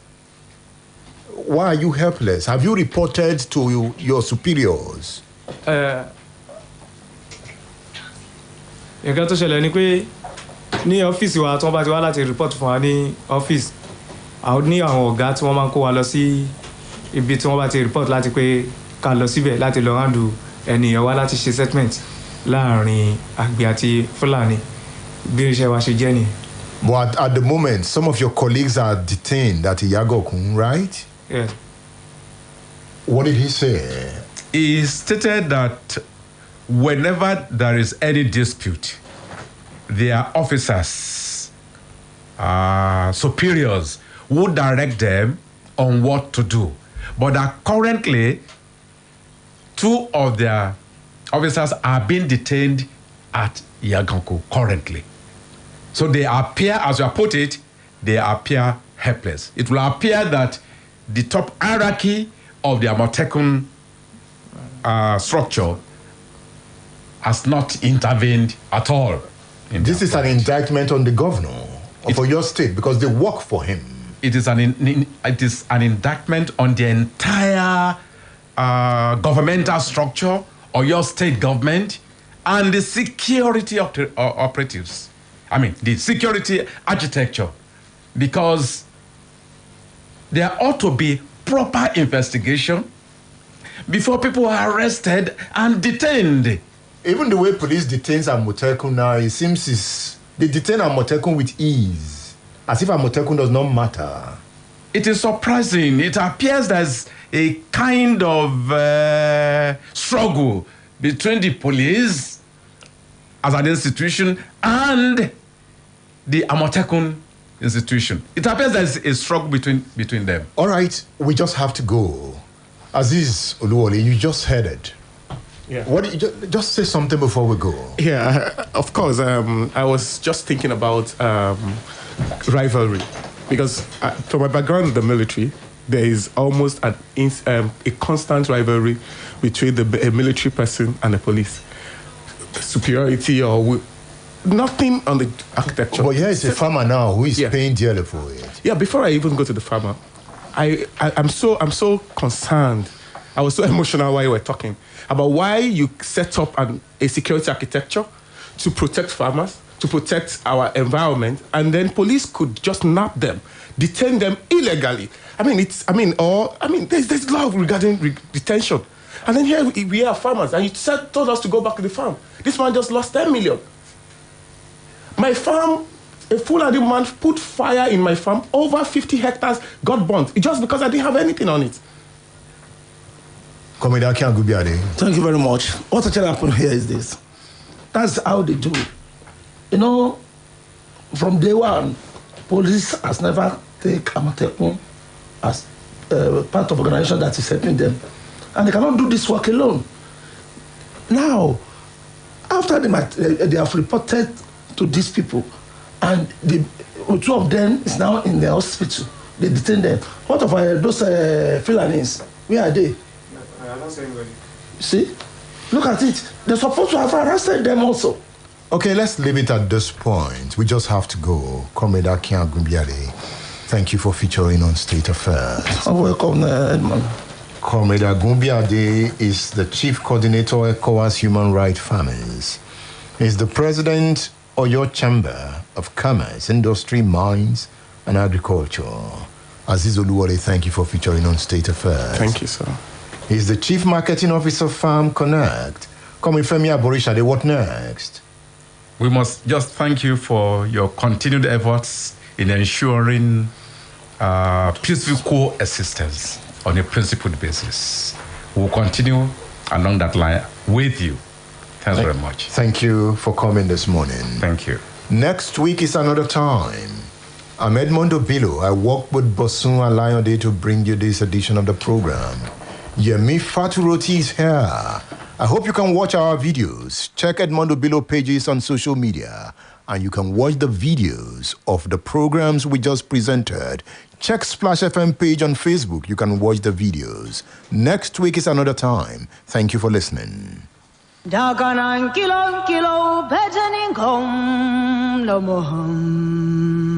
Why are you helpless? Have you reported to your superiors? Nǹkan tó ṣẹlẹ̀ ni pé ní ọ́fíìsì wa tí wọ́n bá ti wá láti report fún wa ní ọ́fíìsì, àwọn ní àwọn ọ̀gá tí wọ́n máa ń kó wa lọ sí ibi tí wọ́n bá ti report láti pé ká lọ síbẹ̀ láti lọ handle ènìyàn wá láti ṣe settlement láàrin àgbẹ̀ àti Fúlàní bí iṣẹ́ wa ṣe jẹ́ nìyẹn. But at the moment, some of your colleagues are detained at Iyagokun, right? Yes. What did he say? He stated that whenever there is any dispute, their officers, superiors, would direct them on what to do. But that currently, 2 of their officers are being detained at Yaganku currently. So they appear, as you put it, they appear helpless. It will appear that the top hierarchy of the Amotekun structure has not intervened at all. This is an indictment on the governor of your state because they work for him. It is an indictment on the entire governmental structure of your state government and the security of the operatives. I mean, the security architecture, because there ought to be proper investigation before people are arrested and detained. Even the way police detains Amotekun now, it seems they detain Amotekun with ease, as if Amotekun does not matter. it is surprising. It appears there's a kind of struggle between the police as an institution and the Amotekun institution. It appears there's a struggle between them. All right, we just have to go. Aziz Oluwole, you just heard it. Yeah. What? Just say something before we go. Yeah, of course. I was just thinking about rivalry, because from my background in the military, there is almost a constant rivalry between a military person and the police. Superiority or nothing on the architecture. But here is a farmer now who is paying dearly for it. Yeah, before I even go to the farmer, I'm so concerned. I was so emotional while you were talking about why you set up a security architecture to protect farmers, to protect our environment, and then police could just nab them, detain them illegally. There's law regarding detention. And then here we are farmers, and you told us to go back to the farm. This man just lost 10 million. My farm, a Fulani man put fire in my farm, over 50 hectares got burnt, just because I didn't have anything on it. Thank you very much. What actually happened here is this. That's how they do it. You know, from day one, police has never taken Amotekun as part of organization that is helping them. And they cannot do this work alone. Now, after they have reported to these people, and two of them is now in the hospital, they detain them. What of those Fulanis? Where are they? I'm not saying anybody. See? Look at it. They're supposed to have arrested them also. Okay, let's leave it at this point. We just have to go. Comrade Akin Agumbiade, thank you for featuring on State Affairs. Oh, welcome, Edmund. Comrade Agumbiade is the Chief Coordinator ECOWAS Human Rights Farmers. He's the President of your Chamber of Commerce, Industry, Mines, and Agriculture. Aziz Oluwole, thank you for featuring on State Affairs. Thank you, sir. He's the Chief Marketing Officer of Farm Connect. Femi Aborishade, what next? We must just thank you for your continued efforts in ensuring peaceful coexistence on a principled basis. We'll continue along that line with you. Thanks very much. Thank you for coming this morning. Thank you. Next week is another time. I'm Edmund Obilo. I work with Bosun Alayode to bring you this edition of the program. Yemi Faturoti is here. I hope you can watch our videos. Check Edmund Obilo pages on social media, and you can watch the videos of the programs we just presented. Check Splash FM page on Facebook. You can watch the videos. Next week is another time. Thank you for listening. Daganan kilo, betening kom, lo moham.